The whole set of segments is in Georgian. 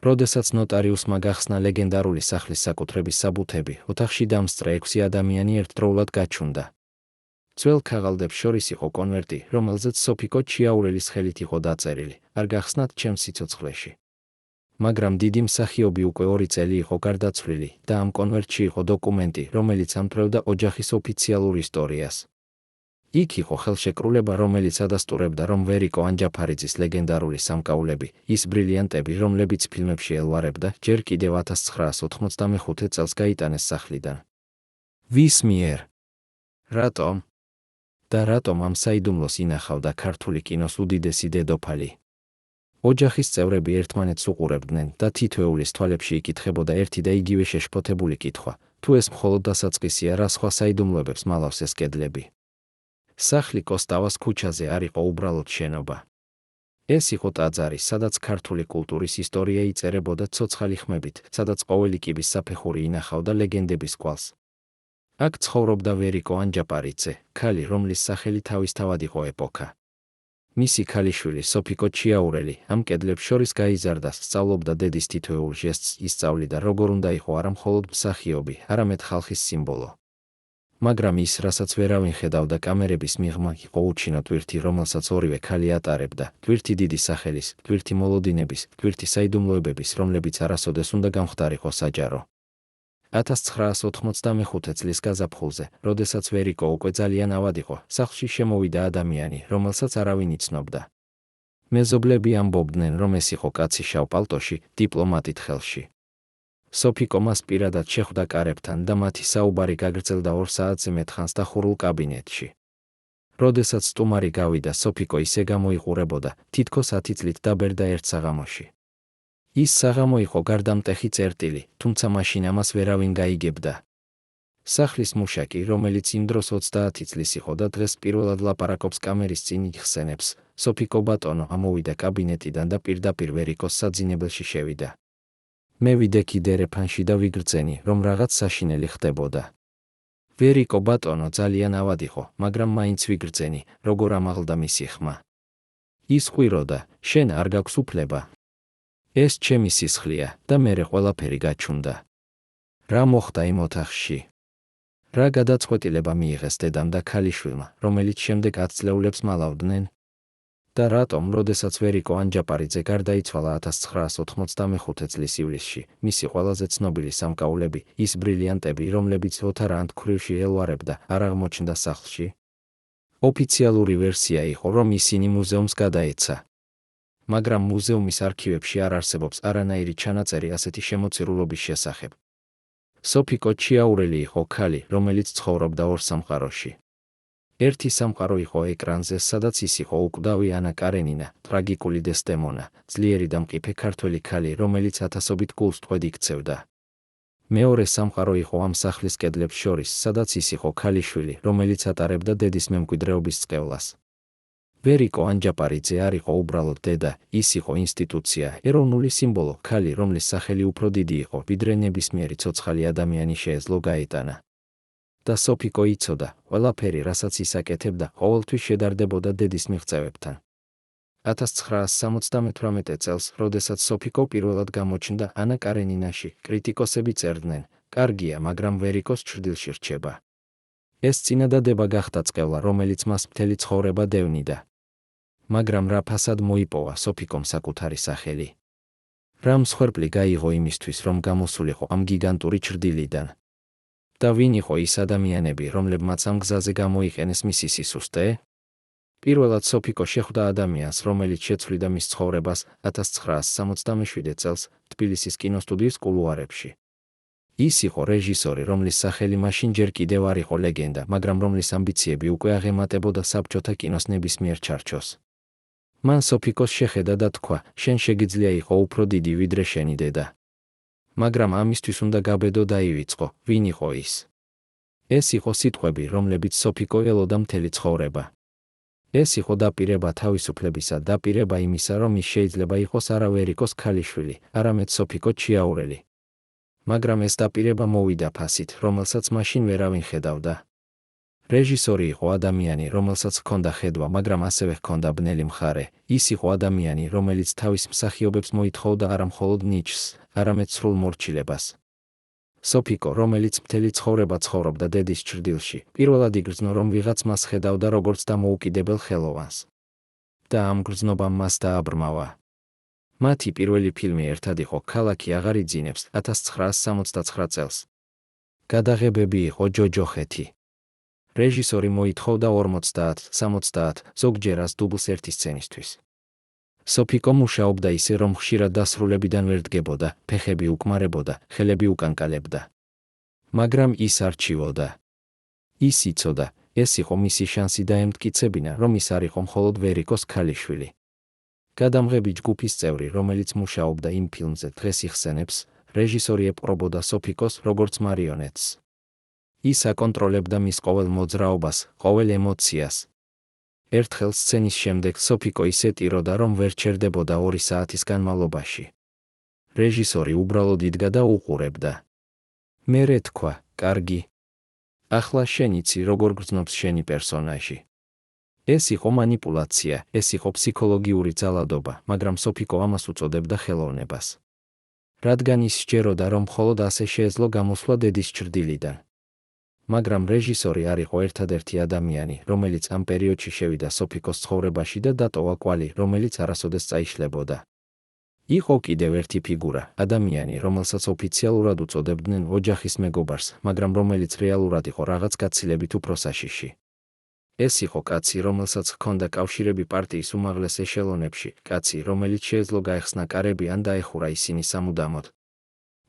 როდესაც ნოტარიუსმა გახსნა ლეგენდარული სახლის საკუთრების საბუთები, ოთახში დამსწრე 6 ადამიანი ერთდროულად გაჩუნდა. ძველ ქაღალდებს შორის იყო კონვერტი, რომელზეც სოფიკო ჩიაურელის ხელით იყო დაწერილი, არ გახსნათ ჩემს სიცოცხლეში. მაგრამ დიდი მსახიობი უკვე 2 წელი იყო გარდაცვლილი და ამ კონვერტში იყო დოკუმენტი, რომელიც ამტვრევდა ოჯახის ოფიციალურ ისტორიას. იქ იყო ხელშეკრულება, რომელიც ადასტურებდა, რომ ვერიკო ანჯაფარიძის ლეგენდარული სამკაულები, ის ბრილიანტები, რომლებიც ფილმებში ელვარებდა, ჯერ კიდევ 1995 წელს გაიტანეს სახლიდან. ვის მიერ? რატომ? და რატომ ამ საიდუმლოს ინახავდა ქართული კინოს უდიდესი დედოფალი? ოჯახის წევრები ერთმანეთს უყურებდნენ და თითოეულის თვალებში იკითხებოდა ერთი და იგივე შეშფოთებული კითხვა: თუ ეს მხოლოდ დასაწყისია, რა სხვა საიდუმლოებებს მალავს ეს კედლები? სახლი კოსტავას ქუჩაზე არ იყო უბრალოდ შენობა. ეს იყო ტაძარი, სადაც ქართული კულტურის ისტორია იწერებოდა ცოცხალი ხმებით, სადაც ყოველი კიბის საფეხური ინახავდა ლეგენდების კვალს. აქ ცხოვრობდა ვერიკო ანჯაპარიძე, ქალი, რომლის სახელი თავისთავად იყო ეპოქა. მისი ქალიშვილი სოფიკო ჩიაურელი ამ კედლებს შორის გაიზარდა, სწავლობდა დედის თითოეულ ჟესტს, ისწავლიდა, როგორ უნდა იყო არა მხოლოდ მსახიობი, არამედ ხალხის სიმბოლო. მაგრამ ის, რასაც ვერავინ ხედავდა კამერების მიღმა, იყო უჩინო ტვირთი, რომელსაც ორივე ქალი ატარებდა, ტვირთი დიდი სახელის, ტვირთი მოლოდინების, ტვირთი საიდუმლოებების, რომლებიც არასოდეს უნდა გამხდარიყო საჯარო. 1995 წლის გაზაფხულზე, როდესაც ვერიკო უკვე ძალიან ავად იყო, სახლში შემოვიდა ადამიანი, რომელსაც არავინ იცნობდა. მეზობლები ამბობდნენ, რომ ეს იყო კაცი შავ პალტოში, დიპლომატით ხელში. სოფიკო მას პირადად შეხვდა კარებთან და მათი საუბარი გაგრძელდა 2 საათზე მეტ ხანს დახურულ კაბინეტში. როდესაც სტუმარი გავიდა, სოფიკო ისე გამოიყურებოდა, თითქოს 10 წლით დაბერდა ერთ საღამოში. ის საღამო იყო გარდამტეხი წერტილი, თუმცა მაშინ ამას ვერავინ გაიგებდა. სახლის მუშაკი, რომელიც იმ დროს 30 წლის იყო და დღეს პირველად ლაპარაკობს კამერის წინ იხსენებს, სოფიკო ბატონო ამოვიდა კაბინეტიდან და პირდაპირ ვერიკოს საძინებელში შევიდა. მე ვიდე კიდე რეფანში და ვიგრძენი, რომ რაღაც საშინელი ხდებოდა. ვერიკო ბატონო ძალიან ავად იყო, მაგრამ მაინც ვიგრძენი, როგორ ამაღლდა მისი ხმა. ის ყვიროდა, შენ არ გაქვს უფლება. ეს ჩემი სისხლია და მერე ყველაფერი გაჩუნდა. რა მოხდა იმ ოთახში? რა გადაწყვეტილება მიიღეს დედამ და ქალიშვილმა, რომელიც შემდეგ 10 წლეულებს მალავდნენ? და რატომ, როდესაც ვერიკო ანჯაპარიძე გარდაიცვალა 1995 წლის ივლისში, მისი ყველაზე ცნობილი სამკაულები, ის ბრილიანტები, რომლებიც ოთარ ანთქვრივში ელვარებდა, არ აღმოჩნდა სახლში? ოფიციალური ვერსია იყო, რომ ისინი მუზეუმს გადაეცა. მაგრამ მუზეუმის არქივებში არ არსებობს არანაირი ჩანაწერი ასეთი შემოწირულობის შესახებ. სოფიკო ჩიაურელი იყო ქალი, რომელიც ცხოვრობდა 2 სამყაროში. ერთი სამყარო იყო ეკრანზე, სადაც ის იყო უკვდავი ანა კარენინა, ტრაგიკული დესდემონა, ძლიერი და მყიფე ქართველი ქალი, რომელიც ათასობით გულს ტყვედ იქცევდა. მეორე სამყარო იყო ამ სახლის კედლებს შორის, სადაც ის იყო ქალიშვილი, რომელიც ატარებდა დედის მემკვიდრეობის წყევლას. ვერიკო ანჯაპარიძე არ იყო უბრალოდ დედა, ის იყო ინსტიტუცია, ეროვნული სიმბოლო, ქალი, რომლის სახელი უფრო დიდი იყო, ვიდრე ნებისმიერი ცოცხალი ადამიანი შეეძლო გაეტანა. და სოფიკო იცოდა, ყველაფერი, რასაც ის აკეთებდა, ყოველთვის შედარდებოდა დედის მიღწევებთან. 1978 წელს, როდესაც სოფიკო პირველად გამოჩნდა ანა კარენინაში, კრიტიკოსები წერდნენ, კარგია, მაგრამ ვერიკოს ჩრდილში რჩება. ეს წინადადება გახდა წყევლა, რომელიც მას მთელი ცხოვრება დევნიდა. მაგრამ რა ფასად მოიპოვა სოფიკომ საკუთარი სახელი? რა მსხვერპლი გაიღო იმისთვის, რომ გამოსულიყო ამ გიგანტური ჩრდილიდან? და ვინ იყო ის ადამიანები, რომლებმაც ამ გზაზე გამოიყენეს მისი სისუსტე? პირველად სოფიკო შეხვდა ადამიანს, რომელიც შეცვლიდა მის ცხოვრებას 1967 წელს თბილისის კინოსტუდიის კულუარებში. ის იყო რეჟისორი, რომლის სახელი მაშინ ჯერ კიდევ არ იყო ლეგენდა, მაგრამ რომლის ამბიციები უკვე აღემატებოდა საბჭოთა კინოს ნებისმიერ ჩარჩოს. მან სოფიკოს შეხედა და თქვა, შენ შეგიძლია იყო უფრო დიდი ვიდრე შენი დედა. მაგრამ ამისთვის უნდა გაბედო დაივიწყო, ვინ იყო ის? ეს იყო სიტყვები, რომლებიც სოფიკო ელოდა მთელი ცხოვრება. ეს იყო დაპირება თავისუფლებისა, დაპირება იმისა, რომ ის შეიძლება იყოს არა ვერიკოს ქალიშვილი, არამედ სოფიკო ჩიაურელი. მაგრამ ეს დაპირება მოვიდა ფასით, რომელსაც მაშინ ვერავინ ხედავდა. რეჟისორი იყო ადამიანი, რომელსაც ჰქონდა ხედვა, მაგრამ ასევე ჰქონდა ბნელი მხარე. ის იყო ადამიანი, რომელიც თავის მსახიობებს მოითხოვდა არა მხოლოდ ნიჭს, არამედ სრულ მორჩილებას. სოფიკო, რომელიც მთელი ცხოვრება ცხოვრობდა დედის ჩრდილში, პირველად იგრძნო, რომ ვიღაც მას ხედავდა როგორც დამოუკიდებელ ხელოვანს. და ამ გრძნობამ მას დააბრმავა. მათი პირველი ფილმი ერთად იყო „ქალაქი აღარ იძინებს“ 1969 წელს. გადაღებები იყო ჯოჯოხეთი. რეჟისორი მოითხოვდა 50-70, ზოგჯერაც დუბლს ერთი სცენისთვის. სოფიკო მუშაობდა ისე, რომ ხშირად დასრულებიდან ვერ დგებოდა, ფეხები უკმარებოდა, ხელები უკანკალებდა. მაგრამ ის არ ჩივოდა. ის იცოდა, ეს იყო მისი შანსი დაემტკიცებინა, რომ ის არ იყო მხოლოდ ვერიკოს ქალიშვილი. გადამღები ჯგუფის წევრი, რომელიც მუშაობდა იმ ფილმზე დღეს იხსენებს, რეჟისორი ეპყრობოდა სოფიკოს როგორც მარიონეტს. ის აკონტროლებდა მის ყოველ მოძრაობას, ყოველ ემოციას. ერთხელ სცენის შემდეგ სოფიკო ისე ტიროდა, რომ ვერ ჩერდებოდა 2 საათის განმავლობაში. რეჟისორი უბრალოდ იდგა და უყურებდა. მერე თქვა, კარგი. ახლა შენ იცი, როგორ გრძნობს შენი პერსონაჟი. ეს იყო მანიპულაცია, ეს იყო ფსიქოლოგიური ძალადობა, მაგრამ სოფიკო ამას უწოდებდა ხელოვნებას. რადგან ის სჯეროდა, რომ მხოლოდ ასე შეეძლო გამოსვლა დედის ჩრდილიდან. მაგრამ რეჟისორი არ იყო ერთადერთი ადამიანი, რომელიც ამ პერიოდში შევიდა სოფიკოს ცხოვრებაში და დატოვა კვალი, რომელიც არასოდეს წაიშლებოდა. იყო კიდევ ერთი ფიგურა, ადამიანი, რომელსაც ოფიციალურად უწოდებდნენ ოჯახის მეგობარს, მაგრამ რომელიც რეალურად იყო რაღაც გაცილებით უფრო საშიში. ეს იყო კაცი, რომელსაც ჰქონდა კავშირები პარტიის უმაღლეს ეშელონებში, კაცი, რომელიც შეეძლო გაეხსნა კარები ან დაეხურა ისინი სამუდამოდ.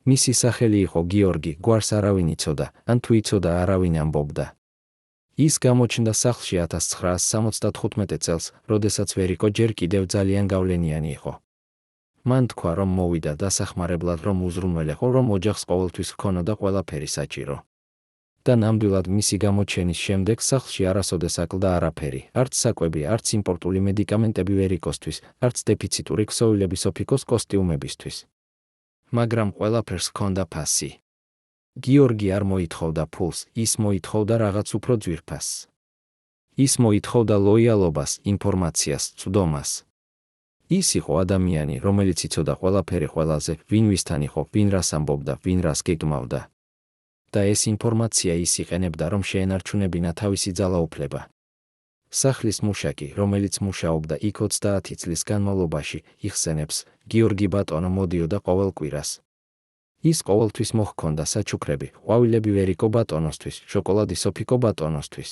მისი სახელი იყო გიორგი, გვარს არავინ იცოდა, ან თუ იცოდა არავინ ამბობდა. ის გამოჩნდა სახლში 1975 წელს, როდესაც ვერიკო ჯერ კიდევ ძალიან გავლენიანი იყო. მან თქვა, რომ მოვიდა დასახმარებლად, რომ უზრუნველეყო, რომ ოჯახს ყოველთვის ჰქონოდა ყველაფერი საჭირო. და ნამდვილად მისი გამოჩენის შემდეგ სახლში არასოდეს აკლდა არაფერი, არც საკვები, არც იმპორტული მედიკამენტები ვერიკოსთვის, არც დეფიციტური ქსოვილები სოფიკოს კოსტიუმებისთვის. მაგრამ ყველაფერს ჰქონდა ფასი. გიორგი არ მოითხოვდა ფულს, ის მოითხოვდა რაღაც უფრო ძვირფასს. ის მოითხოვდა ლოიალობას, ინფორმაციას, წვდომას. ის იყო ადამიანი, რომელიც იცოდა ყველაფერი ყველაზე, ვინ ვისთან იყო, ვინ რას ამბობდა, ვინ რას გეგმავდა. და ეს ინფორმაცია ის იყენებდა, რომ შეენარჩუნებინა თავისი ძალაუფლება. სახლის მუშაკი, რომელიც მუშაობდა იქ 30 წლის განმავლობაში, იხსენებს, გიორგი ბატონო მოდიოდა ყოველ კვირას. ის ყოველთვის მოჰქონდა საჩუქრები, ყვავილები ვერიკო ბატონოსთვის, შოკოლადი სოფიკო ბატონოსთვის.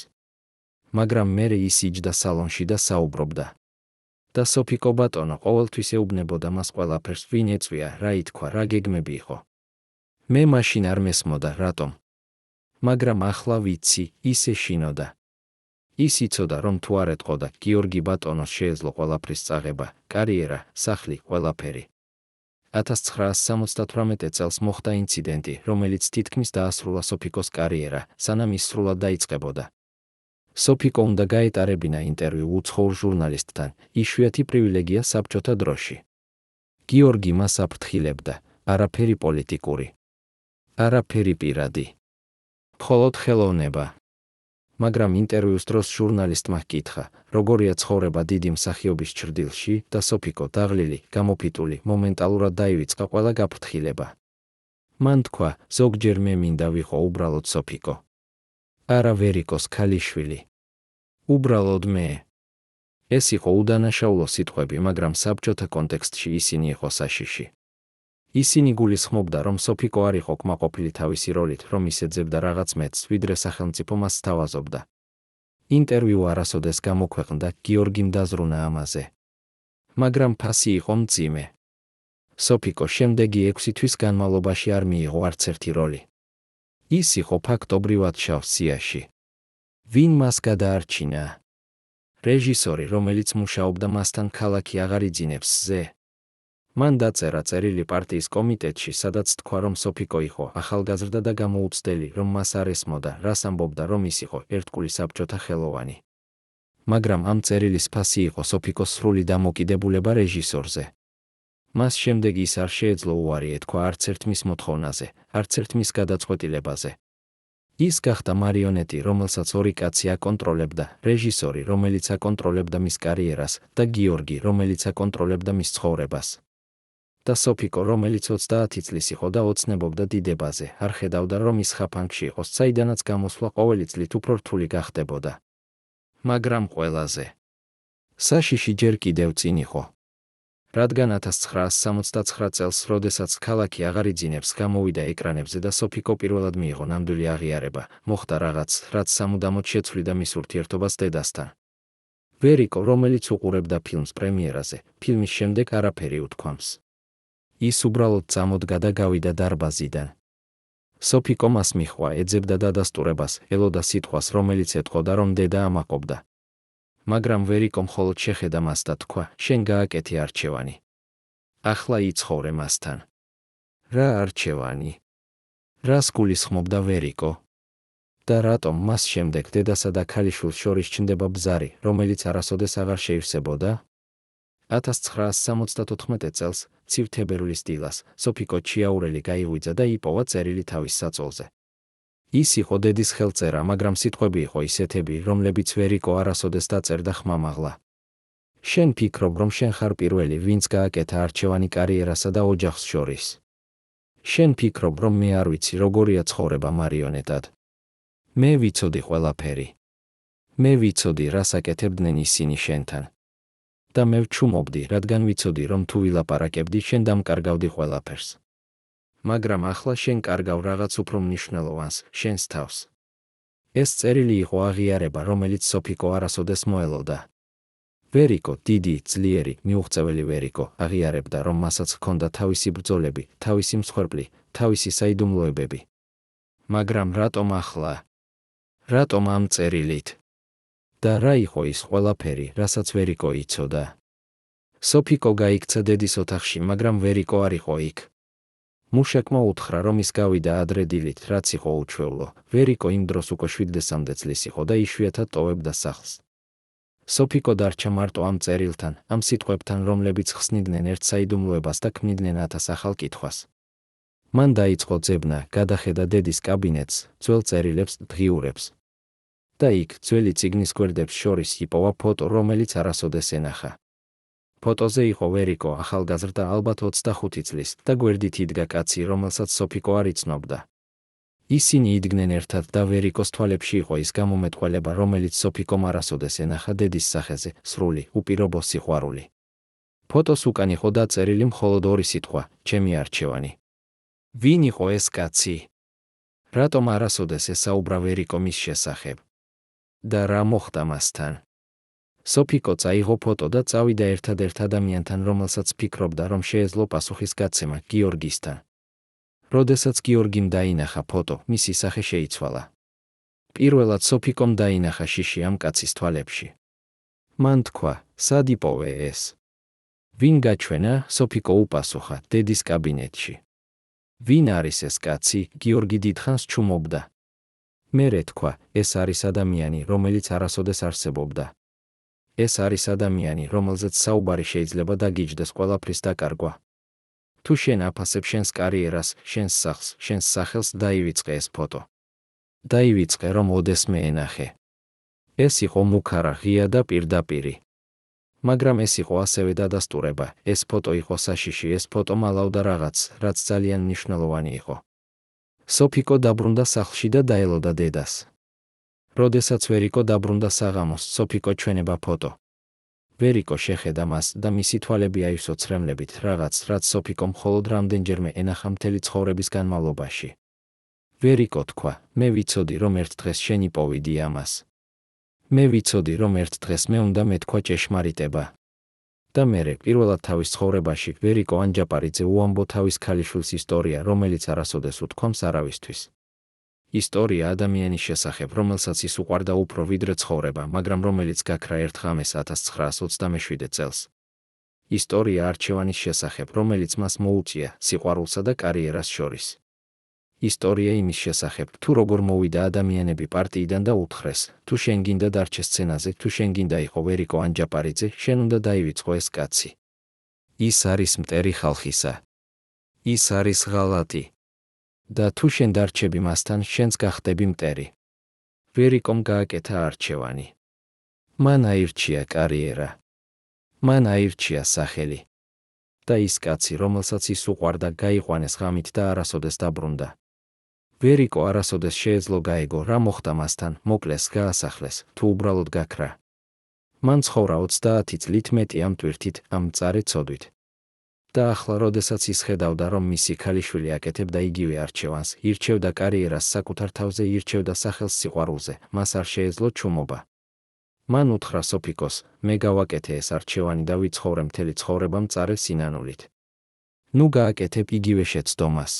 მაგრამ მერე ის იჯდა სალონში და საუბრობდა. და სოფიკო ბატონო ყოველთვის ეუბნებოდა მას ყველაფერს, ვინ ეწვია, რა ითქვა, რა გეგმები იყო. მე მაშინ არ მესმოდა, რატომ. მაგრამ ახლა ვიცი, ის ეშინოდა. ის იცოდა, რომ თუ არ ეტყოდა, გიორგი ბატონოს შეეძლო ყველაფრის წაღება, კარიერა, სახლი, ყველაფერი. 1978 წელს მოხდა ინციდენტი, რომელიც თითქმის დაასრულა სოფიკოს კარიერა, სანამ ის სრულად დაიწყებოდა. სოფიკო უნდა გაეტარებინა ინტერვიუ უცხოურ ჟურნალისტთან, იშვიათი პრივილეგია საბჭოთა დროში. გიორგი მას აფრთხილებდა, არაფერი პოლიტიკური. არაფერი პირადი. მხოლოდ ხელოვნება. მაგრამ ინტერვიუს დროს ჟურნალისტმა ჰკითხა, როგორია ცხოვრება დიდი მსახიობის ჩრდილში და სოფიკო დაღლილი, გამოფიტული, მომენტალურად დაივიწყა ყველა გაფრთხილება. მან თქვა, ზოგჯერ მე მინდა ვიყო უბრალოდ სოფიკო. არა ვერიკოს ქალიშვილი. უბრალოდ მე. ეს იყო უდანაშაულო სიტყვები, მაგრამ საბჭოთა კონტექსტში ისინი იყო საშიში. ისინი გულისხმობდა, რომ სოფიკო არ იყო კმაყოფილი თავისი როლით, რომ ის ეძებდა რაღაც მეტს, ვიდრე სახელმწიფო მას სთავაზობდა. ინტერვიუ არასოდეს გამოქვეყნდა, გიორგიმ დაზრუნა ამაზე. მაგრამ ფასი იყო მძიმე. სოფიკო შემდეგი 6 თვის განმავლობაში არ მიიღო არც ერთი როლი. ის იყო ფაქტობრივად შავ სიაში. ვინ მას გადაარჩინა? რეჟისორი, რომელიც მუშაობდა მასთან ქალაქი აღარ იძინებს-ზე. მან დაწერა წერილი პარტიის კომიტეტში, სადაც თქვა, რომ სოფიკო იყო ახალგაზრდა და გამოუცდელი, რომ მას არ ესმოდა, რას ამბობდა, რომ ის იყო ერთგული საბჭოთა ხელოვანი. მაგრამ ამ წერილის ფასი იყო სოფიკოს სრული დამოკიდებულება რეჟისორზე. მას შემდეგ ის არ შეეძლო უარი ეთქვა არც ერთ მის მოთხოვნაზე, არც ერთ მის გადაწყვეტილებაზე. ის გახდა მარიონეტი, რომელსაც ორი კაცი აკონტროლებდა, რეჟისორი, რომელიც აკონტროლებდა მის კარიერას და გიორგი, რომელიც აკონტროლებდა მის ცხოვრებას. და სოფიკო, რომელიც 30 წლის იყო და ოცნებობდა დიდებაზე, არ ხედავდა, რომ ის ხაფანგში იყოს, საიდანაც გამოსვლა ყოველი წლით უფრო რთული გახდებოდა. მაგრამ ყველაზე საშიში ჯერ კიდევ წინ იყო. რადგან 1969 წელს, როდესაც ქალაქი აღარ იძინებს, გამოვიდა ეკრანებზე და სოფიკო პირველად მიიღო ნამდვილი აღიარება, მოხდა რაღაც, რაც სამუდამოდ შეცვლიდა მის ურთიერთობას დედასთან. ვერიკო, რომელიც უყურებდა ფილმს პრემიერაზე, ფილმის შემდეგ არაფერი უთქვამს. ის უბრალოდ წამოდგა და გავიდა დარბაზიდან. სოფიკო მას მიჰყვა, ეძებდა დადასტურებას, ელოდა სიტყვას, რომელიც ეთყოდა, რომ დედა ამაყობდა. მაგრამ ვერიკო მხოლოდ შეხედა მას და თქვა, შენ გააკეთე არჩევანი. ახლა იცხოვრე მასთან. რა არჩევანი? რას გულისხმობდა ვერიკო? და რატომ მას შემდეგ დედასა და ქალიშვილს შორის ჩნდება ბზარი, რომელიც არასოდეს აღარ შეივსებოდა? 1974 წელს, ცივ თებერვლის დილას, სოფიკო ჩიაურელი გაიღვიძა და იპოვა წერილი თავის საწოლზე. ის იყო დედის ხელწერა, მაგრამ სიტყვები იყო ისეთები, რომლებიც ვერიკო არასოდეს დაწერდა ხმამაღლა. შენ ფიქრობ, რომ შენ ხარ პირველი, ვინც გააკეთა არჩევანი კარიერასა და ოჯახს შორის. შენ ფიქრობ, რომ მე არ ვიცი, როგორია ცხოვრება მარიონეტად. მე ვიცოდი ყველაფერი. მე ვიცოდი, რას აკეთებდნენ ისინი შენთან. და მე ვჩუმობდი, რადგან ვიცოდი, რომ თუ ვილაპარაკებდი, შენ დამკარგავდი ყველაფერს. მაგრამ ახლა შენ კარგავ რაღაც უფრო მნიშვნელოვანს, შენს თავს. ეს წერილი იყო აღიარება, რომელიც სოფიკო არასოდეს მოელოდა. ვერიკო, დიდი, ძლიერი, მიუღწეველი ვერიკო, აღიარებდა, რომ მასაც ჰქონდა თავისი ბრძოლები, თავისი მსხვერპლი, თავისი საიდუმლოებები. მაგრამ რატომ ახლა? რატომ ამ წერილით? და რა იყო ის ყველაფერი, რასაც ვერიკო იცოდა? სოფიკო გაიქცა დედის ოთახში, მაგრამ ვერიკო არ იყო იქ. მუშაკმა უთხრა, რომ ის გავიდა ადრე დილით, რაც იყო უჩვეულო. ვერიკო იმ დროს უკვე 70 წლის იყო და იშვიათად ტოვებდა სახლს. სოფიკო დარჩა მარტო ამ წერილთან, ამ სიტყვებთან, რომლებიც ხსნიდნენ ერთ საიდუმლოებას და ქმნიდნენ 1000 ახალ კითხვას. მან დაიწყო ძებნა, გადახედა დედის კაბინეტს, ძველ წერილებს, დღიურებს. და იქ, ძველი წიგნის გვერდებს შორის იპოვა ფოტო, რომელიც არასოდეს ენახა. ფოტოზე იყო ვერიკო, ახალგაზრდა, ალბათ 25 წლის, და გვერდით იდგა კაცი, რომელსაც სოფიკო არ იცნობდა. ისინი იდგნენ ერთად და ვერიკოს თვალებში იყო ის გამომეტყველება, რომელიც სოფიკომ არასოდეს ენახა დედის სახეზე, სრული, უპირობო სიყვარული. ფოტოს უკან იყო დაწერილი მხოლოდ ორი სიტყვა, ჩემი არჩევანი. ვინ იყო ეს კაცი? რატომ არასოდეს ესაუბრა ვერიკო მის შესახებ? და რა მოხდა მასთან? სოფიკო წაიღო ფოტო და წავიდა ერთადერთ ადამიანთან, რომელსაც ფიქრობდა, რომ შეეძლო პასუხის გაცემა, გიორგისთან. როდესაც გიორგიმ დაინახა ფოტო, მისი სახე შეიცვალა. პირველად სოფიკომ დაინახა შიში ამ კაცის თვალებში. მან თქვა, სად იპოვე ეს? ვინ გაჩვენა? სოფიკო უპასუხა, დედის კაბინეტში. ვინ არის ეს კაცი? გიორგი დიდხანს ჩუმობდა. მერე თქვა, ეს არის ადამიანი, რომელიც არასოდეს არსებობდა. ეს არის ადამიანი, რომელზეც საუბარი შეიძლება დაგიჯდეს ყველაფრის დაკარგვა. თუ შენ აფასებ შენს კარიერას, შენს სახლს, შენს სახელს, დაივიწყე ეს ფოტო. დაივიწყე, რომ ოდესმე ენახე. ეს იყო მუქარა, ღია და პირდაპირი. მაგრამ ეს იყო ასევე დადასტურება, ეს ფოტო იყო საშიში, ეს ფოტო მალავდა რაღაც, რაც ძალიან მნიშვნელოვანი იყო. სოფიკო დაბრუნდა სახლში და დაელოდა დედას. როდესაც ვერიკო დაბრუნდა საღამოს, სოფიკო ჩვენება ფოტო. ვერიკო შეხედა მას და მისი თვალები აივსო ცრემლებით, რაღაც, რაც სოფიკო მხოლოდ რამდენჯერმე ენახა მთელი ცხოვრების განმავლობაში. ვერიკო თქვა, მე ვიცოდი, რომ ერთ დღეს შენ იპოვიდი ამას. მე ვიცოდი, რომ ერთ დღეს მე უნდა მეთქვა ჭეშმარიტება. და მერე, პირველად თავის ცხოვრებაში, ვერიკო ანჯაპარიძე უამბო თავის ქალიშვილის ისტორია, რომელიც არასოდეს უთქვამს არავისთვის. ისტორია ადამიანის შესახებ, რომელსაც ის უყვარდა უფრო ვიდრე ცხოვრება, მაგრამ რომელიც გაქრა ერთ ღამეს 1927 წელს. ისტორია არჩევანის შესახებ, რომელიც მას მოუწია სიყვარულსა და კარიერას შორის. ისტორია იმის შესახებ, თუ როგორ მოვიდა ადამიანები პარტიიდან და უთხრეს, თუ შენ გინდა დარჩე სცენაზე, თუ შენ გინდა იყო ვერიკო ანჯაპარიძე, შენ უნდა დაივიწყო ეს კაცი. ის არის მტერი ხალხისა. ის არის ღალატი. და თუ შენ დარჩები მასთან, შენც გახდები მტერი. ვერიკომ გააკეთა არჩევანი. მან აირჩია კარიერა. მან აირჩია სახელი. და ის კაცი, რომელსაც ის უყვარდა, გაიყვანეს ღამით და არასოდეს დაბრუნდა. ვერიკო არასოდეს შეეძლო გაეგო, რა მოხდა მასთან, მოკლეს, გაასახლეს, თუ უბრალოდ გაქრა. მან ცხოვრა 30 წლით მეტი ამ ტვირთით, ამ მწარე ცოდვით. და ახლა, როდესაც ის ხედავდა, რომ მისი ქალიშვილი აკეთებდა იგივე არჩევანს, ირჩევდა კარიერას საკუთარ თავზე, ირჩევდა სახელს სიყვარულზე, მას არ შეეძლო ჩუმობა. მან უთხრა სოფიკოს, მე გავაკეთე ეს არჩევანი და ვიცხოვრე მთელი ცხოვრება მწარე სინანულით. ნუ გააკეთებ იგივე შეცდომას.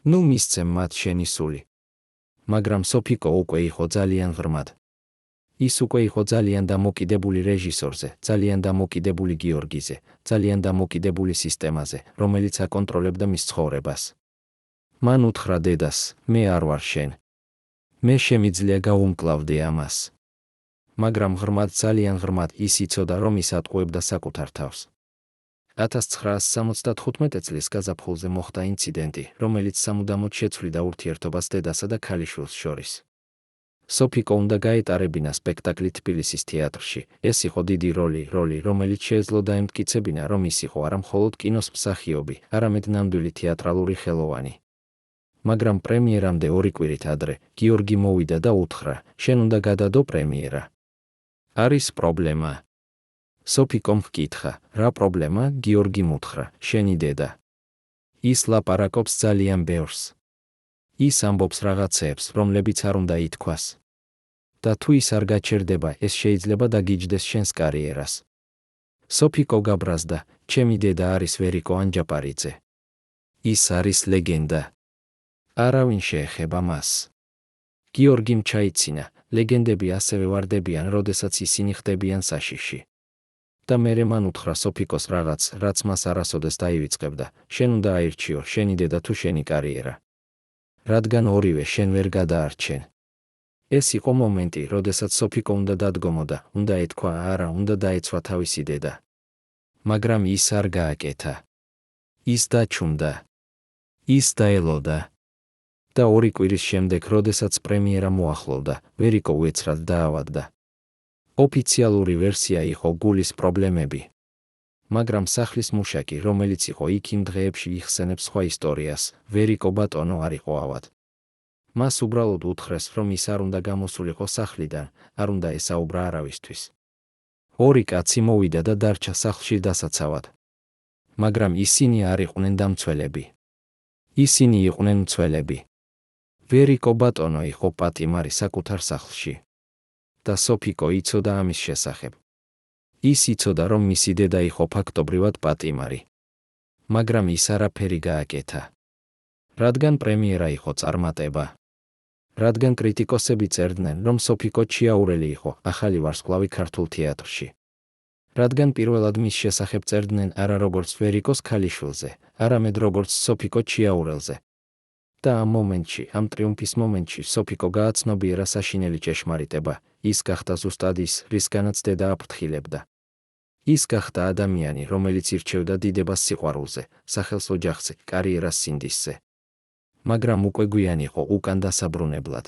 ნუ მისცემ მათ შენი სული. მაგრამ სოფიკო უკვე იყო ძალიან ღრმად. ის უკვე იყო ძალიან დამოკიდებული რეჟისორზე, ძალიან დამოკიდებული გიორგიზე, ძალიან დამოკიდებული სისტემაზე, რომელიც აკონტროლებდა მის ცხოვრებას. მან უთხრა დედას, მე არ ვარ შენ. მე შემიძლია გავუმკლავდე ამას. მაგრამ ღრმად, ძალიან ღრმად ის იცოდა, რომ ის ატყუებდა საკუთარ თავს. 1975 წლის გაზაფხულზე მოხდა ინციდენტი, რომელიც სამუდამოდ შეცვლიდა ურთიერთობას დედასა და ქალიშვილს შორის. სოფიკო უნდა გაეტარებინა სპექტაკლი თბილისის თეატრში. ეს იყო დიდი როლი, რომელიც შეეძლო დაემტკიცებინა, რომ ის იყო არა მხოლოდ კინოს მსახიობი, არამედ ნამდვილი თეატრალური ხელოვანი. მაგრამ პრემიერამდე 2 კვირით ადრე, გიორგი მოვიდა და უთხრა, შენ უნდა გადადო პრემიერა. არის პრობლემა? სოფიკომ ჰკითხა, რა პრობლემა? გიორგიმ უთხრა, შენი დედა. ის ლაპარაკობს ძალიან ბევრს. ის ამბობს რაღაცეებს, რომლებიც არ უნდა ითქვას. და თუ ის არ გაჩერდება, ეს შეიძლება დაგიჯდეს შენს კარიერას. სოფიკო გაბრაზდა, ჩემი დედა არის ვერიკო ანჯაპარიძე. ის არის ლეგენდა. არავინ შეეხება მას. გიორგიმ ჩაიცინა, ლეგენდები ასევე ვარდებიან, როდესაც ისინი ხდებიან საშიში. და მერე მან უთხრა სოფიკოს რაღაც, რაც მას არასოდეს დაივიწყებდა, შენ უნდა აირჩიო, შენი დედა თუ შენი კარიერა. რადგან ორივე შენ ვერ გადაარჩენ. ეს იყო მომენტი, როდესაც სოფიკო უნდა დადგომოდა, უნდა ეთქვა არა, უნდა დაეცვა თავისი დედა. მაგრამ ის არ გააკეთა. ის დაჩუმდა. ის დაელოდა. და 2 კვირის შემდეგ, როდესაც პრემიერა მოახლოვდა, ვერიკო უეცრად დაავადდა. ოფიციალური ვერსია იყო გულის პრობლემები. მაგრამ სახლის მუშაკი, რომელიც იყო იქ იმ დღეებში იხსენებს სხვა ისტორიას, ვერიკო ბატონო არ იყო ავად. მას უბრალოდ უთხრეს, რომ ის არ უნდა გამოსულიყო სახლიდან, არ უნდა ესაუბრა არავისთვის. 2 კაცი მოვიდა და დარჩა სახლში დასაცავად. მაგრამ ისინი არ იყვნენ დამცველები. ისინი იყვნენ მცველები. ვერიკო ბატონო იყო პატიმარი საკუთარ სახლში. და სოფიკო იცოდა ამის შესახებ. ის იცოდა, რომ მისი დედა იყო ფაქტობრივად პატიმარი. მაგრამ ის არაფერი გააკეთა. რადგან პრემიერა იყო წარმატება. რადგან კრიტიკოსები წერდნენ, რომ სოფიკო ჩიაურელი იყო, ახალი ვარსკვლავი ქართულ თეატრში. რადგან პირველად მის შესახებ წერდნენ არა როგორც ვერიკოს ქალიშვილზე, არამედ როგორც სოფიკო ჩიაურელზე. და ამ მომენტში, ამ ტრიუმფის მომენტში, სოფიკო გააცნობიერა საშინელი ჭეშმარიტება, ის გახდა ზუსტად ის, რისგანაც დედა აფრთხილებდა. ის გახდა ადამიანი, რომელიც ირჩევდა დიდებას სიყვარულზე, სახელს ოჯახზე, კარიერას სინდისზე. მაგრამ უკვე გვიან იყო უკან დასაბრუნებლად.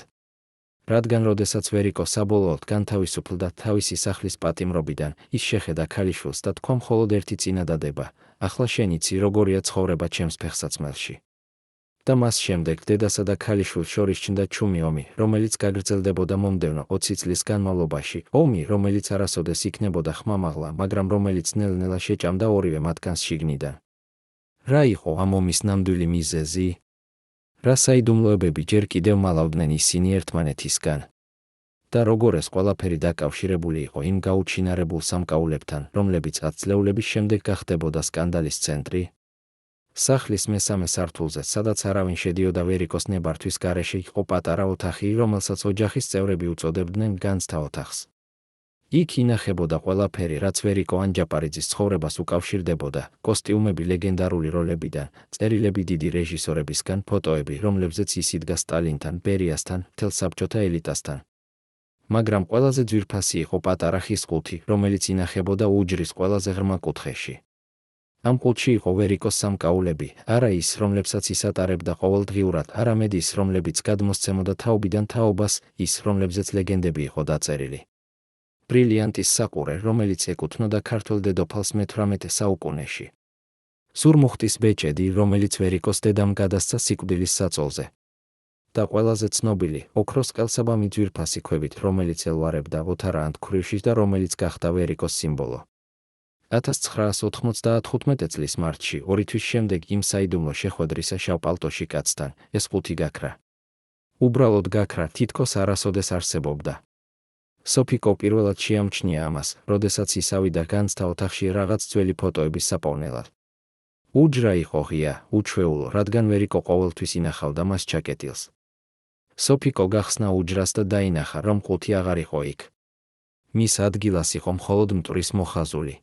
რადგან როდესაც ვერიკო საბოლოოდ განთავისუფლდა თავისი სახლის პატიმრობიდან, ის შეხედა ქალიშვილს და თქვა მხოლოდ ერთი წინადადება, ახლა შენ იცი, როგორია ცხოვრება ჩემს ფეხსაცმელში. და მას შემდეგ დედასა და ქალიშვილს შორის ჩნდა ჩუმი ომი, რომელიც გაგრძელდებოდა მომდევნო 20 წლის განმავლობაში, ომი, რომელიც არასოდეს იქნებოდა ხმამაღლა, მაგრამ რომელიც ნელ-ნელა შეჭამდა ორივე მათგანს შიგნიდან. რა იყო ამ ომის ნამდვილი მიზეზი? რა საიდუმლოებები ჯერ კიდევ მალავდნენ ისინი ერთმანეთისგან? და როგორ ეს ყველაფერი დაკავშირებული იყო იმ გაუჩინარებულ სამკაულებთან, რომლებიც 10 წლეულების შემდეგ გახდებოდა სკანდალის ცენტრი? სახლის მესამე სართულზე, სადაც არავინ შედიოდა ვერიკოს ნებართვის გარეშე, იყო პატარა ოთახი, რომელსაც ოჯახის წევრები უწოდებდნენ განცდა ოთახს. იქ ინახებოდა ყველაფერი, რაც ვერიკო ანჯაპარიძის ცხოვრებას უკავშირდებოდა, კოსტიუმები ლეგენდარული როლებიდან, წერილები დიდი რეჟისორებისგან, ფოტოები, რომლებზეც ის იდგა სტალინთან, ბერიასთან, მთელ საბჭოთა ელიტასთან. მაგრამ ყველაზე ძვირფასი იყო პატარა ხის ყუთი, რომელიც ინახებოდა უჯრის ყველაზე ღრმა კუთხეში. ამ ყუთში იყო ვერიკოს სამკაულები, არა ის, რომლებსაც ის ატარებდა ყოველდღიურად, არამედ ის, რომლებიც გადმოსცემოდა თაობიდან თაობას, ის, რომლებზეც ლეგენდები იყო დაწერილი. ბრილიანტის საყურე, რომელიც ეკუთვნოდა ქართველ დედოფალს მე-18 საუკუნეში. სურმუხტის ბეჭედი, რომელიც ვერიკოს დედამ გადასცა სიკვდილის საწოლზე. და ყველაზე ცნობილი, ოქროს ყელსაბამი ძვირფასი ქვებით, რომელიც ელვარებდა ოთარაანთ ქვრივშიც და რომელიც გახდა ვერიკოს სიმბოლო. 1995 წლის მარტში, 2 თვის შემდეგ იმ საიდუმლო შეხვედრისა შავ პალტოში კაცთან, ეს ყუთი გაქრა. უბრალოდ გაქრა, თითქოს არასოდეს არსებობდა. სოფიკო პირველად შეამჩნია ამას, როდესაც ისავიდა განცდა ოთახში რაღაც ძველი ფოტოების საპოვნელად. უჯრა იყო ღია, უჩვეულო, რადგან ვერიკო ყოველთვის ინახავდა მას ჩაკეტილს. სოფიკო გახსნა უჯრას და დაინახა, რომ ყუთი აღარ იყო იქ. მის ადგილას იყო მხოლოდ მტვრის მოხაზული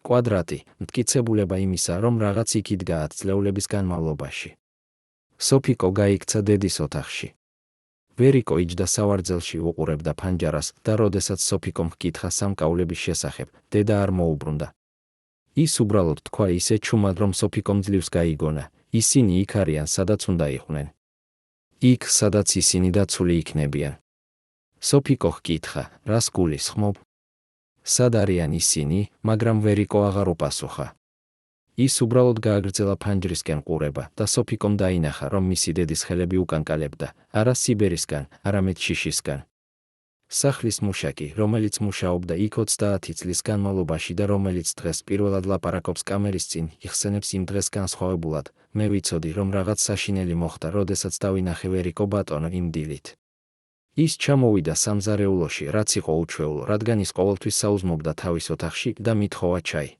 კვადრატი, მტკიცებულება იმისა, რომ რაღაც იქ იდგა ათწლეულების განმავლობაში. სოფიკო გაიქცა დედის ოთახში. ვერიკო იჯდა სავარძელში, უყურებდა ფანჯარას და როდესაც სოფიკომ ჰკითხა სამკაულების შესახებ, დედა არ მოუბრუნდა. ის უბრალოდ თქვა ისე ჩუმად, რომ სოფიკომ ძლივს გაიგონა, ისინი იქ არიან, სადაც უნდა იყვნენ. იქ, სადაც ისინი დაცული იქნებიან. სოფიკო ჰკითხა, რას გულისხმობ? სად არიან ისინი, მაგრამ ვერიკო აღარ უპასუხა. ის უბრალოდ გააგრძელა ფანჯრისკენ ყურება და სოფიკომ დაინახა, რომ მისი დედის ხელები უკანკალებდა, არა სიბერისგან, არამედ შიშისგან. სახლის მუშაკი, რომელიც მუშაობდა იქ 30 წლის განმავლობაში და რომელიც დღეს პირველად ლაპარაკობს კამერის წინ, იხსენებს იმ დღეს განსხვავებულად, მე ვიცოდი, რომ რაღაც საშინელი მოხდა, როდესაც დავინახე ვერიკო ბატონო იმ დილით. ის ჩამოვიდა სამზარეულოში, რაც იყო უჩვეულო, რადგან ის ყოველთვის საუზმობდა თავის ოთახში და მითხოვა ჩაი.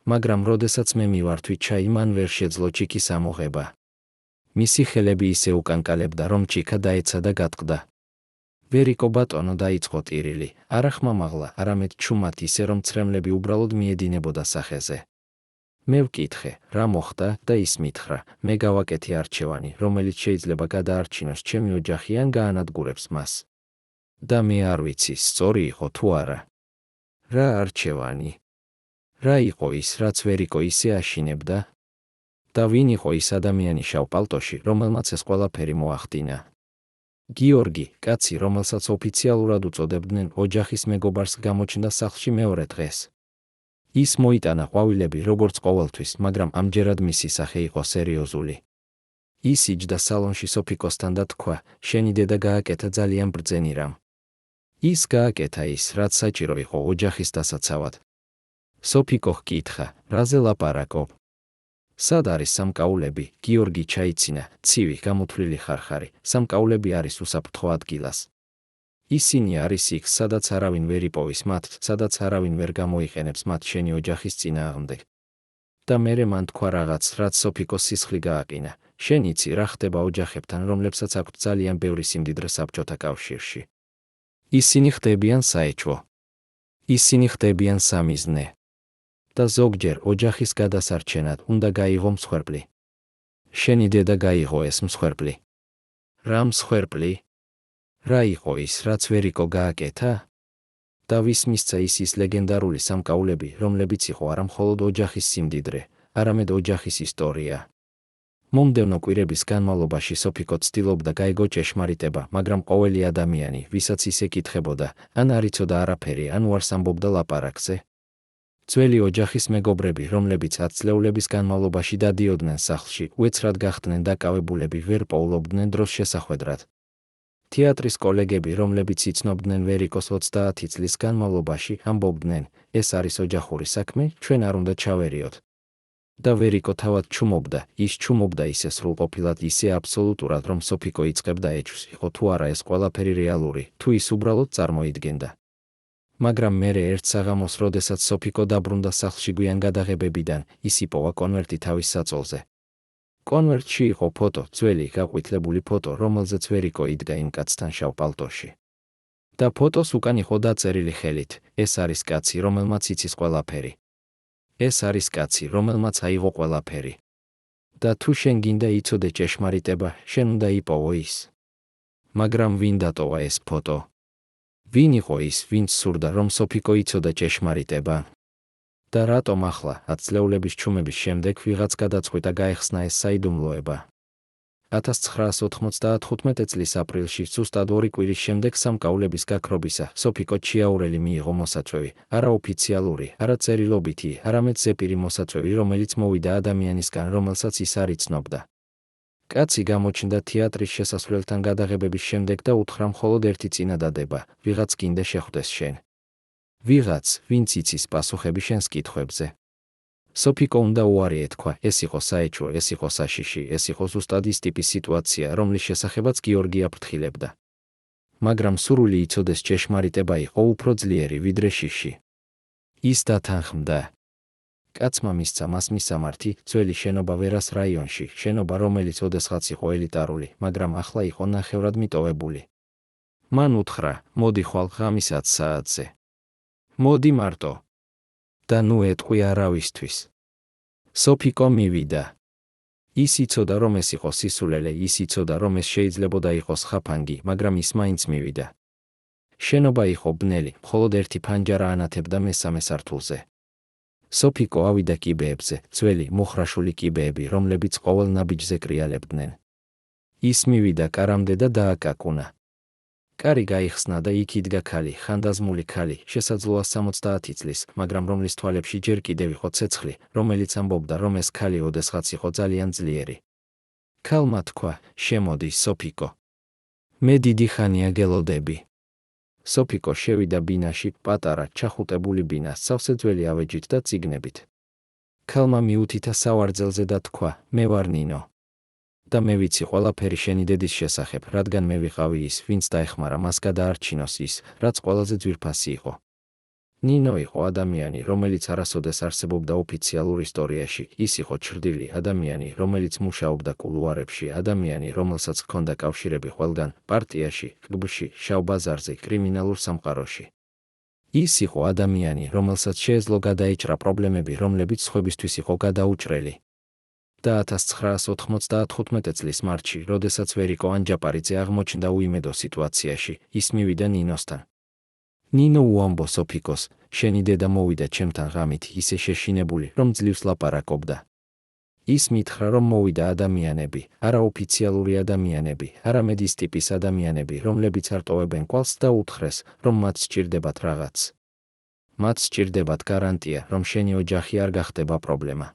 მაგრამ როდესაც მე მივართვი ჩაი, მან ვერ შეძლო ჩიქის ამოღება. მისი ხელები ისე უკანკალებდა, რომ ჩიქა დაეცა და გატყდა. ვერიკო ბატონო დაიწყო ტირილი, არა ხმამაღლა, არამედ ჩუმად ისე, რომ ცრემლები უბრალოდ მიედინებოდა სახეზე. მე ვკითხე, რა მოხდა და ის მითხრა, მე გავაკეთე არჩევანი, რომელიც შეიძლება გადაარჩინოს ჩემი ოჯახი ან გაანადგურებს მას. და მე არ ვიცი, სწორი იყო თუ არა. რა არჩევანი? რა იყო ის, რაც ვერიკო ისე აშინებდა? და ვინ იყო ის ადამიანი შავ პალტოში, რომელმაც ეს ყველაფერი მოახდინა? გიორგი, კაცი, რომელსაც ოფიციალურად უწოდებდნენ ოჯახის მეგობარს, გამოჩნდა სახლში მეორე დღეს. ის მოიტანა ყვავილები როგორც ყოველთვის, მაგრამ ამჯერად მისი სახე იყო სერიოზული. ის იჯდა სალონში სოფიკოსთან და თქვა, შენი დედა გააკეთა ძალიან ბრძენი რამ. ის გააკეთა ის, რაც საჭირო იყო ოჯახის დასაცავად. სოფიკო ჰკითხა, რაზე ლაპარაკობ? სად არის სამკაულები? გიორგი ჩაიცინა, ცივი, გამოთვლილი ხარხარი, სამკაულები არის უსაფრთხო ადგილას. ისინი არის იქ, სადაც არავინ ვერ იპოვის მათ, სადაც არავინ ვერ გამოიყენებს მათ შენი ოჯახის წინააღმდეგ. და მერე მან თქვა რაღაც, რაც სოფიკოს სისხლი გააყინა. შენ იცი, რა ხდება ოჯახებთან, რომლებსაც აქვთ ძალიან ბევრი სიმდიდრე საბჭოთა კავშირში. ისინი ხდებიან საეჭვო. ისინი ხდებიან სამიზნე. და ზოგჯერ ოჯახის გადასარჩენად უნდა გაიღო მსხვერპლი. შენი დედა გაიღო ეს მსხვერპლი. რა მსხვერპლი? რა იყო ის, რაც ვერიკო გააკეთა? და ვის მისცა ის ლეგენდარული სამკაულები, რომლებიც იყო არა მხოლოდ ოჯახის სიმდიდრე, არამედ ოჯახის ისტორია. მომდევნო კვირების განმავლობაში სოფიკო ცდილობდა გაიგო ჭეშმარიტება, მაგრამ ყოველი ადამიანი, ვისაც ის ეკითხებოდა, ან არ იცოდა არაფერი, ან უარს ამბობდა ლაპარაკზე. ძველი ოჯახის მეგობრები, რომლებიც 10 წლეულების განმავლობაში დადიოდნენ სახლში, უეცრად გახდნენ დაკავებულები, ვერ პოულობდნენ დროს შესახვედრად. თეატრის კოლეგები, რომლებიც იცნობდნენ ვერიკოს 30 წლის განმავლობაში, ამბობდნენ, ეს არის ოჯახური საქმე, ჩვენ არ უნდა ჩავერიოთ. და ვერიკო თავად ჩუმობდა, ის ჩუმობდა ისე სრულყოფილად, ისე აბსოლუტურად, რომ სოფიკო იწყებდა ეჭვს, იყო თუ არა ეს ყველაფერი რეალური, თუ ის უბრალოდ წარმოიდგენდა. მაგრამ მერე ერთ საღამოს, როდესაც სოფიკო დაბრუნდა სახლში გვიან გადაღებებიდან, ის იპოვა კონვერტი თავის საწოლზე. კონვერტში იყო ფოტო, ძველი, გაყვითლებული ფოტო, რომელზეც ვერიკო იდგა იმ კაცთან შავ პალტოში. და ფოტოს უკან იყო დაწერილი ხელით, ეს არის კაცი, რომელმაც იცის ყველაფერი. ეს არის კაცი, რომელმაც აიღო ყველაფერი. და თუ შენ გინდა იცოდე ჭეშმარიტება, შენ უნდა იპოვო ის. მაგრამ ვინ დატოვა ეს ფოტო? ვინ იყო ის, ვინც სურდა, რომ სოფიკო იცოდა ჭეშმარიტება? და რატომ ახლა, ათწლეულების ჩუმების შემდეგ ვიღაც გადაწყვიტა გაეხსნა ეს საიდუმლოება. 1995 წლის აპრილში, ზუსტად 2 კვირის შემდეგ სამკაულების გაქრობისა, სოფიკო ჩიაურელი მიიღო მოსაწვევი, არაოფიციალური, არაწერილობითი, არამედ ზეპირი მოსაწვევი, რომელიც მოვიდა ადამიანისგან, რომელსაც ის არ იცნობდა. კაცი გამოჩნდა თეატრის შესასვლელთან გადაღებების შემდეგ და უთხრა მხოლოდ ერთი წინადადება: ვიღაც გინდა შეხვდეს შენ. ვიღაც, ვინც იცის პასუხები შენს კითხვებზე. სოფიკო უნდა უარი ეთქვა, ეს იყო საეჭვო, ეს იყო საშიში, ეს იყო ზუსტად ის ტიპის სიტუაცია, რომლის შესახებაც გიორგი აფრთხილებდა. მაგრამ სურვილი იცოდეს ჭეშმარიტება იყო უფრო ძლიერი ვიდრე შიში. ის დათანხმდა. კაცმა მისცა მას მისამართი, ძველი შენობა ვერას რაიონში, შენობა, რომელიც ოდესღაც იყო ელიტარული, მაგრამ ახლა იყო ნახევრად მიტოვებული. მან უთხრა: მოდი ხვალ ღამის 10 საათზე. მოდი მარტო. და ნუ ეტყვი არავისთვის. სოფიკო მივიდა. ის იცოდა, რომ ეს იყო სისულელე, ის იცოდა, რომ ეს შეიძლებოდა იყოს ხაფანგი, მაგრამ ის მაინც მივიდა. შენობა იყო ბნელი, მხოლოდ ერთი ფანჯარა ანათებდა მესამე სართულზე. სოფიკო ავიდა კიბეებზე, ძველი, მოხრაშული კიბეები, რომლებიც ყოველ ნაბიჯზე კრიალებდნენ. ის მივიდა კარამდე და დააკაკუნა. კარი გაიხსნა და იქ იდგა ქალი, ხანდაზმული ქალი, შესაძლოა 70 წლის, მაგრამ რომლის თვალებში ჯერ კიდევ იყო ცეცხლი, რომელიც ამბობდა, რომ ეს ქალი ოდესღაც იყო ძალიან ძლიერი. ქალმა თქვა: შემოდი, სოფიკო. მე დიდი ხანია გელოდები. სოფიკო შევიდა ბინაში, პატარა, ჩახუტებული ბინა, სავსე ძველი ავეჯით და წიგნებით. ქალმა მიუთითა სავარძელზე და თქვა: მე ვარ ნინო. და მე ვიცი ყველაფერი შენი დედის შესახებ, რადგან მე ვიყავი ის, ვინც დაეხმარა მას გადაარჩინოს ის, რაც ყველაზე ძვირფასი იყო. ნინო იყო ადამიანი, რომელიც არასოდეს არსებობდა ოფიციალურ ისტორიაში, ის იყო ჩრდილი ადამიანი, რომელიც მუშაობდა კულუარებში, ადამიანი, რომელსაც ჰქონდა კავშირები ყველგან, პარტიაში, ყბში, შავ ბაზარზე, კრიმინალურ სამყაროში. ის იყო ადამიანი, რომელსაც შეეძლო გადაეჭრა პრობლემები, რომლებიც სხვებისთვის იყო გადაუჭრელი. და 1995 წლის მარტში, როდესაც ვერიკო ანჯაპარიძე აღმოჩნდა უიმედო სიტუაციაში, ის მივიდა ნინოსთან. ნინო უამბო სოფიკოს: შენი დედა მოვიდა ჩემთან ღამით, ისე შეშინებული, რომ ძლივს ლაპარაკობდა. ის მითხრა, რომ მოვიდა ადამიანები, არაოფიციალური ადამიანები, არამედ ის ტიპის ადამიანები, რომლებიც არტოვებენ კვალს და უთხრეს, რომ მათ სჭირდებათ რაღაც. მათ სჭირდებათ გარანტია, რომ შენი ოჯახი არ გახდება პრობლემა.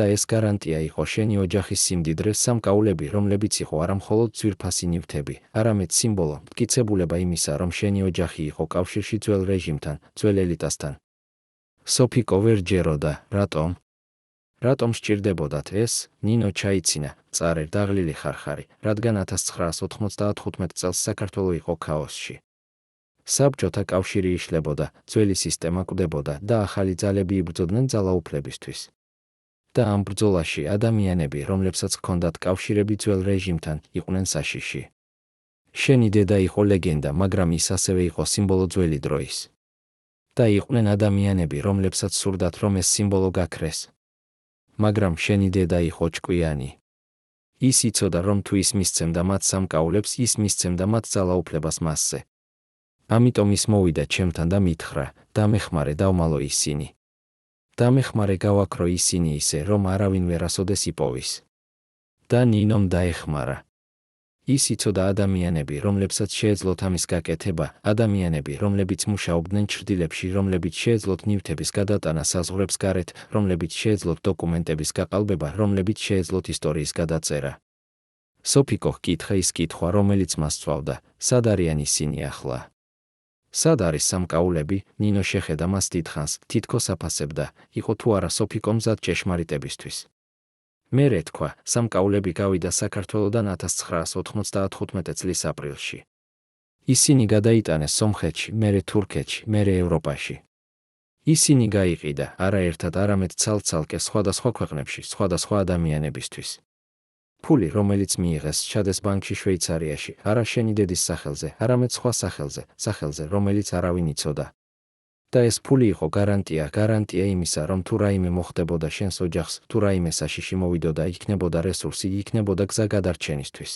და ეს გარანტია იყო შენი ოჯახის სიმდიდრე, სამკაულები, რომლებიც იყო არა მხოლოდ ძვირფასი ნივთები, არამედ სიმბოლო, მტკიცებულება იმისა, რომ შენი ოჯახი იყო კავშირში ძველ რეჟიმთან, ძველ ელიტასთან. სოფიკო ვერ ჯეროდა, რატომ? რატომ სჭირდებოდათ ეს? ნინო ჩაიცინა, წარე, დაღლილი ხარხარი, რადგან 1995 წელს საქართველო იყო ქაოსში. საბჭოთა კავშირი იშლებოდა, ძველი სისტემა კვდებოდა და ახალი ძალები იბრძოდნენ ძალაუფლებისთვის. და ამ ბრძოლაში ადამიანები, რომლებსაც ჰქონდათ კავშირები ძველ რეჟიმთან, იყვნენ საშიში. შენი დედა იყო ლეგენდა, მაგრამ ის ასევე იყო სიმბოლო ძველი დროის. და იყვნენ ადამიანები, რომლებსაც სურდათ, რომ ეს სიმბოლო გაქრეს. მაგრამ შენი დედა იყო ჭკვიანი. ის იცოდა, რომ თუ ის მისცემდა მათ სამკაულებს, ის მისცემდა მათ ძალაუფლებას მასზე. ამიტომ ის მოვიდა ჩემთან და მითხრა: დამეხმარე, დავმალო ისინი. დამეხმარე, გავაქრო ისინი ისე, რომ არავინ ვერასოდეს იპოვის. და ნინომ დაეხმარა. ის იცოდა ადამიანები, რომლებსაც შეეძლოთ ამის გაკეთება, ადამიანები, რომლებიც მუშაობდნენ ჩრდილებში, რომლებიც შეეძლოთ ნივთების გადატანა საზღვრებს გარეთ, რომლებიც შეეძლოთ დოკუმენტების გაყალბება, რომლებიც შეეძლოთ ისტორიის გადაწერა. სოფიკო ჰკითხა ის კითხვა, რომელიც მას სწვავდა: სად არიან ისინი ახლა? სად არის სამკაულები? ნინო შეხედა მას დიდხანს, თითქოს აფასებდა, იყო თუ არა სოფიკო მზად ჭეშმარიტებისთვის. მერე თქვა: სამკაულები გავიდა საქართველოდან 1995 წლის აპრილში. ისინი გადაიტანეს სომხეთში, მერე თურქეთში, მერე ევროპაში. ისინი გაიყიდა, არა ერთად, არამედ ცალ-ცალკე სხვადასხვა ქვეყნებში, სხვადასხვა ადამიანებისთვის. ფული, რომელიც მიიღეს, ჩადეს ბანკში შვეიცარიაში, არა შენი დედის სახელზე, არამედ სხვა სახელზე, რომელიც არავინ იცოდა. და ეს ფული იყო გარანტია იმისა, რომ თუ რაიმე მოხდებოდა შენს ოჯახს, თუ რაიმე საშიში მოვიდოდა, იქნებოდა რესურსი, იქნებოდა გზა გადარჩენისთვის.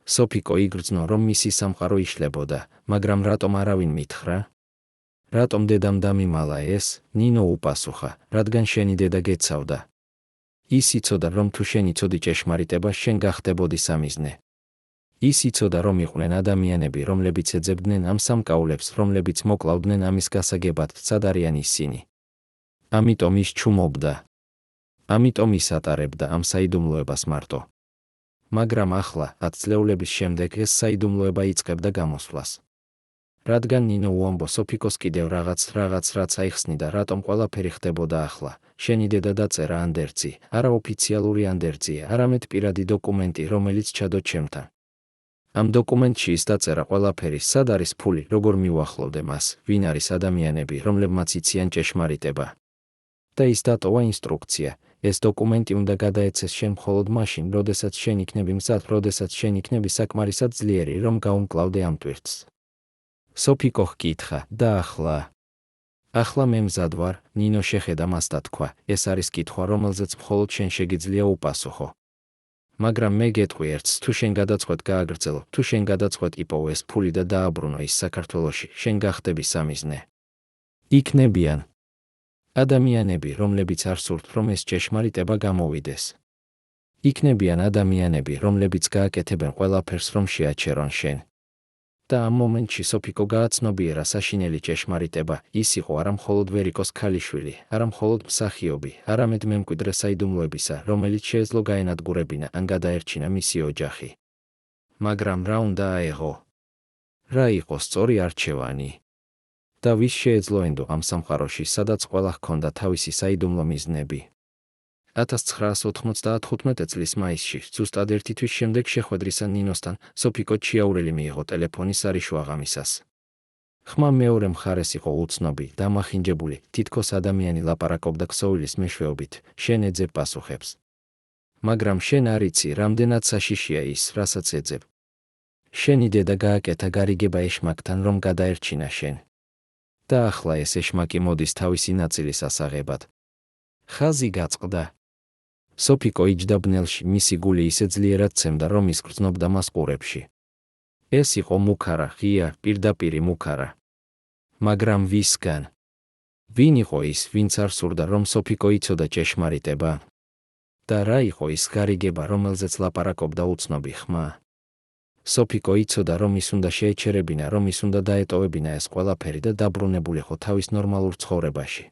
სოფიკო იგრძნო, რომ მისი სამყარო იშლებოდა, მაგრამ რატომ არავინ მითხრა? რატომ დედამ დამიმალა ეს? ნინო უპასუხა, რადგან შენი დედა გეცავდა. ის იცოდა, რომ თუ შენ იცოდი ჭეშმარიტებას, შენ გახდებოდი სამიზნე. ის იცოდა, რომ იყვნენ ადამიანები, რომლებიც ეძებდნენ ამ სამკაულებს, რომლებიც მოკლავდნენ ამის გასაგებად, სად არიან ისინი. ამიტომ ის ჩუმობდა. ამიტომ ის ატარებდა ამ საიდუმლოებას მარტო. მაგრამ ახლა, 10 წლეულების შემდეგ ეს საიდუმლოება იწყებდა გამოსვლას. რადგან ნინო უამბო სოფიკოს კიდევ რაღაც რაც აიხსნიდა, რატომ ყველაფერი ხდებოდა ახლა. შენი დედა დაწერა ანდერძი, არაოფიციალური ანდერძია, არამედ პირადი დოკუმენტი, რომელიც ჩადო ჩემთან. ამ დოკუმენტში ის დაწერა ყველაფერი, სად არის ფული, როგორ მივახლოვდე მას, ვინ არის ადამიანები, რომლებმაც იციან ჭეშმარიტება. და ის დატოვა ინსტრუქცია. ეს დოკუმენტი უნდა გადაეცეს შენ მხოლოდ მაშინ, როდესაც შენ იქნები მზად, როდესაც შენ იქნები საკმარისად ძლიერი, რომ გაუმკლავდე ამ ტვირთს. სოფიკო ჰკითხა, და ახლა? ახლა მე მზად ვარ, ნინო შეხედა მას და თქვა, ეს არის კითხვა, რომელზეც მხოლოდ შენ შეგიძლია უპასუხო. მაგრამ მე გეტყვი ერთს, თუ შენ გადაწყვეტ გააგრძელო, თუ შენ გადაწყვეტ იპოვო ეს ფული და დააბრუნო ის საქართველოში, შენ გახდები სამიზნე. იქნებიან ადამიანები, რომლებიც არ სურთ, რომ ეს ჭეშმარიტება გამოვიდეს. იქნებიან ადამიანები, რომლებიც გააკეთებენ ყველაფერს, რომ შეაჩერონ შენ. და ამ მომენტში სოფიკო გააცნობიერა საშინელი ჭეშმარიტება, ის იყო არა მხოლოდ ვერიკოს ქალიშვილი, არა მხოლოდ მსახიობი, არამედ მემკვიდრე საიდუმლოებისა, რომელიც შეეძლო გაენადგურებინა ან გადაერჩინა მისი ოჯახი. მაგრამ რა უნდა აეღო? რა იყო სწორი არჩევანი? და ვის შეეძლო ენდო ამ სამყაროში, სადაც ყველა ჰქონდა თავისი საიდუმლო მიზნები? 1995 წლის მაისში, ზუსტად 1 თვის შემდეგ შეხვედრისა ნინოსთან, სოფიკო ჩიაურელი მიიღო ტელეფონის არიშვაღამისას. ხმა მეორე მხარეს იყო უცნობი, დამახინჯებული, თითქოს ადამიანი ლაპარაკობდა ქსოვილის მეშვეობით, შენ ეძებ პასუხებს. მაგრამ შენ არ იცი, რამდენად საშიშია ის, რასაც ეძებ. შენი დედა გააკეთა გარიგება ეშმაკთან, რომ გადაერჩინა შენ. და ახლა ეს ეშმაკი მოდის თავისი ნაწილის ასაღებად. ხაზი გაწყდა. სოფიკო იჯდა ბნელში, მისი გული ისე ძლიერად ცემდა, რომ ის გრძნობდა მას ყურებში. ეს იყო მუქარა, ღია, პირდაპირი მუქარა. მაგრამ ვისგან? ვინ იყო ის, ვინც არ სურდა, რომ სოფიკო იცოდა ჭეშმარიტება? და რა იყო ის გარიგება, რომელზეც ლაპარაკობდა უცნობი ხმა? სოფიკო იცოდა, რომ ის უნდა შეეჩერებინა, რომ ის უნდა დაეტოვებინა ეს ყველაფერი და დაბრუნებულიყო თავის ნორმალურ ცხოვრებაში.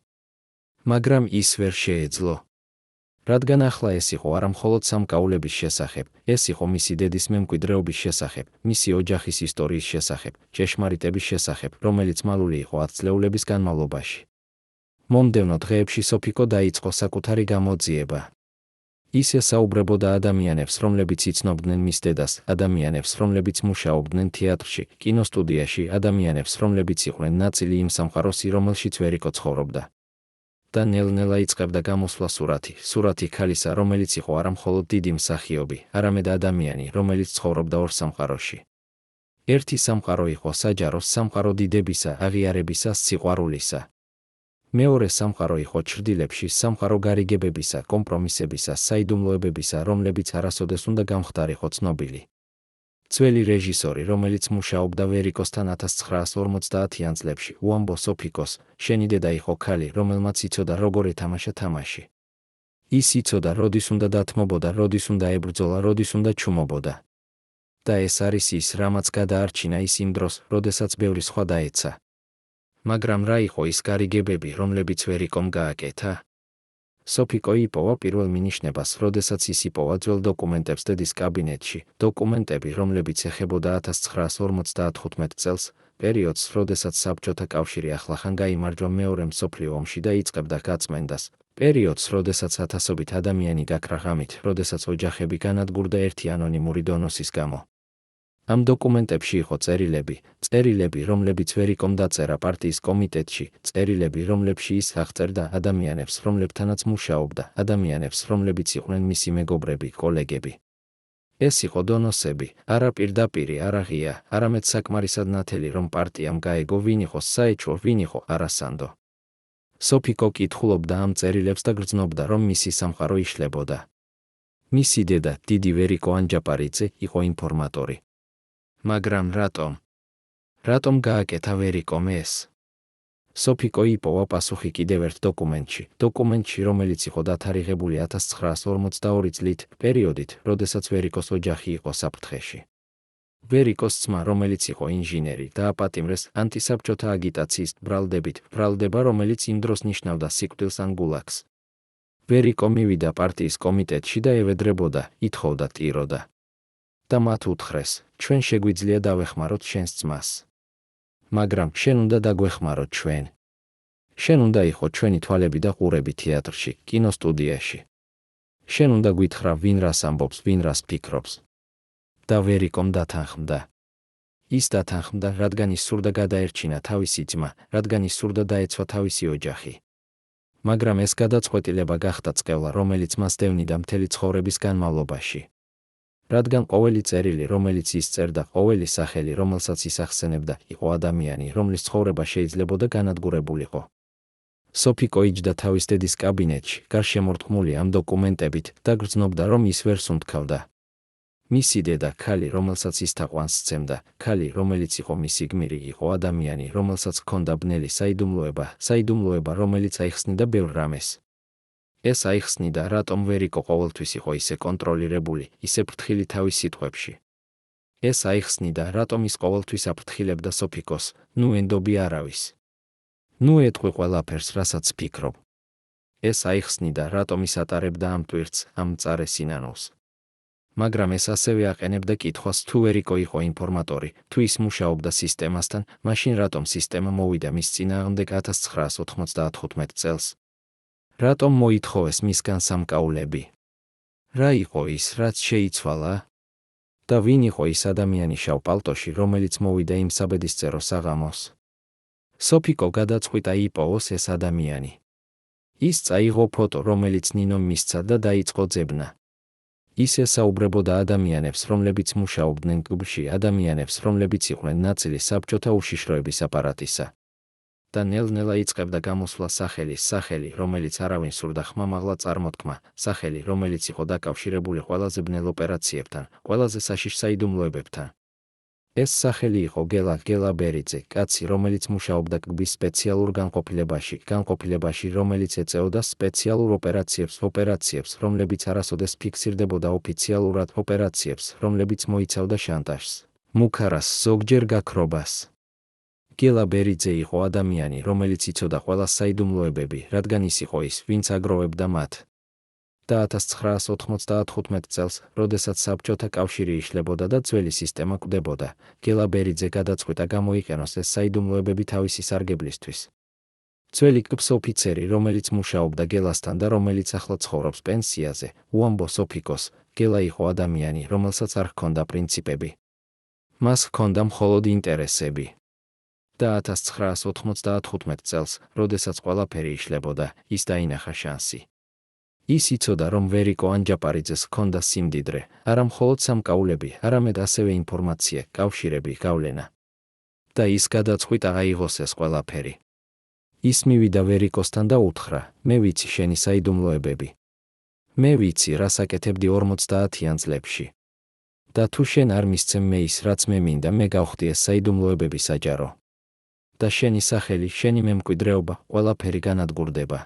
მაგრამ ის ვერ შეეძლო. რადგან ახლა ეს იყო არა მხოლოდ სამკაულების შესახებ, ეს იყო მისი დედის მემკვიდრეობის შესახებ, მისი ოჯახის ისტორიის შესახებ, ჭეშმარიტების შესახებ, რომელიც მალული იყო 10 წლეულების განმავლობაში. მომდევნო დღეებში სოფიკო დაიწყო საკუთარი გამოძიება. ის ესაუბრებოდა ადამიანებს, რომლებიც იცნობდნენ მის დედას, ადამიანებს, რომლებიც მუშაობდნენ თეატრში, კინოსტუდიაში, ადამიანებს, რომლებიც იყვნენ ნაწილი იმ სამყაროსი, რომელშიც ვერიკო ცხოვრობდა. და ნელ-ნელა იწყებდა გამოსვლა სურათი ქალისა, რომელიც იყო არა მხოლოდ დიდი მსახიობი, არამედ ადამიანი, რომელიც ცხოვრობდა ორ სამყაროში. ერთი სამყარო იყო საჯარო სამყარო დიდებისა, აღიარებისა, სიყვარულისა. მეორე სამყარო იყო ჩრდილებში სამყარო გარიგებებისა, კომპრომისებისა, საიდუმლოებებისა, რომლებიც არასოდეს უნდა გამხდარიყო ცნობილი. ძველი რეჟისორი, რომელიც მუშაობდა ვერიკოსთან 1950-იან წლებში, უამბო სოფიკოს, შენი დედა იყო ქალი, რომელმაც იცოდა როგორ ეთამაშა თამაში. ის იცოდა, როდის უნდა დათმობოდა, როდის უნდა ებრძოლა, როდის უნდა ჩუმობოდა. და ეს არის ის, რამაც გადაარჩინა ის იმ დროს, როდესაც ბევრი სხვა დაეცა. მაგრამ რა იყო ის გარიგებები, რომლებიც ვერიკომ გააკეთა? სოფიკო იპოვა პირველ მინიშნებას, როდესაც ის იპოვა ძველ დოკუმენტებს დედის კაბინეტში, დოკუმენტები, რომლებიც ეხებოდა 1955 წელს, პერიოდს, როდესაც საბჭოთა კავშირი ახლახან გაიმარჯვა მეორე მსოფლიო ომში და იწყებდა გაწმენდას, პერიოდს, როდესაც ათასობით ადამიანი გაქრა ღამით, როდესაც ოჯახები განადგურდა ერთი ანონიმური დონოსის გამო. ამ დოკუმენტებში იყო წერილები, რომლებიც ვერიკომ დაწერა პარტიის კომიტეტში, წერილები, რომლებში ის აღწერდა ადამიანებს, რომლებთანაც მუშაობდა, ადამიანებს, რომლებიც იყვნენ მისი მეგობრები, კოლეგები. ეს იყო დონოსები, არა პირდაპირი, არა ღია, არამედ საკმარისად ნათელი, რომ პარტიამ გაეგო ვინ იყო საეჭვო, ვინ იყო არასანდო. სოფიკო კითხულობდა ამ წერილებს და გრძნობდა, რომ მისი სამყარო იშლებოდა. მისი დედა, დიდი ვერიკო ანჯაპარიძე, იყო ინფორმატორი. მაგრამ რატომ? რატომ გააკეთა ვერიკომ ეს? სოფიკო იპოვა პასუხი კიდევ ერთ დოკუმენტში, რომელიც იყო დათარიღებული 1942 წლით, პერიოდით, როდესაც ვერიკოს ოჯახი იყო საფრთხეში. ვერიკოს ძმა, რომელიც იყო ინჟინერი, დააპატიმრეს ანტისაბჭოთა აგიტაციის ბრალდება, რომელიც იმ დროს ნიშნავდა სიკვდილს ან გულაგს. ვერიკო მივიდა პარტიის კომიტეტში და ევედრებოდა, ითხოვდა, ტიროდა. და მათ უთხრეს, ჩვენ შეგვიძლია დავეხმაროთ შენს ძმას. მაგრამ შენ უნდა დაგვეხმაროთ ჩვენ. შენ უნდა იყო ჩვენი თვალები და ყურები თეატრში, კინოსტუდიაში. შენ უნდა გვითხრა ვინ რას ამბობს, ვინ რას ფიქრობს. და ვერიკომ დათანხმდა. ის დათანხმდა, რადგან ის სურდა გადაერჩინა თავისი ძმა, რადგან ის სურდა დაეცვა თავისი ოჯახი. მაგრამ ეს გადაწყვეტილება გახდა წყევლა, რომელიც მას დევნიდა მთელი ცხოვრების განმავლობაში. რადგან ყოველი წერილი, რომელიც ის წერდა, ყოველი სახელი, რომელსაც ის ახსენებდა, იყო ადამიანი, რომლის ცხოვრება შეიძლებოდა განადგურებულიყო. სოფიკო იჯდა თავის დედის კაბინეტში, გარშემორტყმული ამ დოკუმენტებით და გრძნობდა, რომ ის ვერ სუნთქავდა. მისი დედა, ქალი, რომელსაც ის თაყვანს სცემდა, ქალი, რომელიც იყო მისი გმირი, იყო ადამიანი, რომელსაც ჰქონდა ბნელი საიდუმლოება, რომელიც აიხსნიდა ბევრ რამეს. ეს აიხსნიდა, რატომ ვერიკო ყოველთვის იყო ისე კონტროლირებული, ისე ფრთხილი თავის სიტყვებში. ეს აიხსნიდა, რატომ ის ყოველთვის აფრთხილებდა სოფიკოს, ნუ ენდობი არავის. ნუ ეტყვი ყველაფერს, რასაც ფიქრობ. ეს აიხსნიდა, რატომ ის ატარებდა ამ ტვირთს, ამ მწარე სინანულს. მაგრამ ეს ასევე აყენებდა კითხვას, თუ ვერიკო იყო ინფორმატორი, თუ ის მუშაობდა სისტემასთან, მაშინ რატომ სისტემა მოვიდა მის წინააღმდეგ 1995 წელს? რატომ მოითხოვეს მისგან სამკაულები? რა იყო ის, რაც შეიცვალა? და ვინ იყო ის ადამიანი შავ პალტოში, რომელიც მოვიდა იმ საბედისწერო საღამოს? სოფიკო გადაწყვიტა იპოვოს ეს ადამიანი. ის წაიღო ფოტო, რომელიც ნინომ მისცა და დაიწყო ძებნა. ის ესაუბრებოდა ადამიანებს, რომლებიც მუშაობდნენ კლუბში, ადამიანებს, რომლებიც იყვნენ ნაწილი საბჭოთა უშიშროების აპარატისა. და ნელ-ნელა იწყებდა გამოსვლა სახელი, რომელიც არავინ სურდა ხმამაღლა წარმოთქმა, სახელი, რომელიც იყო დაკავშირებული ყველაზე ბნელ ოპერაციებთან, ყველაზე საშიშ საიდუმლოებებთან. ეს სახელი იყო გელა ბერიძე, კაცი, რომელიც მუშაობდა კლუბის სპეციალურ განყოფილებაში, რომელიც ეწეოდა სპეციალურ ოპერაციებს, რომლებიც არასოდეს ფიქსირდებოდა ოფიციალურად, ოპერაციებს, რომლებიც მოიცავდა შანტაჟს, მუქარას, ზოგჯერ გაქრობას. გელა ბერიძე იყო ადამიანი, რომელიც იცოდა ყველა საიდუმლოებები, რადგან ის იყო ის, ვინც აგროვებდა მათ. და 1995 წელს, როდესაც საბჭოთა კავშირი იშლებოდა და ძველი სისტემა კვდებოდა, გელა ბერიძე გადაწყვიტა გამოიყენოს ეს საიდუმლოებები თავისი სარგებლისთვის. ძველი კლუბის ოფიცერი, რომელიც მუშაობდა გელასთან და რომელიც ახლა ცხოვრობს პენსიაზე, უამბო სოფიკოს, გელა იყო ადამიანი, რომელსაც არ ჰქონდა პრინციპები. მას ჰქონდა მხოლოდ ინტერესები. და 1995 წელს, როდესაც ყველაფერი იშლებოდა, ის დაინახა შანსი. ის იცოდა, რომ ვერიკო ანჯაპარიძეს ჰქონდა სიმდიდრე, არა მხოლოდ სამკაულები, არამედ ასევე ინფორმაცია, კავშირები, გავლენა. და ის გადაწყვიტა აიღოს ეს ყველაფერი. ის მივიდა ვერიკოსთან და უთხრა, მე ვიცი შენი საიდუმლოებები. მე ვიცი, რას აკეთებდი 50-იან წლებში. და თუ შენ არ მისცემ მე ის, რაც მე მინდა, მე გავხდი ეს საიდუმლოებები საჯარო. და შენი სახელი, შენი მემკვიდრეობა, ყველაფერი განადგურდება.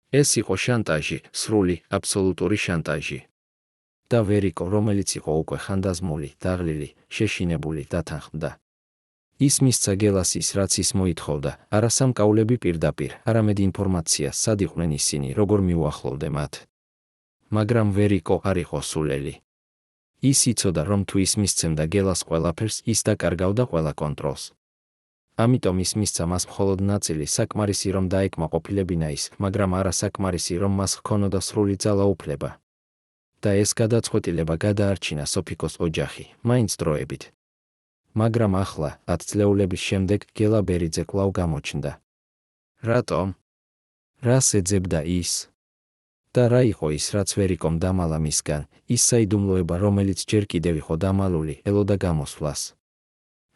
ეს იყო შანტაჟი, სრული, აბსოლუტური შანტაჟი. და ვერიკო, რომელიც იყო უკვე ხანდაზმული, დაღლილი, შეშინებული, დათანხმდა. ის მისცა გელას ის, რაც ის მოითხოვდა, არა სამკაულები პირდაპირ, არამედ ინფორმაცია, სად იყვნენ ისინი, როგორ მიუახლოვდე მათ. მაგრამ ვერიკო არ იყო სულელი. ის იცოდა, რომ თუ ის მისცემდა გელას ყველაფერს, ის დაკარგავდა ყველა კონტროლს. ამიტომ ის მისცა მას მხოლოდ ნაწილი, საკმარისი რომ დაეკმაყოფილებინა ის, მაგრამ არა საკმარისი რომ მას ჰქონოდა სრული ძალაუფლება. და ეს გადაწყვეტილება გადაარჩინა სოფიკოს ოჯახი, მაინც დროებით. მაგრამ ახლა, 10 წლეულების შემდეგ, გელა ბერიძე კვლავ გამოჩნდა. რატომ? რას ეძებდა ის? და რა იყო ის, რაც ვერიკომ დამალა მისგან, ის საიდუმლოება, რომელიც ჯერ კიდევ იყო დამალული, ელოდა გამოსვლას.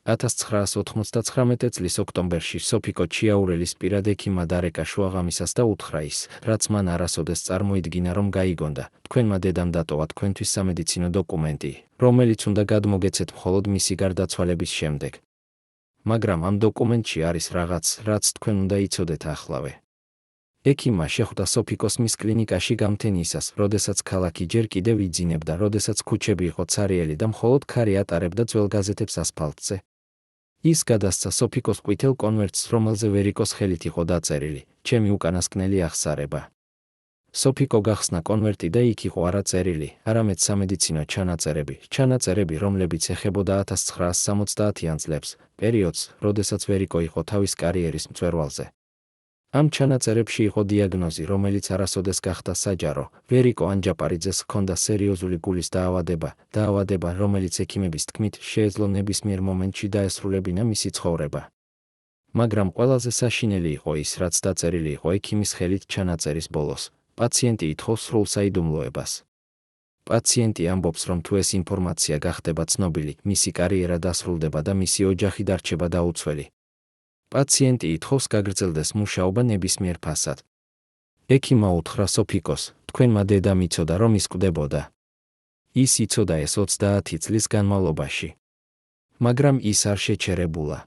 1999 წლის ოქტომბერში სოფიკო ჩიაურელის პირად ექიმმა დარეკა შუაღამისას და უთხრა ის, რაც მან არასოდეს წარმოიდგინა, რომ გაიგონდა, თქვენმა დედამ დატოვა თქვენთვის სამედიცინო დოკუმენტი, რომელიც უნდა გადმოგეცეთ მხოლოდ მისი გარდაცვალების შემდეგ. მაგრამ ამ დოკუმენტში არის რაღაც, რაც თქვენ უნდა იცოდეთ ახლავე. ექიმმა შეხვდა სოფიკოს მის კლინიკაში გამთენისას, როდესაც ქალაქი ჯერ კიდევ იძინებდა, როდესაც ქუჩები იყო ცარიელი და მხოლოდ ქარი ატარებდა ძველ გაზეთებს ასფალტზე. ის გადასცა სოფიკოს ყვითელ კონვერტს, რომელზე ვერიკოს ხელით იყო დაწერილი, ჩემი უკანასკნელი აღსარება. სოფიკო გახსნა კონვერტი და იქ იყო არა წერილი, არამედ სამედიცინო ჩანაწერები, რომლებიც ეხებოდა 1970-იან წლებს, პერიოდს, როდესაც ვერიკო იყო თავის კარიერის მწვერვალზე. ამ ჩანაწერებში იყო დიაგნოზი, რომელიც არასოდეს გახდა საჯარო. ვერიკო ანჯაპარიძეს ჰქონდა სერიოზული გულის დაავადება, რომელიც ექიმების თქმით შეეძლო ნებისმიერ მომენტში დაესრულებინა მისი ცხოვრება. მაგრამ ყველაზე საშინელი იყო ის, რაც დაწერილი იყო ექიმის ხელით ჩანაწერის ბოლოს. პაციენტი ითხოვს სრულ საიდუმლოებას. პაციენტი ამბობს, რომ თუ ეს ინფორმაცია გახდება ცნობილი, მისი კარიერა დასრულდება და მისი ოჯახი დარჩება დაუცველი. პაციენტი ითხოვს გაგრძელდეს მუშაობა ნებისმიერ ფასად. ექიმმა უთხრა სოფიკოს, თქვენმა დედამ იცოდა, რომ ის კვდებოდა. ის იცოდა ეს 30 წლის განმავლობაში. მაგრამ ის არ შეჩერებულა.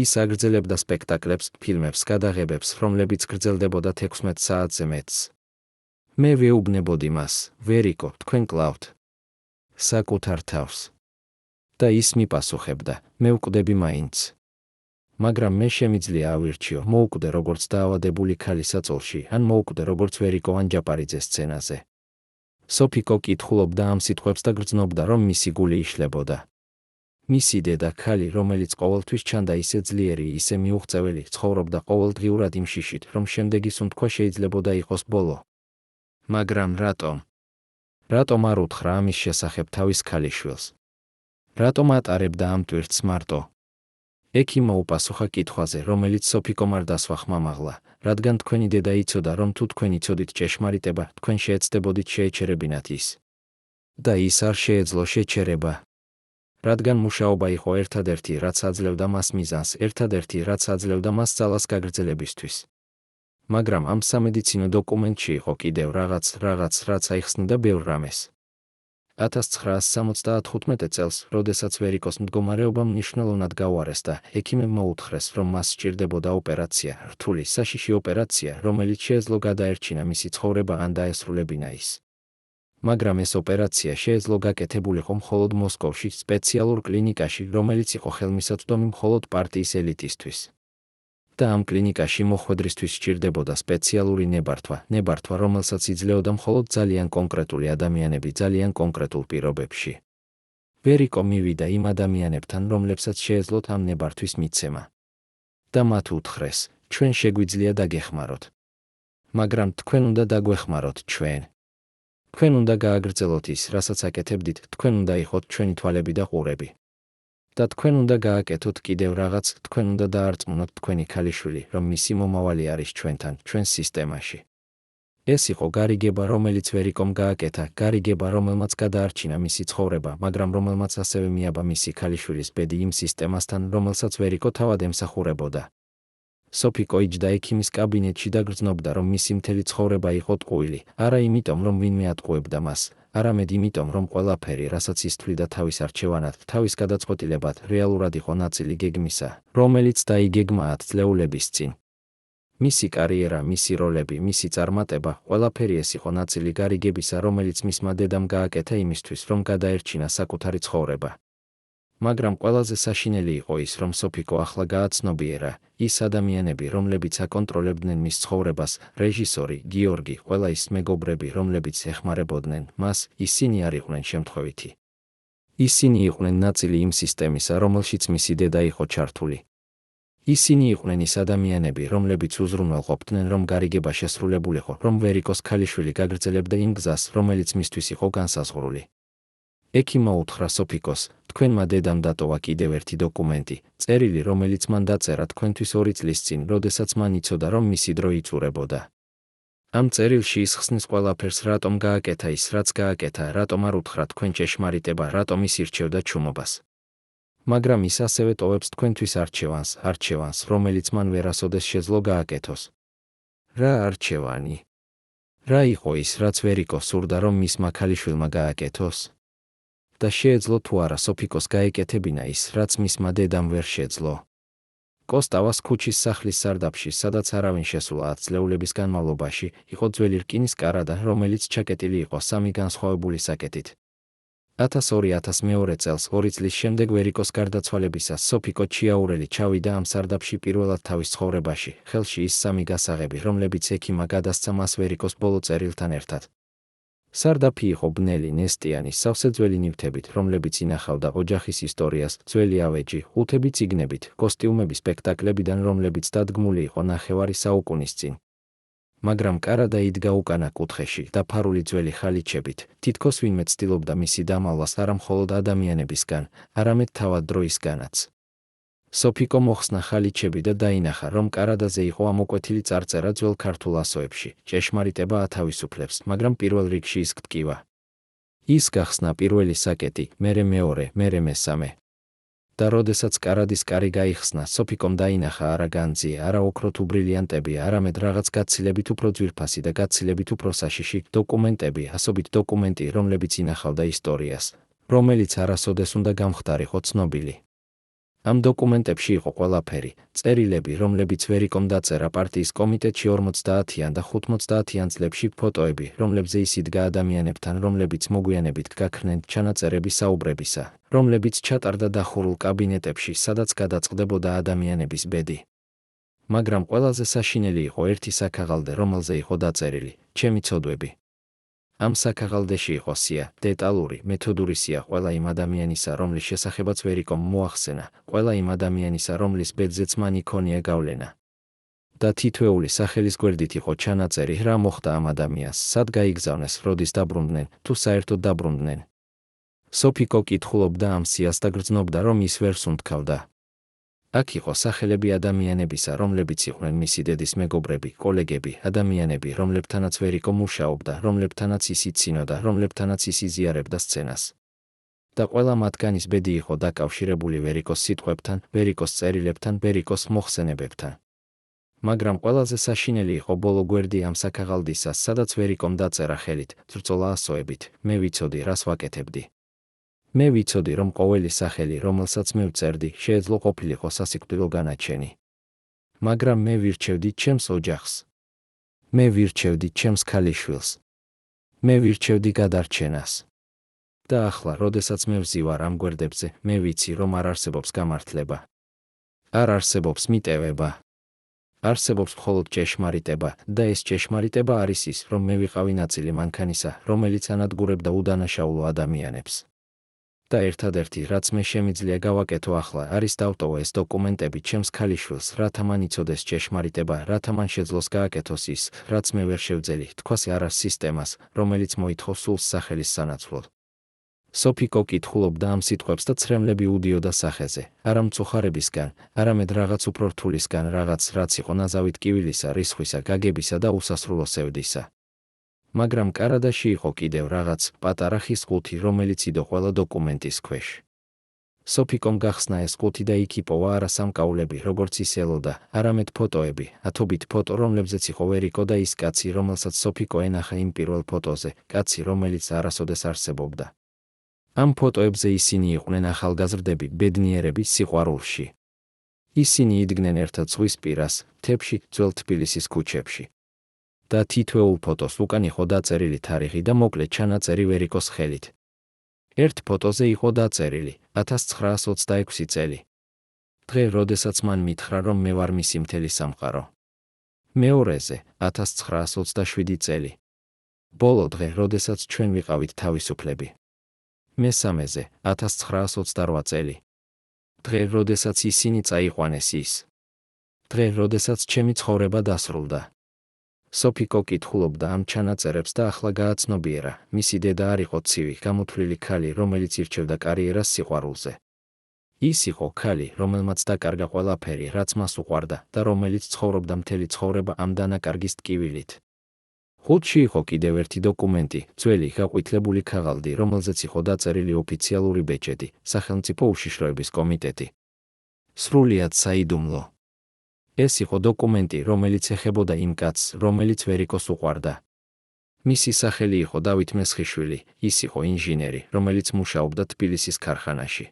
ის აგრძელებდა სპექტაკლებს, ფილმებს, გადაღებებს, რომლებიც გრძელდებოდა 16 საათზე მეტს. მე ვეუბნებოდი მას, ვერიკო, თქვენ კლავთ საკუთარ თავს. და ის მიპასუხებდა, მე ვკვდები მაინც. მაგრამ მე შემიძლია ავირჩიო, მოუკვდე როგორც დაავადებული ქალის საწოლში, ან მოუკვდე როგორც ვერიკო ანჯაპარიძეს სცენაზე. სოფიკო კითხულობდა ამ სიტყვებს და გრძნობდა, რომ მისი გული იშლებოდა. მისი დედა ქალი, რომელიც ყოველთვის ჩანდა ისე ძლიერი, ისე მიუღწეველი, ცხოვრობდა ყოველდღიურად იმ შიშით, რომ შემდეგი სუნთქვა შეიძლებოდა იყოს ბოლო. მაგრამ რატომ არ უთხრა ამის შესახებ თავის ქალიშვილს? რატომ ატარებდა ამ ტვირთს მარტო? ექიმმა უპასუხა კითხვაზე, რომელიც სოფიკომ არ დასვა ხმამაღლა, რადგან თქვენი დედა იცოდა, რომ თუ თქვენ იცოდით ჭეშმარიტება, თქვენ შეეცდებოდით შეეჩერებინათ ის. და ის არ შეეძლო შეჩერება. რადგან მუშაობა იყო ერთადერთი, რაც აძლევდა მას მიზანს, ერთადერთი, რაც აძლევდა მას ძალას გაგრძელებისთვის. მაგრამ ამ სამედიცინო დოკუმენტში იყო კიდევ რაღაც, რაც აიხსნიდა ბევრ რამეს. 1975 წელს, როდესაც ვერიკოს მდგომარეობა მნიშვნელოვნად გაუარესდა, ექიმებმა უთხრეს, რომ მას სჭირდებოდა ოპერაცია, რთული, საშიში ოპერაცია, რომელიც შეეძლო გადაერჩინა მისი ცხოვრება ან დაესრულებინა ის. მაგრამ ეს ოპერაცია შეეძლო გაკეთებულიყო მხოლოდ მოსკოვში, სპეციალურ კლინიკაში, რომელიც იყო ხელმისაწვდომი მხოლოდ პარტიის ელიტისთვის. და ამ კლინიკაში მოხვედრისთვის სჭირდებოდა სპეციალური ნებართვა, რომელსაც იძლეოდა მხოლოდ ძალიან კონკრეტული ადამიანები ძალიან კონკრეტულ პირობებში. ვერიკო მივიდა იმ ადამიანებთან, რომლებსაც შეეძლოთ ამ ნებართვის მიცემა. და მათ უთხრეს, ჩვენ შეგვიძლია დაგეხმაროთ. მაგრამ თქვენ უნდა დაგვეხმაროთ ჩვენ. თქვენ უნდა გააგრძელოთ ის, რასაც აკეთებდით, თქვენ უნდა იყოთ ჩვენი თვალები და ყურები. და თქვენ უნდა გააკეთოთ კიდევ რაღაც, თქვენ უნდა დაარწმუნოთ თქვენი ქალიშვილი, რომ მისი მომავალი არის ჩვენთან, ჩვენს სისტემაში. ეს იყო გარიგება, რომელიც ვერიკომ გააკეთა, გარიგება, რომელმაც გადაარჩინა მისი ცხოვრება, მაგრამ რომელმაც ასევე მიაბა მისი ქალიშვილის ბედი იმ სისტემასთან, რომელსაც ვერიკო თავად ემსახურებოდა. სოფიკო იჯდა ექიმის კაბინეტში და გრძნობდა, რომ მისი მთელი ცხოვრება იყო ტყუილი, არა იმიტომ, რომ ვინმე ატყუებდა მას, არამედ იმიტომ, რომ ყველაფერი, რასაც ის თვლიდა თავის არჩევანად, თავის გადაწყვეტილებად, რეალურად იყო ნაწილი გეგმისა, რომელიც დაიგეგმა 10 წლეულების წინ. მისი კარიერა, მისი როლები, მისი წარმატება, ყველაფერი ეს იყო ნაწილი გარიგებისა, რომელიც მისმა დედამ გააკეთა იმისთვის, რომ გადაერჩინა საკუთარი ცხოვრება. მაგრამ ყველაზე საშინელი იყო ის, რომ სოფიკო ახლა გააცნობიერა, ის ადამიანები, რომლებიც აკონტროლებდნენ მის ცხოვრებას, რეჟისორი, გიორგი, ყველა ის მეგობრები, რომლებიც ეხმარებოდნენ მას, ისინი არ იყვნენ შემთხვევითი. ისინი იყვნენ ნაწილი იმ სისტემისა, რომელშიც მისი დედა იყო ჩართული. ისინი იყვნენ ის ადამიანები, რომლებიც უზრუნველყოფდნენ, რომ გარიგება შესრულებულიყო, რომ ვერიკოს ქალიშვილი გაგრძელებდა იმ გზას, რომელიც მისთვის იყო განსაზღვრული. ექიმმა უთხრა სოფიკოს, თქვენმა დედამ დატოვა კიდევ ერთი დოკუმენტი, წერილი, რომელიც მან დაწერა თქვენთვის 2 წლის წინ, როდესაც მან იცოდა, რომ მისი დრო იწურებოდა. ამ წერილში ის ხსნის ყველაფერს, რატომ გააკეთა ის, რაც გააკეთა, რატომ არ უთხრა თქვენ ჭეშმარიტება, რატომ ის ირჩევდა ჩუმობას. მაგრამ ის ასევე ტოვებს თქვენთვის არჩევანს, რომელიც მან ვერასოდეს შეძლო გააკეთოს. რა არჩევანი? რა იყო ის, რაც ვერიკო სურდა, რომ მისმა ქალიშვილმა გააკეთოს? და შეეძლო თუ არა სოფიკოს გაეკეთებინა ის, რაც მისმა დედამ ვერ შეძლო. კოსტავას ქუჩის სახლის სარდაფში, სადაც არავინ შესულა 10 წლეულების განმავლობაში, იყო ძველი რკინის კარადა, რომელიც ჩაკეტილი იყო 3 განსხვავებული საკეთით. 2002 წელს 2 წლის შემდეგ ვერიკოს გარდაცვალებისას სოფიკო ჩიაურელი ჩავიდა ამ სარდაფში პირველად თავის ცხოვრებაში, ხელში ის 3 გასაღები, რომლებიც ექიმმა გადასცა მას ვერიკოს ბოლო წერილთან ერთად. სარდაფი იყო ბნელი, ნესტიანი, სავსე ძველი ნივთებით, რომლებიც ინახავდა ოჯახის ისტორიას, ძველი ავეჯი, ყუთები წიგნებით, კოსტიუმები სპექტაკლებიდან, რომლებიც დადგმული იყო ნახევარი საუკუნის წინ. მაგრამ კარადა იდგა უკანა კუთხეში, დაფარული ძველი ხალიჩებით, თითქოს ვინმე ცდილობდა მისი დამალვას არა მხოლოდ ადამიანებისგან, არამედ თავად დროისგანაც. სოფიკო მოხსნა ხალიჩები და დაინახა, რომ კარადაზე იყო ამოკვეთილი წარწერა ძველ ქართულ ასოებში, ჭეშმარიტება ათავისუფლებს, მაგრამ პირველ რიგში ის გტკივა. ის გახსნა პირველი საკეტი, მერე მეორე, მერე მესამე. და როდესაც კარადის კარი გაიხსნა, სოფიკომ დაინახა არა განძი, არა ოქრო თუ ბრილიანტები, არამედ რაღაც გაცილებით უფრო ძვირფასი და გაცილებით უფრო საშიში დოკუმენტები, ასობით დოკუმენტი, რომლებიც ინახავდა ისტორიას, რომელიც არასოდეს უნდა გამხდარიყო ცნობილი. ამ დოკუმენტებში იყო ყველაფერი, წერილები, რომლებიც ვერიკომ დაწერა პარტიის კომიტეტში 50-იან და 50-იან წლებში, ფოტოები, რომლებზე ის იდგა ადამიანებთან, რომლებიც მოგვიანებით გაქრნენ, ჩანაწერები საუბრებისა, რომლებიც ჩატარდა დახურულ კაბინეტებში, სადაც გადაწყდებოდა ადამიანების ბედი. მაგრამ ყველაზე საშინელი იყო ერთი საქაღალდე, რომელზე იყო დაწერილი ჩემი ცოდვები. ამ საქაღალდეში იყო სია, დეტალური, მეთოდური სია ყველა იმ ადამიანისა, რომლის შესახებაც ვერიკომ მოახსენა, ყველა იმ ადამიანისა, რომლის ბედზეც მან იქონია გავლენა. და თითოეული სახელის გვერდით იყო ჩანაწერი, რა მოხდა ამ ადამიანს, სად გაიგზავნეს, როდის დაბრუნდნენ, თუ საერთოდ დაბრუნდნენ. სოფიკო კითხულობდა ამ სიას და გრძნობდა, რომ ის ვერ სუნთქავდა. აქ იყო სახელები ადამიანებისა, რომლებიც იყვნენ მისი დედის მეგობრები, კოლეგები, ადამიანები, რომლებთანაც ვერიკო მუშაობდა, რომლებთანაც ის იცინოდა, რომლებთანაც ის იზიარებდა სცენას. და ყველა მათგანის ბედი იყო დაკავშირებული ვერიკოს სიტყვებთან, ვერიკოს წერილებთან, ვერიკოს მოხსენებებთან. მაგრამ ყველაზე საშინელი იყო ბოლო გვერდი ამ საქაღალდისა, სადაც ვერიკომ დაწერა ხელით, ძრწოლა ასოებით, მე ვიცოდი, რას ვაკეთებდი. მე ვიცოდი, რომ ყოველი სახელი, რომელსაც მე ვწერდი, შეეძლო ყოფილიყო სასიკვდილო განაჩენი. მაგრამ მე ვირჩევდი ჩემს ოჯახს. მე ვირჩევდი ჩემს ქალიშვილს. მე ვირჩევდი გადარჩენას. და ახლა, როდესაც მე ვზივარ ამ გვერდებზე, მე ვიცი, რომ არ არსებობს გამართლება. არ არსებობს მიტევება. არსებობს მხოლოდ ჭეშმარიტება, და ეს ჭეშმარიტება არის ის, რომ მე ვიყავი ნაწილი მანქანისა, რომელიც ანადგურებდა უდანაშაულო ადამიანებს. და ერთადერთი, რაც მე შემიძლია გავაკეთო ახლა, არის დავტოვო ეს დოკუმენტები ჩემს ქალიშვილს, რათა მან იცოდეს ჭეშმარიტება, რათა მან შეძლოს გააკეთოს ის, რაც მე ვერ შევძელი, თქვას არა სისტემას, რომელიც მოითხოვს სულს სახელის სანაცვლოდ. სოფიკო კითხულობდა ამ სიტყვებს და ცრემლები უდიოდა სახეზე, არა მწუხარებისგან, არამედ რაღაც უფრო რთულისგან, რაღაც, რაც იყო ნაზავით კივილისა, რისხვისა, გაგებისა და უსასრულო სევდისა. მაგრამ კარადაში იყო კიდევ რაღაც, პატარა ხის ყუთი, რომელიც იდო ყველა დოკუმენტის ქვეშ. სოფიკომ გახსნა ეს ყუთი და იქ იპოვა არა სამკაულები, როგორც ის ელოდა, არამედ ფოტოები, ათობით ფოტო, რომლებზეც იყო ვერიკო და ის კაცი, რომელსაც სოფიკო ენახა იმ პირველ ფოტოზე, კაცი, რომელიც არასოდეს არსებობდა. ამ ფოტოებზე ისინი იყვნენ ახალგაზრდები, ბედნიერები, სიყვარულში. ისინი იდგნენ ერთად ზღვის პირას, მთებში, ძველ თბილისის ქუჩებში. და თითოეულ ფოტოს უკან იყო დაწერილი თარიღი და მოკლე ჩანაწერი ვერიკოს ხელით. ერთ ფოტოზე იყო დაწერილი 1926 წელი. დღე, როდესაც მან მითხრა, რომ მე ვარ მისი მთელი სამყარო. მეორეზე 1927 წელი. ბოლო დღე, როდესაც ჩვენ ვიყავით თავისუფლები. მესამეზე 1928 წელი. დღე, როდესაც ისინი წაიყვანეს ის. დღე, როდესაც ჩემი ცხოვრება დასრულდა. სოფიკო კითხულობდა ამ ჩანაწერებს და ახლა გააცნობიერა, მისი დედა არ იყო ცივი, გამოთვლილი ქალი, რომელიც ირჩევდა კარიერას სიყვარულზე. ის იყო ქალი, რომელმაც დაკარგა ყველაფერი, რაც მას უყვარდა და რომელიც ცხოვრობდა მთელი ცხოვრება ამ დანაკარგის ტკივილით. ხუთში იყო კიდევ ერთი დოკუმენტი, ძველი, გაყვითლებული ქაღალდი, რომელზეც იყო დაწერილი ოფიციალური ბეჭედი, სახელმწიფო უშიშროების კომიტეტი. სრულიად საიდუმლო. ეს იყო დოკუმენტი, რომელიც ეხებოდა იმ კაცს, რომელიც ვერიკოს უყვარდა. მისი სახელი იყო დავით მესხიშვილი, ის იყო ინჟინერი, რომელიც მუშაობდა თბილისის ქარხანაში.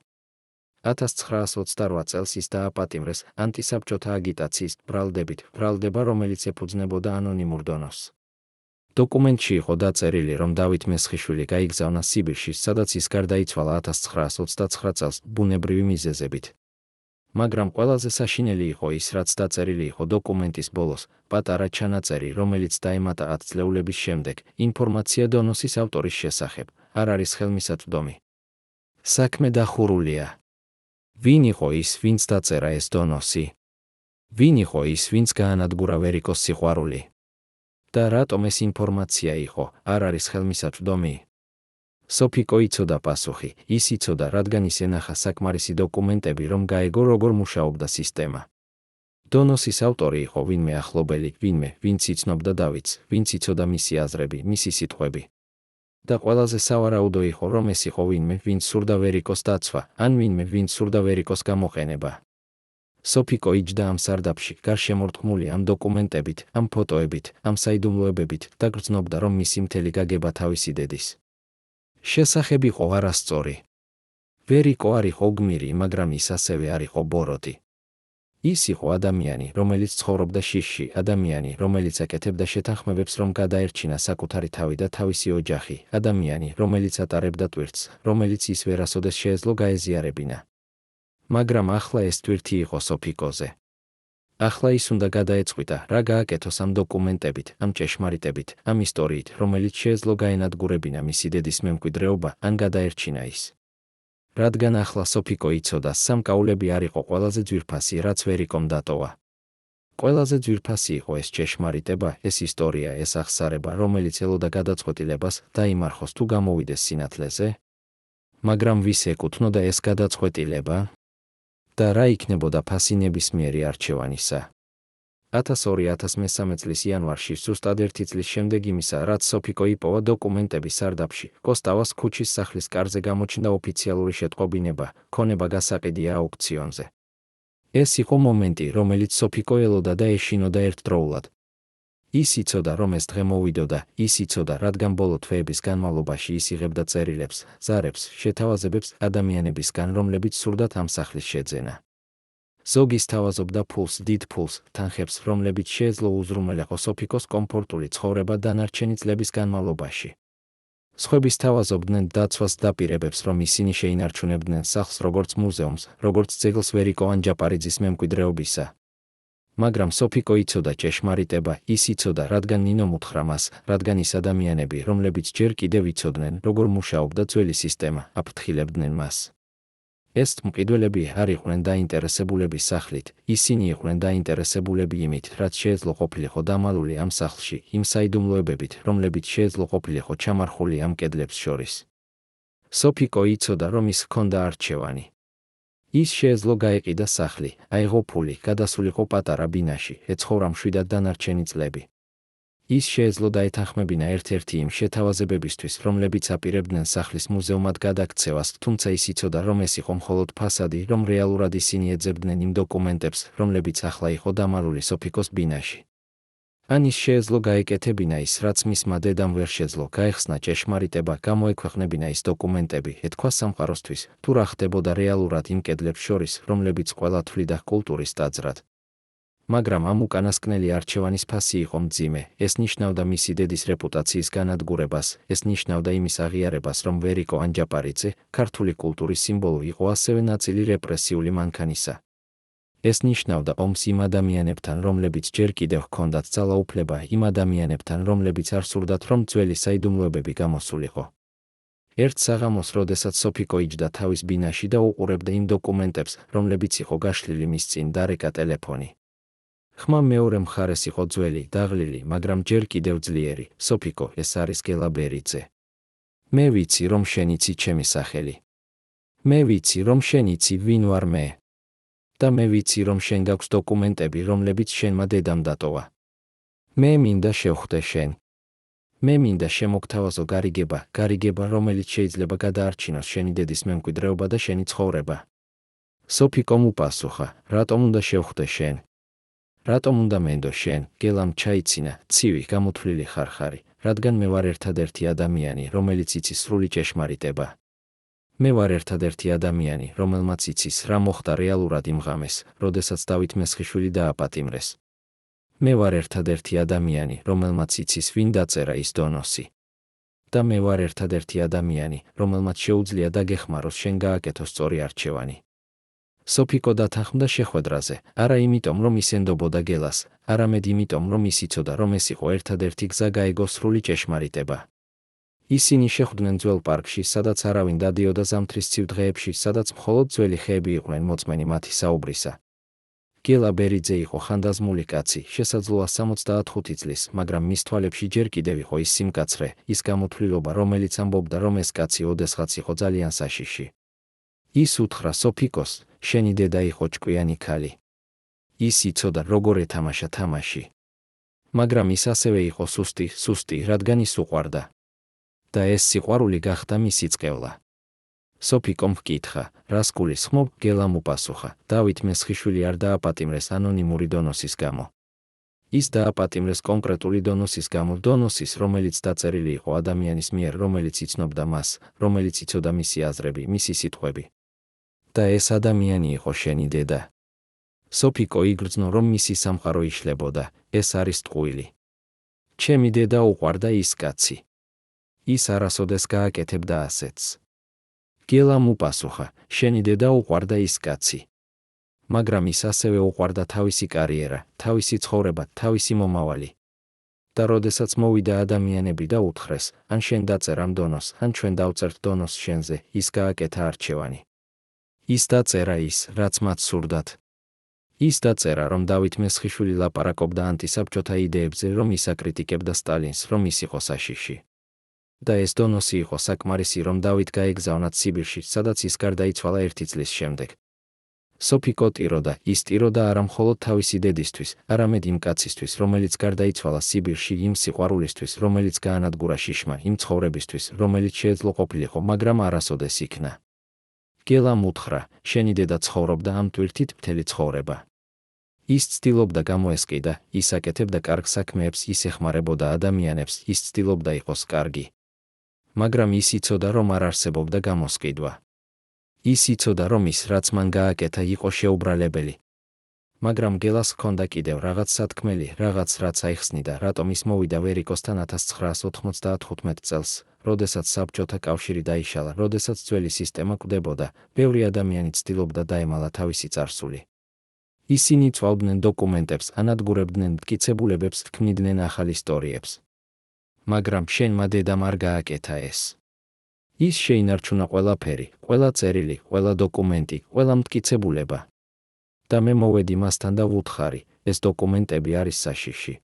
1928 წელს ის დააპატიმრეს ანტისაბჭოთა აგიტაციის ბრალდება, რომელიც ეფუძნებოდა ანონიმურ დონოს. დოკუმენტში იყო დაწერილი, რომ დავით მესხიშვილი გაიგზავნა სიბირში, სადაც ის გარდაიცვალა 1929 წელს ბუნებრივი მიზეზებით. მაგრამ ყველაზე საშინელი იყო ის, რაც დაწერილი იყო დოკუმენტის ბოლოს, პატარა ჩანაწერი, რომელიც დაემატა 10 წლეულების შემდეგ, ინფორმაცია დონოსის ავტორის შესახებ, არ არის ხელმისაწვდომი. საქმე დახურულია. ვინ იყო ის, ვინც დაწერა ეს დონოსი? ვინ იყო ის, ვინც გაანადგურა ვერიკოს სიყვარული? და რატომ ეს ინფორმაცია იყო, არ არის ხელმისაწვდომი? სოფიკო იცოდა პასუხი, ის იცოდა, რადგან ის ენახა საკმარისი დოკუმენტები, რომ გაეგო როგორ მუშაობდა სისტემა. დონოსის ავტორი იყო ვინმე ახლობელი, ვინც იცნობდა დავითს, ვინც იცოდა მისი აზრები, მისი სიტყვები. და ყველაზე სავარაუდო იყო, რომ ეს იყო ვინმე, ვინც სურდა ვერიკოს დაცვა, ან ვინმე, ვინც სურდა ვერიკოს გამოყენება. სოფიკო იჯდა ამ სარდაფში, გარშემორტყმული ამ დოკუმენტებით, ამ ფოტოებით, ამ საიდუმლოებებით და გრძნობდა, რომ მისი მთელი გაგება თავისი დედის შესახებ იყო არასწორი. ვერიკო არ იყო გმირი, მაგრამ ის ასევე არ იყო ბოროტი. ის იყო ადამიანი, რომელიც ცხოვრობდა შიშში, ადამიანი, რომელიც აკეთებდა შეთანხმებებს, რომ გადაერჩინა საკუთარი თავი და თავისი ოჯახი, ადამიანი, რომელიც ატარებდა ტვირთს, რომელიც ის ვერასოდეს შეეძლო გაეზიარებინა. მაგრამ ახლა ეს ტვირთი იყო სოფიკოზე. ახლა ის უნდა გადაეწყვიტა, რა გააკეთოს ამ დოკუმენტებით, ამ ჭეშმარიტებით, ამ ისტორიით, რომელიც შეეძლო გაენადგურებინა მისი დედის მემკვიდრეობა, ან გადაერჩინა ის. რადგან ახლა სოფიკო იცოდა, სამკაულები არ იყო ყველაზე ძვირფასი, რაც ვერიკომ დატოვა. ყველაზე ძვირფასი იყო ეს ჭეშმარიტება, ეს ისტორია, ეს აღსარება, რომელიც ელოდა გადაწყვეტილებას, დაიმარხოს თუ გამოვიდეს სინათლეზე. მაგრამ ვის ეკუთვნოდა ეს გადაწყვეტილება? და რა იქნებოდა ფასი ნებისმიერი არჩევანისა? 2002-2013 წლის იანვარში, ზუსტად 1 წლის შემდეგ იმისა, რაც სოფიკო იპოვა დოკუმენტები სარდაფში, კოსტავას ქუჩის სახლის კარზე გამოჩნდა ოფიციალური შეტყობინება, ქონება გასაყიდია აუქციონზე. ეს იყო მომენტი, რომელიც სოფიკო ელოდა და ეშინოდა ერთდროულად. ის იცოდა, რომ ეს დღე მოვიდოდა, ის იცოდა, რადგან ბოლო თვეების განმავლობაში ის იღებდა წერილებს, ზარებს, შეთავაზებებს ადამიანებისგან, რომლებიც სურდათ ამ სახლის შეძენა. ზოგი სთავაზობდა ფულს, დიდ ფულს, თანხებს, რომლებიც შეეძლო უზრუნველყო სოფიკოს კომფორტული ცხოვრება დანარჩენი წლების განმავლობაში. სხვები სთავაზობდნენ დაცვას დაპირებებს, რომ ისინი შეინარჩუნებდნენ სახლს როგორც მუზეუმს, როგორც ძეგლს ვერიკო ანჯაპარიძის მემკვიდრეობისა. მაგრამ სოფიკო იცოდა ჭეშმარიტება, ის იცოდა, რადგან ნინომ უთხრა მას, რადგან ის ადამიანები, რომლებიც ჯერ კიდევ იცოდნენ, როგორ მუშაობდა ძველი სისტემა, აფრთხილებდნენ მას. ეს მყიდველები არ იყვნენ დაინტერესებულები სახლით, ისინი იყვნენ დაინტერესებულები იმით, რაც შეეძლო ყოფილიყო დამალული ამ სახლში, იმ საიდუმლოებებით, რომლებიც შეეძლო ყოფილიყო ჩამარხული ამ კედლებს შორის. სოფიკო იცოდა, რომ ის ჰქონდა არჩევანი. ის შეეძლო გაეყიდა სახლი, აიღო ფული, გადასულიყო პატარა ბინაში, ეცხოვრა მშვიდად დანარჩენი წლები. ის შეეძლო დაეთანხმებინა ერთ-ერთი იმ შეთავაზებებისთვის, რომლებიც აპირებდნენ სახლის მუზეუმად გადაქცევას, თუმცა ის იცოდა, რომ ეს იყო მხოლოდ ფასადი, რომ რეალურად ისინი ეძებდნენ იმ დოკუმენტებს, რომლებიც ახლა იყო დამალული სოფიკოს ბინაში. ან ის შეეძლო გაეკეთებინა ის, რაც მისმა დედამ ვერ შეძლო, გაეხსნა ჭეშმარიტება, გამოექვეყნებინა ის დოკუმენტები, ეთქვა სამყაროსთვის, თუ რა ხდებოდა რეალურად იმ კედლებს შორის, რომლებიც ყველა თვლიდა კულტურის ტაძრად. მაგრამ ამ უკანასკნელი არჩევანის ფასი იყო მძიმე, ეს ნიშნავდა მისი დედის რეპუტაციის განადგურებას, ეს ნიშნავდა იმის აღიარებას, რომ ვერიკო ანჯაპარიძე, ქართული კულტურის სიმბოლო იყო ასევე ნაწილი რეპრესიული მანქანისა. ეს ნიშნავდა ომს იმ ადამიანებთან, რომლებიც ჯერ კიდევ ჰქონდათ ძალაუფლება, იმ ადამიანებთან, რომლებიც არ სურდათ, რომ ძველი საიდუმლოებები გამოსულიყო. ერთ საღამოს, როდესაც სოფიკო იჯდა თავის ბინაში და უყურებდა იმ დოკუმენტებს, რომლებიც იყო გაშლილი მის წინ, დარეკა ტელეფონი. ხმა მეორე მხარეს იყო ძველი, დაღლილი, მაგრამ ჯერ კიდევ ძლიერი. სოფიკო, ეს არის გელა ბერიძე. მე ვიცი, რომ შენ იცი ჩემი სახელი. მე ვიცი, რომ შენ იცი, ვინ ვარ მე. და მე ვიცი, რომ შენ გაქვს დოკუმენტები, რომლებიც შენმა დედამ დატოვა. მე მინდა შევხვდე შენ. მე მინდა შემოგთავაზო გარიგება, რომელიც შეიძლება გადაარჩინოს შენი დედის მემკვიდრეობა და შენი ცხოვრება. სოფიკომ უპასუხა, რატომ უნდა შევხვდე შენ? რატომ უნდა მენდო შენ, გელამ ჩაიცინა, ცივი, გამოთვლილი ხარხარი, რადგან მე ვარ ერთადერთი ადამიანი, რომელიც იცის სრული ჭეშმარიტება. მე ვარ ერთადერთი ადამიანი, რომელმაც იცის, რა მოხდა რეალურად იმ ღამეს, როდესაც დავით მესხიშვილი დააპატიმრეს. მე ვარ ერთადერთი ადამიანი, რომელმაც იცის, ვინ დაწერა ის დონოსი. და მე ვარ ერთადერთი ადამიანი, რომელმაც შეუძლია დაგეხმაროს შენ გააკეთო სწორი არჩევანი. სოფიკო დათანხმდა შეხვედრაზე, არა იმიტომ, რომ ის ენდობოდა გელას, არამედ იმიტომ, რომ ის იცოდა, რომ ეს იყო ერთადერთი გზა გაეგო სრული ჭეშმარიტება. ისინი შეხვდნენ ძველ პარკში, სადაც არავინ დადიოდა ზამთრის ცივ დღეებში, სადაც მხოლოდ ძველი ხეები იყვნენ მოწმენი მათი საუბრისა. გელა ბერიძე იყო ხანდაზმული კაცი, შესაძლოა 75 წლის, მაგრამ მის თვალებში ჯერ კიდევ იყო ის სიმკაცრე, ის გამოთვლილობა, რომელიც ამბობდა, რომ ეს კაცი ოდესღაც იყო ძალიან საშიში. ის უთხრა სოფიკოს, შენი დედა იყო ჭკვიანი ქალი. ის იცოდა, როგორ ეთამაშა თამაში. მაგრამ ის ასევე იყო სუსტი, რადგან ის უყვარდა. და ეს სიყვარული გახდა მისი წყევლა. სოფიკომ ჰკითხა, რას გულისხმობ, გელამ უპასუხა, დავით მესხიშვილი არ დააპატიმრეს ანონიმური დონოსის გამო. ის დააპატიმრეს კონკრეტული დონოსის გამო, დონოსის, რომელიც დაწერილი იყო ადამიანის მიერ, რომელიც იცნობდა მას, რომელიც იცოდა მისი აზრები, მისი სიტყვები. და ეს ადამიანი იყო შენი დედა. სოფიკო იგრძნო, რომ მისი სამყარო იშლებოდა, ეს არის ტყუილი. ჩემი დედა უყვარდა ის კაცი. ის არასოდეს გააკეთებდა ასეთს. გელამ უპასუხა, შენი დედა უყვარდა ის კაცი. მაგრამ ის ასევე უყვარდა თავისი კარიერა, თავისი ცხოვრება, თავისი მომავალი. და როდესაც მოვიდა ადამიანები და უთხრეს, ან შენ დაწერ ამ დონოს, ან ჩვენ დავწერთ დონოს შენზე, ის გააკეთა არჩევანი. ის დაწერა ის, რაც მათ სურდათ. ის დაწერა, რომ დავით მესხიშვილი ლაპარაკობდა ანტისაბჭოთა იდეებზე, რომ ის აკრიტიკებდა სტალინს, რომ ის იყო საშიში. და ეს დონოსი იყო საკმარისი, რომ დავით გაეგზავნათ სიბირში, სადაც ის გარდაიცვალა 1 წლის შემდეგ. სოფიკო ტიროდა, ის ტიროდა არა მხოლოდ თავისი დედისთვის, არამედ იმ კაცისთვის, რომელიც გარდაიცვალა სიბირში, იმ სიყვარულისთვის, რომელიც გაანადგურა შიშმა, იმ ცხოვრებისთვის, რომელიც შეეძლო ყოფილიყო, მაგრამ არასოდეს იქნა. გელამ უთხრა, შენი დედა ცხოვრობდა ამ ტვირთით მთელი ცხოვრება. ის ცდილობდა გამოესყიდა, ის აკეთებდა კარგ საქმეებს, ის ეხმარებოდა ადამიანებს, ის ცდილობდა იყოს კარგი. მაგრამ ის იცოდა, რომ არ არსებობდა გამოსყიდვა. ის იცოდა, რომ ის, რაც მან გააკეთა, იყო შეუბრალებელი. მაგრამ გელას ჰქონდა კიდევ რაღაც სათქმელი, რაღაც, რაც აიხსნიდა, რატომ ის მოვიდა ვერიკოსთან 1995 წელს, როდესაც საბჭოთა კავშირი დაიშალა, როდესაც ძველი სისტემა კვდებოდა, ბევრი ადამიანი ცდილობდა დაემალა თავისი წარსული. ისინი წვავდნენ დოკუმენტებს, ანადგურებდნენ მტკიცებულებებს, ქმნიდნენ ახალ ისტორიებს. მაგრამ შენმა დედამ არ გააკეთა ეს. ის შეინარჩუნა ყველაფერი, ყველა წერილი, ყველა დოკუმენტი, ყველა მტკიცებულება. და მე მოვედი მასთან და ვუთხარი, ეს დოკუმენტები არის საშიში.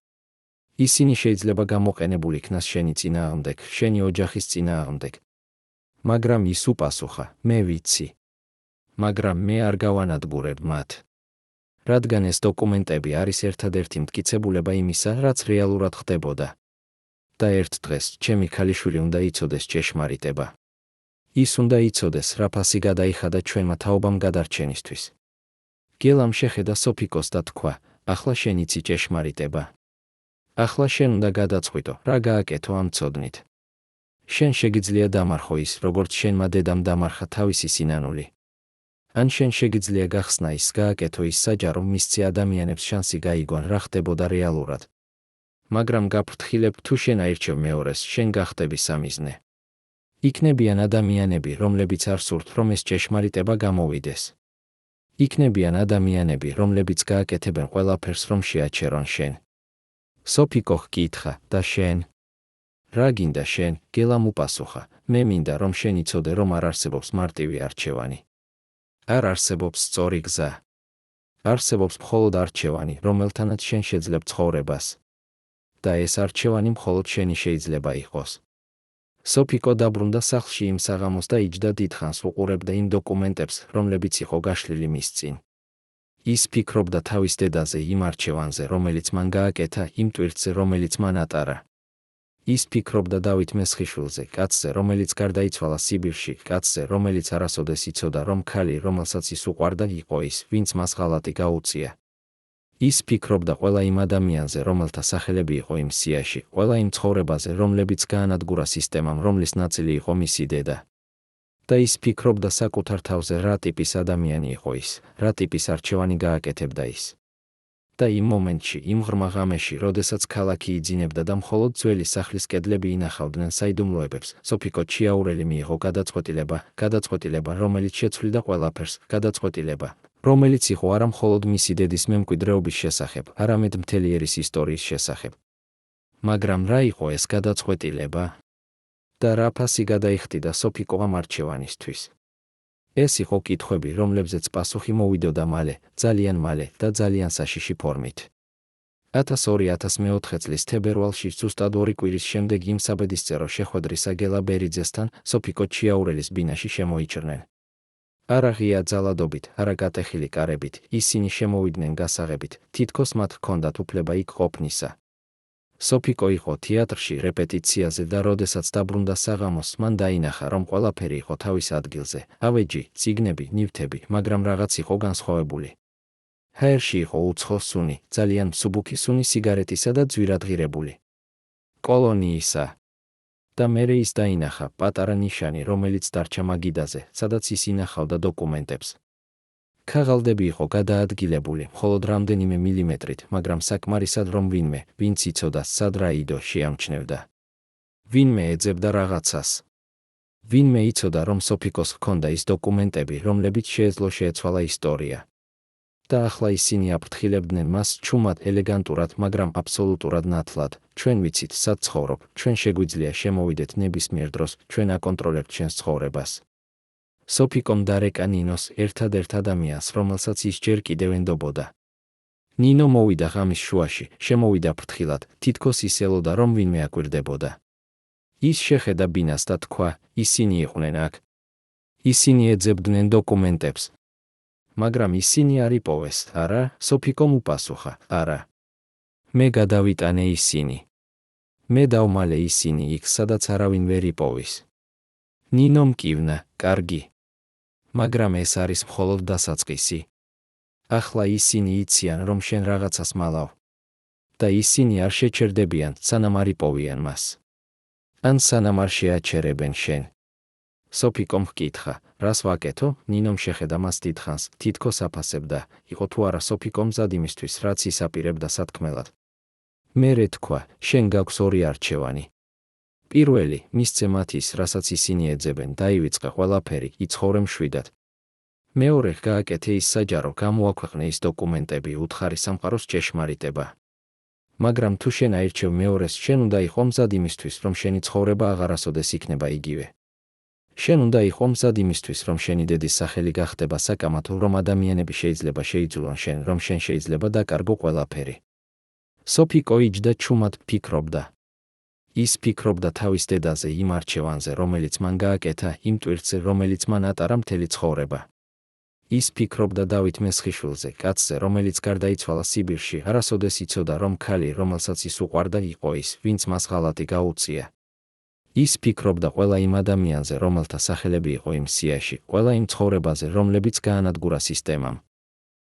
ისინი შეიძლება გამოყენებულ იქნას შენი წინააღმდეგ, შენი ოჯახის წინააღმდეგ. მაგრამ ის უპასუხა, მე ვიცი. მაგრამ მე არ გავანადგურებ მათ. რადგან ეს დოკუმენტები არის ერთადერთი მტკიცებულება იმისა, რაც რეალურად ხდებოდა. და ერთ დღეს ჩემი ქალიშვილი უნდა იცოდეს ჭეშმარიტება. ის უნდა იცოდეს, რა ფასი გადაიხადა ჩვენმა თაობამ გადარჩენისთვის. გელამ შეხედა სოფიკოს და თქვა, ახლა შენ იცი ჭეშმარიტება. ახლა შენ უნდა გადაწყვიტო, რა გააკეთო ამ ცოდნით. შენ შეგიძლია დამარხო ის, როგორც შენმა დედამ დამარხა თავისი სინანული. ან შენ შეგიძლია გახსნა ის, გააკეთო ის საჯარო, მისცე ადამიანებს შანსი გაიგონ, რა ხდებოდა რეალურად. მაგრამ გაფრთხილებ, თუ შენ აირჩევ მეორეს, შენ გახდები სამიზნე. იქნებიან ადამიანები, რომლებიც არ სურთ, რომ ეს ჭეშმარიტება გამოვიდეს. იქნებიან ადამიანები, რომლებიც გააკეთებენ ყველაფერს, რომ შეაჩერონ შენ. სოფიკო ჰკითხა, და შენ? რა გინდა შენ? გელამ უპასუხა, მე მინდა, რომ შენ იცოდე, რომ არ არსებობს მარტივი არჩევანი. არ არსებობს სწორი გზა. არსებობს მხოლოდ არჩევანი, რომელთანაც შენ შეძლებ ცხოვრებას. და ეს არჩევანი მხოლოდ შენი შეიძლება იყოს. სოფიკო დაბრუნდა სახლში იმ საღამოს და იჯდა დიდხანს უყურებდა იმ დოკუმენტებს, რომლებიც იყო გაშლილი მის წინ. ის ფიქრობდა თავის დედაზე, იმ არჩევანზე, რომელიც მან გააკეთა, იმ ტვირთზე, რომელიც მან ატარა. ის ფიქრობდა დავით მესხიშვილზე, კაცზე, რომელიც გარდაიცვალა სიბირში, კაცზე, რომელიც არასოდეს იცოდა, რომ ქალი, რომელსაც ის უყვარდა, იყო ის, ვინც მას ღალატი გაუწია. ის ფიქრობდა ყველა იმ ადამიანზე, რომელთა სახელები იყო იმ სიაში, ყველა იმ ცხოვრებაზე, რომლებიც გაანადგურა სისტემამ, რომლის ნაწილი იყო მისი დედა. და ის ფიქრობდა საკუთარ თავზე, რა ტიპის ადამიანი იყო ის, რა ტიპის არჩევანი გააკეთებდა ის. და იმ მომენტში, იმ ღრმა ღამეში, როდესაც ქალაქი იძინებდა და მხოლოდ ძველი სახლის კედლები ინახავდნენ საიდუმლოებებს, სოფიკო ჩიაურელი მიიღო გადაწყვეტილება, რომელიც შეცვლიდა ყველაფერს, გადაწყვეტილება, რომელიც იყო არა მხოლოდ მისი დედის მემკვიდრეობის შესახებ, არამედ მთელი ერის ისტორიის შესახებ. მაგრამ რა იყო ეს გადაწყვეტილება? და რა ფასი გადაიხდიდა სოფიკო ამ არჩევანისთვის? ეს იყო კითხვები, რომლებზეც პასუხი მოვიდოდა მალე, ძალიან მალე და ძალიან საშიში ფორმით. 2004 წლის თებერვალში, ზუსტად 2 კვირის შემდეგ იმ საბედისწერო შეხვედრისა გელა ბერიძესთან, სოფიკო ჩიაურელის ბინაში შემოიჭრნენ. არა ღია ძალადობით, არა გატეხილი კარებით, ისინი შემოვიდნენ გასაღებით, თითქოს მათ ჰქონდათ უფლება იქ ყოფნისა. სოფიკო იყო თეატრში რეპეტიციაზე და როდესაც დაბრუნდა საღამოს, მან დაინახა, რომ ყველაფერი იყო თავის ადგილზე, ავეჯი, წიგნები, ნივთები, მაგრამ რაღაც იყო განსხვავებული. ჰაერში იყო უცხო სუნი, ძალიან მსუბუქი სუნი სიგარეტისა და ძვირადღირებული კოლონიისა. და მერე ის დაინახა პატარა ნიშანი, რომელიც დარჩა მაგიდაზე, სადაც ის ინახავდა დოკუმენტებს. ქაღალდები იყო გადაადგილებული, მხოლოდ რამდენიმე მილიმეტრით, მაგრამ საკმარისად, რომ ვინმე, ვინც იცოდა სად რა იდო, შეამჩნევდა. ვინმე ეძებდა რაღაცას. ვინმე იცოდა, რომ სოფიკოს ჰქონდა ის დოკუმენტები, რომლებიც შეეძლო შეეცვალა ისტორია. და ახლა ისინი აფრთხილებდნენ მას ჩუმად, ელეგანტურად, მაგრამ აბსოლუტურად ნათლად. ჩვენ ვიცით, სად ცხოვრობ, ჩვენ შეგვიძლია შემოვიდეთ ნებისმიერ დროს, ჩვენ აკონტროლებთ ჩვენს ცხოვრებას. სოფიკომ დარეკა ნინოს, ერთადერთ ადამიანს, რომელსაც ის ჯერ კიდევ ენდობოდა. ნინო მოვიდა ღამის შუაში, შემოვიდა ფრთხილად, თითქოს ის ელოდა, რომ ვინმე აკვირდებოდა. ის შეხედა ბინას და თქვა, ისინი იყვნენ აქ. ისინი ეძებდნენ დოკუმენტებს. მაგრამ ისინი არ იპოვეს, არა? სოფიკომ უპასუხა, არა. მე გადავიტანე ისინი. მე დავმალე ისინი იქ, სადაც არავინ ვერ იპოვის. ნინო მკივნა, კარგი. მაგრამ ეს არის მხოლოდ დასაწყისი. ახლა ისინი იციან, რომ შენ რაღაცას მალავ. და ისინი არ შეჩერდებიან, სანამ არ იპოვიან მას. ან სანამ არ შეაჩერებენ შენ. სოფიკომ ჰკითხა, რას ვაკეთო? ნინომ შეხედა მას დიდხანს, თითქოს აფასებდა, იყო თუ არა სოფიკომ მზად იმისთვის, რაც ის აპირებდა სათქმელად. მერე თქვა, შენ გაქვს ორი არჩევანი. პირველი, მისცე მათ ის, რასაც ისინი ეძებენ, დაივიწყე ყველაფერი, იცხოვრე მშვიდად. მეორე, გააკეთე ის საჯარო, გამოაქვეყნე ის დოკუმენტები, უთხარი სამყაროს ჭეშმარიტება. მაგრამ თუ შენ აირჩევ მეორეს, შენ უნდა იყო მზად იმისთვის, რომ შენი ცხოვრება აღარასოდეს იქნება იგივე. შენ უნდა იყო მზად იმისთვის, რომ შენი დედის სახელი გახდება საკამათო, რომ ადამიანები შეიძლება შეიძულონ შენ, რომ შენ შეიძლება დაკარგო ყველაფერი. სოფიკო იჯდა ჩუმად ფიქრობდა. ის ფიქრობდა თავის დედაზე, იმ არჩევანზე, რომელიც მან გააკეთა, იმ ტვირთზე, რომელიც მან ატარა მთელი ცხოვრება. ის ფიქრობდა დავით მესხიშვილზე, კაცზე, რომელიც გარდაიცვალა სიბირში, არასოდეს იცოდა, რომ ქალი, რომელსაც ის უყვარდა, იყო ის, ვინც მას ღალატი გაუწია. ის ფიქრობდა ყველა იმ ადამიანზე, რომელთა სახელები იყო იმ სიაში, ყველა იმ ცხოვრებაზე, რომლებიც გაანადგურა სისტემამ.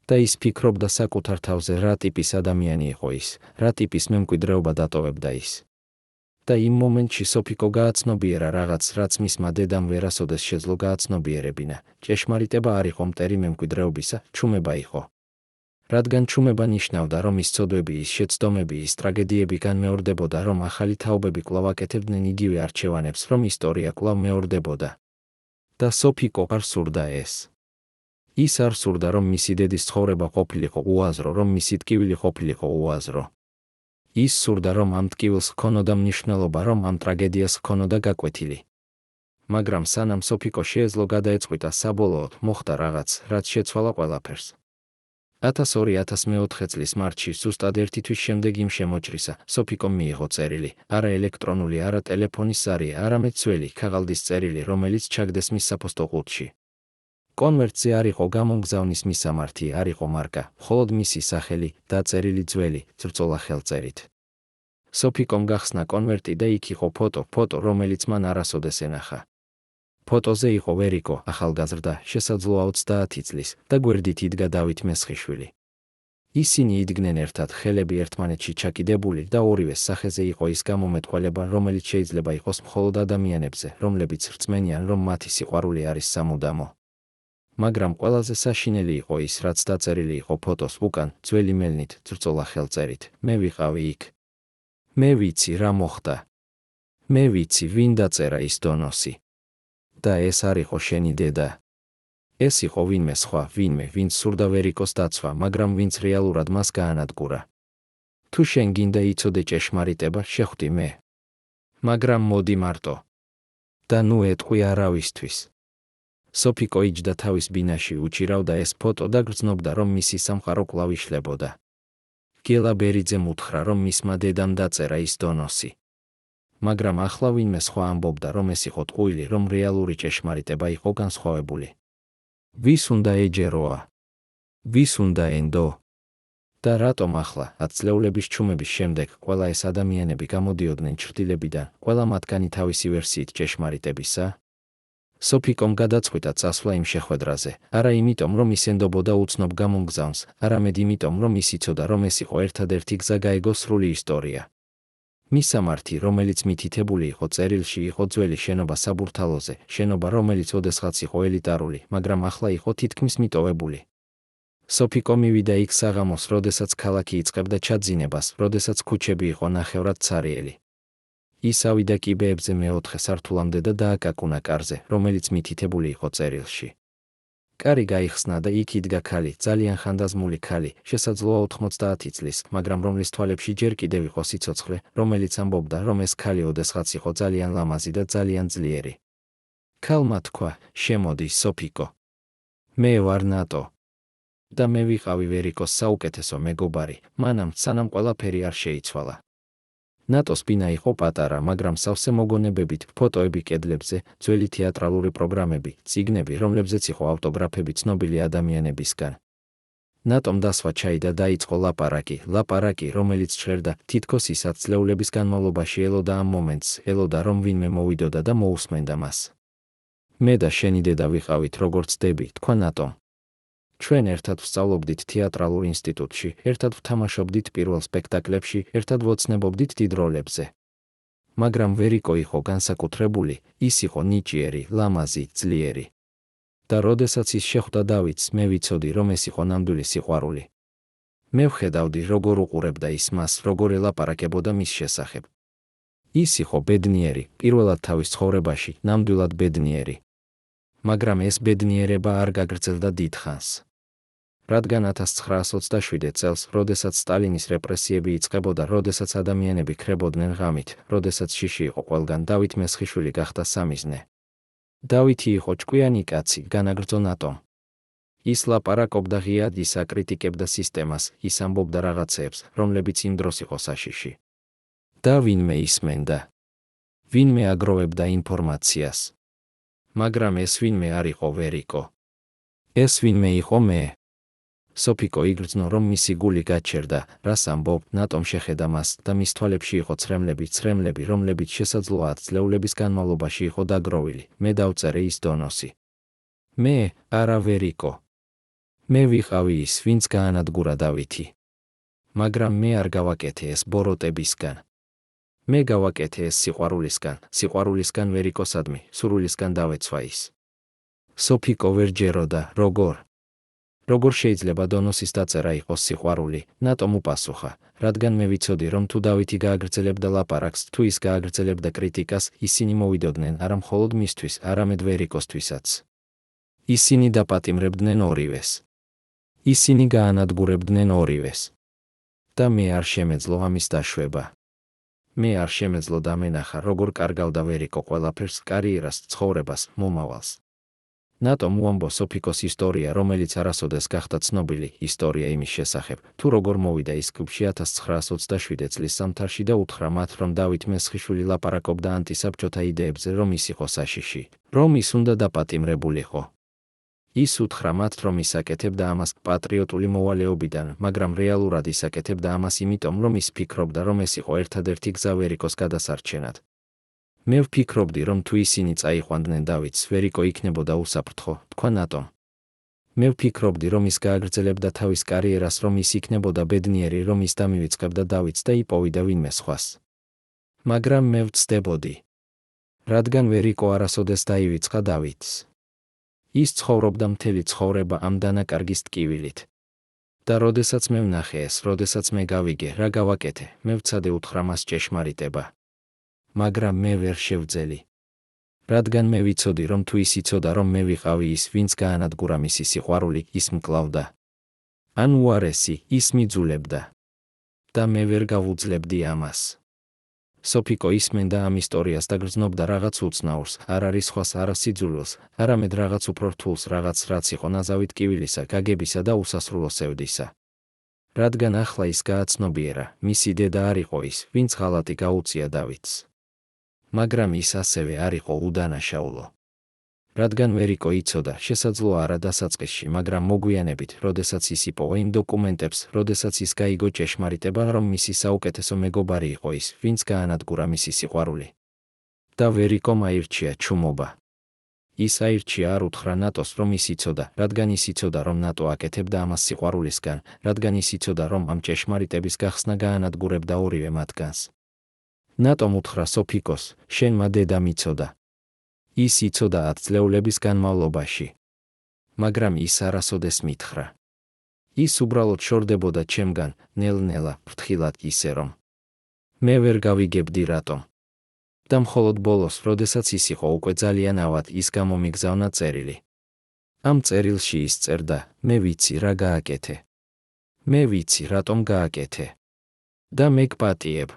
და ის ფიქრობდა საკუთარ თავზე, რა ტიპის ადამიანი იყო ის, რა ტიპის მემკვიდრეობა დატოვებდა ის. და იმ მომენტში სოფიკო გააცნობიერა რაღაც, რაც მისმა დედამ ვერასოდეს შეძლო გააცნობიერებინა. ჭეშმარიტება არ იყო მტერი მემკვიდრეობისა, ჩუმება იყო. რადგან ჩუმება ნიშნავდა, რომ ის ცოდვები, ის შეცდომები, ის ტრაგედიები განმეორდებოდა, რომ ახალი თაობები კვლავ აკეთებდნენ იგივე არჩევანებს, რომ ისტორია კვლავ მეორდებოდა. და სოფიკო არ სურდა ეს. ის არ სურდა, რომ მისი დედის ცხოვრება ყოფილიყო უაზრო, რომ მისი ტკივილი ყოფილიყო უაზრო. ის სურდა, რომ ამ ტკივილს ჰქონოდა მნიშვნელობა, რომ ამ ტრაგედიას ჰქონოდა გაკვეთილი. მაგრამ სანამ სოფიკო შეეძლო გადაეწყვიტა, საბოლოოდ მოხდა რაღაც, რაც შეცვალა ყველაფერს. 2004 წლის მარტში, ზუსტად 1 თვის შემდეგ იმ შემოჭრისა, სოფიკომ მიიღო წერილი, არა ელექტრონული, არა ტელეფონის ზარია, არამედ ძველი ქაღალდის წერილი, რომელიც ჩაგდეს მის საფოსტო ყუთში. კონვერტზე არ იყო გამომგზავნის მისამართი, არ იყო მარკა, მხოლოდ მისი სახელი, დაწერილი ძველი, ძრწოლა ხელწერით. სოფიკომ გახსნა კონვერტი და იქ იყო ფოტო, რომელიც მან არასოდეს ენახა. ფოტოზე იყო ვერიკო, ახალგაზრდა, შესაძლოა 30 წლის და გვერდით იდგა დავით მესხიშვილი. ისინი იდგნენ ერთად, ხელები ერთმანეთში ჩაკიდებული და ორივეს სახეზე იყო ის გამომეტყველება, რომელიც შეიძლება იყოს მხოლოდ ადამიანებზე, რომლებიც რწმენიან, რომ მათი სიყვარული არის სამუდამო. მაგრამ ყველაზე საშინელი იყო ის, რაც დაწერილი იყო ფოტოს უკან, ძველი მელნით, ძრწოლა ხელწერით. მე ვიყავი იქ. მე ვიცი, რა მოხდა. მე ვიცი, ვინ დაწერა ის დონოსი. და ეს არ იყო შენი დედა. ეს იყო ვინმე სხვა, ვინმე, ვინც სურდა ვერიკოს დაცვა, მაგრამ ვინც რეალურად მას გაანადგურა. თუ შენ გინდა იცოდე ჭეშმარიტება, შეხვდი მე. მაგრამ მოდი მარტო. და ნუ ეტყვი არავისთვის. სოფიკო იჯდა თავის ბინაში, უჭირავდა ეს ფოტო და გრძნობდა, რომ მისი სამყარო კვლავ იშლებოდა. გელა ბერიძემ უთხრა, რომ მისმა დედამ დაწერა ის დონოსი. მაგრამ ახლა ვინმე სხვა ამბობდა, რომ ეს იყო ტყუილი, რომ რეალური ჭეშმარიტება იყო განსხვავებული. ვის უნდა ეჯეროა? ვის უნდა ენდო? და რატომ ახლა, 10 წლეულების ჩუმების შემდეგ, ყველა ეს ადამიანები გამოდიოდნენ ჩრდილებიდან, ყველა მათგანი თავისი ვერსიით ჭეშმარიტებისა? სოფიკომ გადაწყვიტა წასვლა იმ შეხვედრაზე, არა იმიტომ, რომ ის ენდობოდა უცნობ გამომგზავნს, არამედ იმიტომ, რომ ის იცოდა, რომ ეს იყო ერთადერთი გზა გაეგო სრული ისტორია. მისამართი, რომელიც მითითებული იყო წერილში, იყო ძველი შენობა საბურთალოზე, შენობა, რომელიც ოდესღაც იყო ელიტარული, მაგრამ ახლა იყო თითქმის მიტოვებული. სოფიკო მივიდა იქ საღამოს, როდესაც ქალაქი იწყებდა ჩაძინებას, როდესაც ქუჩები იყო ნახევრად ცარიელი. ის ავიდა კიბეებზე მეოთხე სართულამდე და დააკაკუნა კარზე, რომელიც მითითებული იყო წერილში. კარი გაიხსნა და იქ იდგა ქალი, ძალიან ხანდაზმული ქალი, შესაძლოა 90 წლის, მაგრამ რომლის თვალებში ჯერ კიდევ იყო სიცოცხლე, რომელიც ამბობდა, რომ ეს ქალი ოდესღაც იყო ძალიან ლამაზი და ძალიან ძლიერი. ქალმა თქვა, შემოდი, სოფიკო. მე ვარ ნატო. და მე ვიყავი ვერიკოს საუკეთესო მეგობარი, მანამ, სანამ ყველაფერი არ შეიცვალა. ნატოს ბინა იყო პატარა, მაგრამ სავსე მოგონებებით, ფოტოები კედლებზე, ძველი თეატრალური პროგრამები, წიგნები, რომლებზეც იყო ავტოგრაფები ცნობილი ადამიანებისგან. ნატომ დასვა ჩაიდა და დაიწყო ლაპარაკი, რომელიც ჟღერდა, თითქოს ის 10 წლეულების განმავლობაში ელოდა ამ მომენტს, ელოდა, რომ ვინმე მოვიდოდა და მოусმენდა მას. მე და შენი დედა ვიყავით როგორც დები, თქვა ნატომ. ჩვენ ერთად ვსწავლობდით თეატრალურ ინსტიტუტში, ერთად ვთამაშობდით პირველ სპექტაკლებში, ერთად ვოცნებობდით დიდ როლებზე. მაგრამ ვერიკო იყო განსაკუთრებული, ის იყო ნიჭიერი, ლამაზი, ძლიერი. და როდესაც ის შეხვდა დავითს, მე ვიცოდი, რომ ეს იყო ნამდვილი სიყვარული. მე ვხედავდი, როგორ უყურებდა ის მას, როგორ ელაპარაკებოდა მის შესახებ. ის იყო ბედნიერი, პირველად თავის ცხოვრებაში, ნამდვილად ბედნიერი. მაგრამ ეს ბედნიერება არ გაგრძელდა დიდხანს. რადგან 1927 წელს, როდესაც სტალინის რეპრესიები იწყებოდა, როდესაც ადამიანები ქრებოდნენ ღამით, როდესაც შიში იყო ყველგან, დავით მესხიშვილი გახდა სამიზნე. დავითი იყო ჭკვიანი კაცი, განაგრძო ნატომ. ის ლაპარაკობდა ღიად, ის აკრიტიკებდა სისტემას, ის ამბობდა რაღაცეებს, რომლებიც იმ დროს იყო საშიში. და ვინმე ისმენდა. ვინმე აგროვებდა ინფორმაციას. მაგრამ ეს ვინმე არ იყო ვერიკო. ეს ვინმე იყო მე. სოფიკო იგრძნო, რომ მისი გული გაჩერდა, რას ამბობ, ნატომ შეხედა მას და მის თვალებში იყო ცრემლები, რომლებიც შესაძლოა 10 წლეულების განმავლობაში იყო დაგროვილი. მე დავწერე ის დონოსი. მე, არა ვერიკო. მე ვიყავი ის, ვინც გაანადგურა დავითი. მაგრამ მე არ გავაკეთე ეს ბოროტებისგან. მე გავაკეთე ეს სიყვარულისგან ვერიკოსადმი, სურვილისგან დავეცვა ის. სოფიკო ვერ ჯეროდა, როგორ შეიძლება დონოსის დაწერა იყოს სიყვარული, ნატომ უპასუხა, რადგან მე ვიცოდი, რომ თუ დავითი გააგრძელებდა ლაპარაკს, თუ ის გააგრძელებდა კრიტიკას, ისინი მოვიდოდნენ არა მხოლოდ მისთვის, არამედ ვერიკოსთვისაც. ისინი დაპატიმრებდნენ ორივეს. ისინი გაანადგურებდნენ ორივეს. და მე არ შემეძლო ამის დაშვება. მე არ შემეძლო დამენახა, როგორ კარგავდა ვერიკო ყველაფერს, კარიერას, ცხოვრებას, მომავალს. ნატომ უამბო სოფიკოს ისტორია, რომელიც არასოდეს გახდა ცნობილი ისტორია იმის შესახებ, თუ როგორ მოვიდა ის კლუბში 1927 წლის ზამთარში და უთხრა მათ, რომ დავით მესხიშვილი ლაპარაკობდა ანტისაბჭოთა იდეებზე, რომ ის იყო საშიში, რომ ის უნდა დაპატიმრებულიყო. ის უთხრა მათ, რომ ის აკეთებდა ამას პატრიოტული მოვალეობიდან, მაგრამ რეალურად ის აკეთებდა ამას იმიტომ, რომ ის ფიქრობდა, რომ ეს იყო ერთადერთი გზა ვერიკოს გადასარჩენად. მე ვფიქრობდი, რომ თუ ისინი წაიყვანდნენ დავითს, ვერიკო იქნებოდა უსაფრთხო, თქვა ნატომ. მე ვფიქრობდი, რომ ის გააგრძელებდა თავის კარიერას, რომ ის იქნებოდა ბედნიერი, რომ ის დამივიწყებდა დავითს და იპოვიდა ვინმე სხვას. მაგრამ მე ვცდებოდი, რადგან ვერიკო არასოდეს დაივიწყა დავითს. ის ცხოვრობდა მთელი ცხოვრება ამ დანაკარგის ტკივილით. და როდესაც მე ვნახე ეს, როდესაც მე გავიგე, რა გავაკეთე, მე ვცადე უთხრა მას ჭეშმარიტება. მაგრამ მე ვერ შევძელი. რადგან მე ვიცოდი, რომ თუ ის იცოდა, რომ მე ვიყავი ის, ვინც გაანადგურა მისი სიყვარული, ის მკლავდა. ან უარესი, ის მიძულებდა. და მე ვერ გავუძლებდი ამას. სოფიკო ისმენდა ამ ისტორიას და გრძნობდა რაღაც უცნაურს, არ არის სხვას, არა სიძულვილს, არამედ რაღაც უფრო რთულს, რაღაც რაც იყო ნაზავი ტკივილისა, გაგებისა და უსასრულო სევდისა. რადგან ახლა ის გააცნობიერა, მისი დედა არ იყო ის, ვინც ღალატი გაუწია დავითს. მაგრამ ის ასევე არ იყო უდანაშაულო. რადგან ვერიკო იცოდა, შესაძლოა არა დასაწყისში, მაგრამ მოგვიანებით, როდესაც ის იპოვა იმ დოკუმენტებს, როდესაც ის გაიგო ჭეშმარიტება, რომ მისი საუკეთესო მეგობარი იყო ის, ვინც გაანადგურა მისი სიყვარული. და ვერიკომ აირჩია ჩუმობა. ის აირჩია არ უთხრა ნატოს, რომ ის იცოდა, რადგან ის იცოდა, რომ ნატო აკეთებდა ამას სიყვარულისგან, რადგან ის იცოდა, რომ ამ ჭეშმარიტების გახსნა გაანადგურებდა ორივე მათგანს. ნატომ უთხრა სოფიკოს, შენმა დედამ იცოდა. ის იცოდა 10 წლეულების განმავლობაში. მაგრამ ის არასოდეს მითხრა. ის უბრალოდ შორდებოდა ჩემგან, ნელ-ნელა, ფრთხილად ისე რომ. მე ვერ გავიგებდი რატომ. და მხოლოდ ბოლოს, როდესაც ის იყო უკვე ძალიან ავად, ის გამომიგზავნა წერილი. ამ წერილში ის წერდა, მე ვიცი რა გააკეთე. მე ვიცი რატომ გააკეთე. და მე გპატიებ.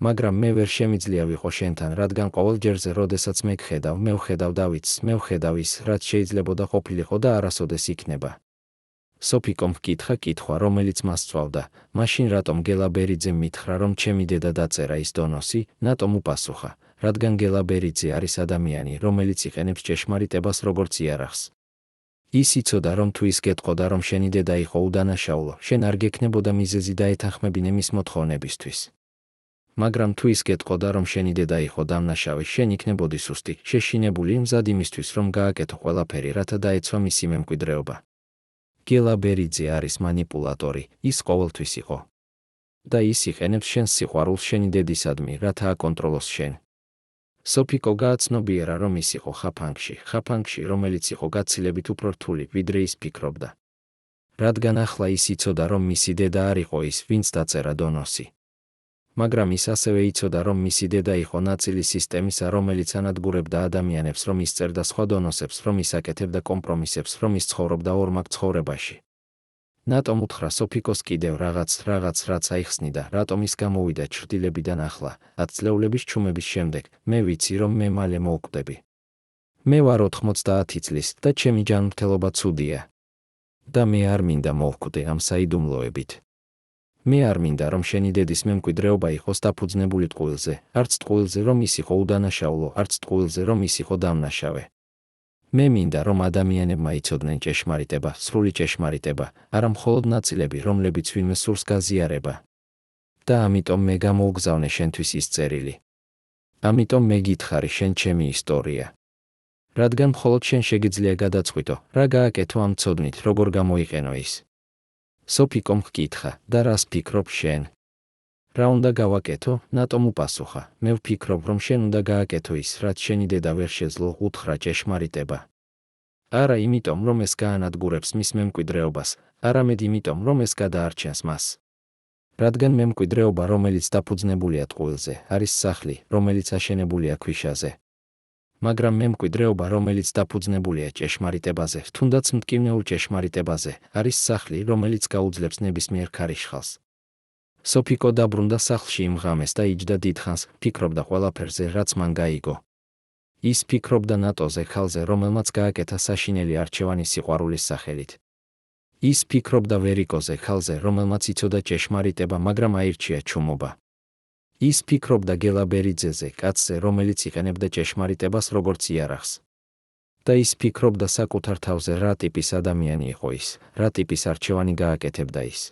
მაგრამ მე ვერ შემიძლია ვიყო შენთან, რადგან ყოველ ჯერზე, როდესაც მე გხედავ, მე ვხედავ დავითს, მე ვხედავ ის, რაც შეიძლებოდა ყოფილიყო და არასოდეს იქნება. სოფიკომ ჰკითხა კითხვა, რომელიც მას სწვავდა, მაშინ რატომ გელა ბერიძემ მითხრა, რომ ჩემი დედა დაწერა ის დონოსი, ნატომ უპასუხა, რადგან გელა ბერიძე არის ადამიანი, რომელიც იყენებს ჭეშმარიტებას როგორც იარაღს. ის იცოდა, რომ თუ ის გეტყოდა, რომ შენი დედა იყო უდანაშაულო, შენ არ გექნებოდა მიზეზი დაეთანხმებინე მის მოთხოვნებისთვის. მაგრამ თუ ის გეტყოდა, რომ შენი დედა იყო დამნაშავე, შენ იქნებოდი სუსტი, შეშინებული, მზად იმისთვის, რომ გააკეთო ყველაფერი, რათა დაეცვა მისი მემკვიდრეობა. გელა ბერიძე არის მანიპულატორი, ის ყოველთვის იყო. და ის იყენებს შენს სიყვარულს შენი დედისადმი, რათა აკონტროლოს შენ. სოფიკო გააცნობიერა, რომ ის იყო ხაფანგში, რომელიც იყო გაცილებით უფრო რთული, ვიდრე ის ფიქრობდა. რადგან ახლა ის იცოდა, რომ მისი დედა არ იყო ის, ვინც დაწერა დონოსი. მაგრამ ის ასევე იცოდა, რომ მისი დედა იყო ნაწილი სისტემისა, რომელიც ანადგურებდა ადამიანებს, რომ ისწერდა სხვა დონოსებს, რომ ის აკეთებდა კომპრომისებს, რომ ის ცხოვრობდა ორმაგ ცხოვრებაში. ნატომ უთხრა სოფიკოს კიდევ რაღაც, რაც აიხსნიდა, რატომ ის გამოვიდა ჩრდილებიდან ახლა, 10 წლეულების ჩუმების შემდეგ, მე ვიცი, რომ მე მალე მოვკვდები. მე ვარ 90 წლის და ჩემი ჯანმრთელობა ცუდია. და მე არ მინდა მოვკვდე ამ საიდუმლოებით. მე არ მინდა, რომ შენი დედის მემკვიდრეობა იყოს დაფუძნებული ტყუილზე, არც ტყუილზე, რომ ის იყო უდანაშაულო, არც ტყუილზე, რომ ის იყო დამნაშავე. მე მინდა, რომ ადამიანებმა იცოდნენ ჭეშმარიტება, სრული ჭეშმარიტება, არა მხოლოდ ნაწილები, რომლებიც ვინმე სურს გაზიარება. და ამიტომ მე გამოვგზავნე შენთვის ის წერილი. ამიტომ მე გითხარი შენ ჩემი ისტორია. რადგან მხოლოდ შენ შეგიძლია გადაწყვიტო, რა გააკეთო ამ ცოდნით, როგორ გამოიყენო ის. სოფიკომ ჰკითხა, და რას ფიქრობ შენ? რა უნდა გავაკეთო? ნატომ უპასუხა, მე ვფიქრობ, რომ შენ უნდა გააკეთო ის, რაც შენი დედა ვერ შეძლო, უთხრა ჭეშმარიტება. არა იმიტომ, რომ ეს გაანადგურებს მის მემკვიდრეობას, არამედ იმიტომ, რომ ეს გადაარჩენს მას. რადგან მემკვიდრეობა, რომელიც დაფუძნებულია ტყუილზე, არის სახლი, რომელიც აშენებულია ქვიშაზე. მაგრამ მემკვიდრეობა, რომელიც დაფუძნებულია ჭეშმარიტებაზე, თუნდაც მტკივნეულ ჭეშმარიტებაზე, არის სახლი, რომელიც გაუძლებს ნებისმიერ ქარიშხალს. სოფიკო დაბრუნდა სახლში იმ ღამეს და იჯდა დიდხანს, ფიქრობდა ყველაფერზე, რაც მან გაიგო. ის ფიქრობდა ნატოზე, ხალზე, რომელმაც გააკეთა საშინელი არჩევანი სიყვარულის სახელით. ის ფიქრობდა ვერიკოზე, ხალზე, რომელმაც იცოდა ჭეშმარიტება, მაგრამ აირჩია ჩუმობა. ის ფიქრობდა გელა ბერიძეზე, კაცზე, რომელიც იყენებდა ჭეშმარიტებას როგორც იარაღს. და ის ფიქრობდა საკუთარ თავზე, რა ტიპის ადამიანი იყო ის, რა ტიპის არჩევანი გააკეთებდა ის.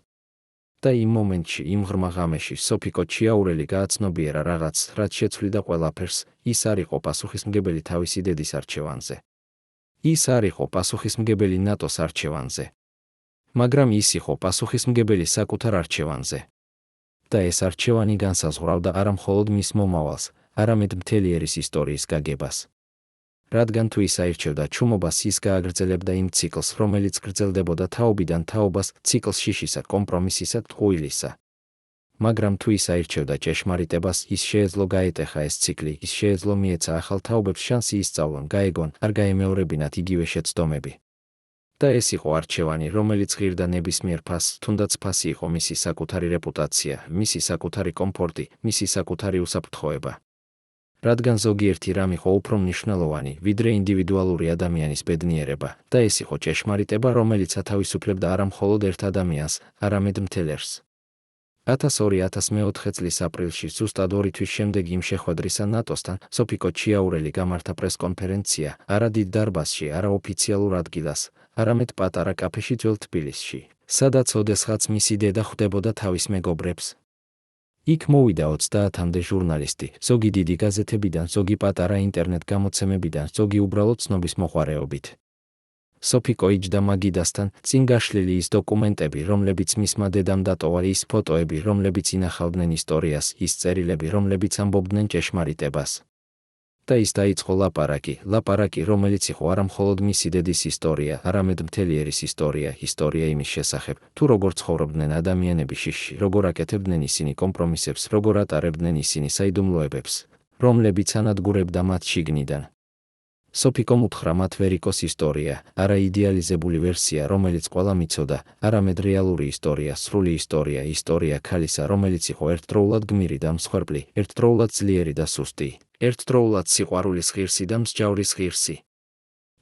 და იმ მომენტში, იმ ღრმა ღამეში, სოფიკო ჩიაურელი გააცნობიერა რაღაც, რაც შეცვლიდა ყველაფერს, ის არ იყო პასუხისმგებელი თავისი დედის არჩევანზე. ის არ იყო პასუხისმგებელი ნატოს არჩევანზე. მაგრამ ის იყო პასუხისმგებელი საკუთარ არჩევანზე. და ეს არჩევანი განსაზღვრავდა არა მხოლოდ მის მომავალს, არამედ მთელი ერის ისტორიის გაგებას. რადგან თუ ის აირჩევდა ჩუმობას, ის გააგრძელებდა იმ ციკლს, რომელიც გრძელდებოდა თაობიდან თაობას, ციკლს შიშისა, კომპრომისისა, ტყუილისა. მაგრამ თუ ის აირჩევდა ჭეშმარიტებას, ის შეეძლო გაეტეხა ეს ციკლი, ის შეეძლო მიეცა ახალ თაობებს შანსი ისწავლონ, გაეგონ, არ გაემეორებინათ იგივე შეცდომები. და ეს იყო არჩევანი, რომელიც ღირდა ნებისმიერ ფასს, თუნდაც ფასი იყო მისი საკუთარი რეპუტაცია, მისი საკუთარი კომფორტი, მისი საკუთარი უსაფრთხოება. რადგან ზოგიერთი რამ იყო უფრო მნიშვნელოვანი, ვიდრე ინდივიდუალური ადამიანის ბედნიერება, და ეს იყო ჭეშმარიტება, რომელიც ათავისუფლებდა არა მხოლოდ ერთ ადამიანს, არამედ მთელ ერს. 2004 წლის აპრილში, ზუსტად 2 თვის შემდეგ იმ შეხვედრისა ნატოსთან, სოფიკო ჩიაურელი გამართა პრესკონფერენცია, არა დიდ დარბაზში, არა ოფიციალურ ადგილას, არამედ პატარა კაფეში ძველ თბილისში, სადაც ოდესღაც მისი დედა ხვდებოდა თავის მეგობრებს. იქ მოვიდა 30-მდე ჟურნალისტი, ზოგი დიდი გაზეთებიდან, ზოგი პატარა ინტერნეტ გამოცემებიდან, ზოგი უბრალოდ ცნობის მოყვარეობით. სოფიკო იჯდა მაგიდასთან, წინ გაშლილი ის დოკუმენტები, რომლებიც მისმა დედამ დატოვა, ის ფოტოები, რომლებიც ინახავდნენ ისტორიას, ის წერილები, რომლებიც ამბობდნენ ჭეშმარიტებას. და ის დაიწყო ლაპარაკი, რომელიც იყო არა მხოლოდ მისი დედის ისტორია, არამედ მთელი ერის ისტორია იმის შესახებ, თუ როგორ ცხოვრობდნენ ადამიანები შიშში, როგორ აკეთებდნენ ისინი კომპრომისებს, როგორ ატარებდნენ ისინი საიდუმლოებებს, რომლებიც ანადგურებდა მათ შიგნიდან. სოფიკომ უთხრა მათ ვერიკოს ისტორია, არა იდეალიზებული ვერსია, რომელიც ყველა მიცოდა, არამედ რეალური ისტორია, სრული ისტორია ქალისა, რომელიც იყო ერთდროულად გმირი და მსხვერპლი, ერთდროულად ძლიერი და სუსტი, ერთდროულად სიყვარულის ღირსი და მსჯავრის ღირსი.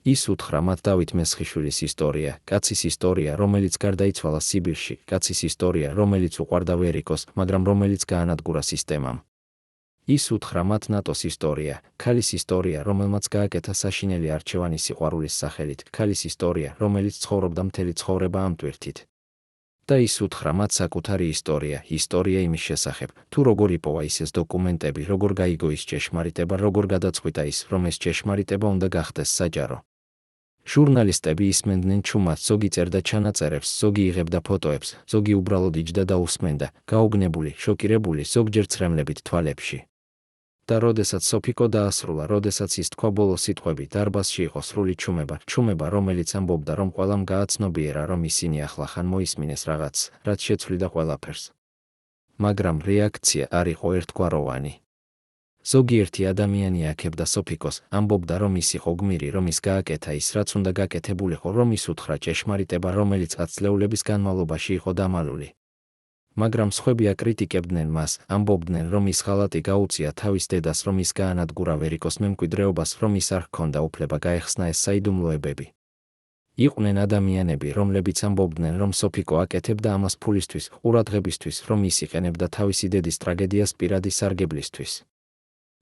ის უთხრა მათ დავით მესხიშვილის ისტორია, კაცის ისტორია, რომელიც გარდაიცვალა სიბირში, კაცის ისტორია, რომელიც უყვარდა ვერიკოს, მაგრამ რომელიც გაანადგურა სისტემამ. ის უთხრა მათ ნატოს ისტორია, ქალის ისტორია, რომელმაც გააკეთა საშინელი არჩევანი სიყვარულის სახელით, ქალის ისტორია, რომელიც ცხოვრობდა მთელი ცხოვრება ამ ტვირთით. და ის უთხრა მათ საკუთარი ისტორია იმის შესახებ, თუ როგორ იპოვა ის ეს დოკუმენტები, როგორ გაიგო ის ჭეშმარიტება, როგორ გადაწყვიტა ის, რომ ეს ჭეშმარიტება უნდა გახდეს საჯარო. ჟურნალისტები ისმენდნენ ჩუმად, ზოგი წერდა ჩანაწერებს, ზოგი იღებდა ფოტოებს, ზოგი უბრალოდ იჯდა და უსმენდა, გაუგნებული, შოკირებული, ზოგჯერ ცრემლებით თვალებში. და როდესაც სოფიკო დაასრულა, როდესაც ის თქვა ბოლო სიტყვები, დარბაზში იყო სრული ჩუმება, რომელიც ამბობდა, რომ ყველამ გააცნობიერა, რომ ისინი ახლა ხან მოისმინეს რაღაც, რაც შეცვლიდა ყველაფერს. მაგრამ რეაქცია არ იყო ერთგვაროვანი. ზოგიერთი ადამიანი აქებდა სოფიკოს, ამბობდა, რომ ის იყო გმირი, რომ ის გააკეთა ის, რაც უნდა გაკეთებულიყო, რომ ის უთხრა ჭეშმარიტება, რომელიც ათწლეულების განმავლობაში იყო დამალული. მაგრამ სხვები აკრიტიკებდნენ მას, ამბობდნენ, რომ ის ღალატი გაუწია თავის დედას, რომ ის გაანადგურა ვერიკოს მემკვიდრეობას, რომ ის არ ჰქონდა უფლება გაეხსნა ეს საიდუმლოებები. იყვნენ ადამიანები, რომლებიც ამბობდნენ, რომ სოფიკო აკეთებდა ამას ფულისთვის, ყურადღებისთვის, რომ ის იყენებდა თავისი დედის ტრაგედიას პირადი სარგებლისთვის.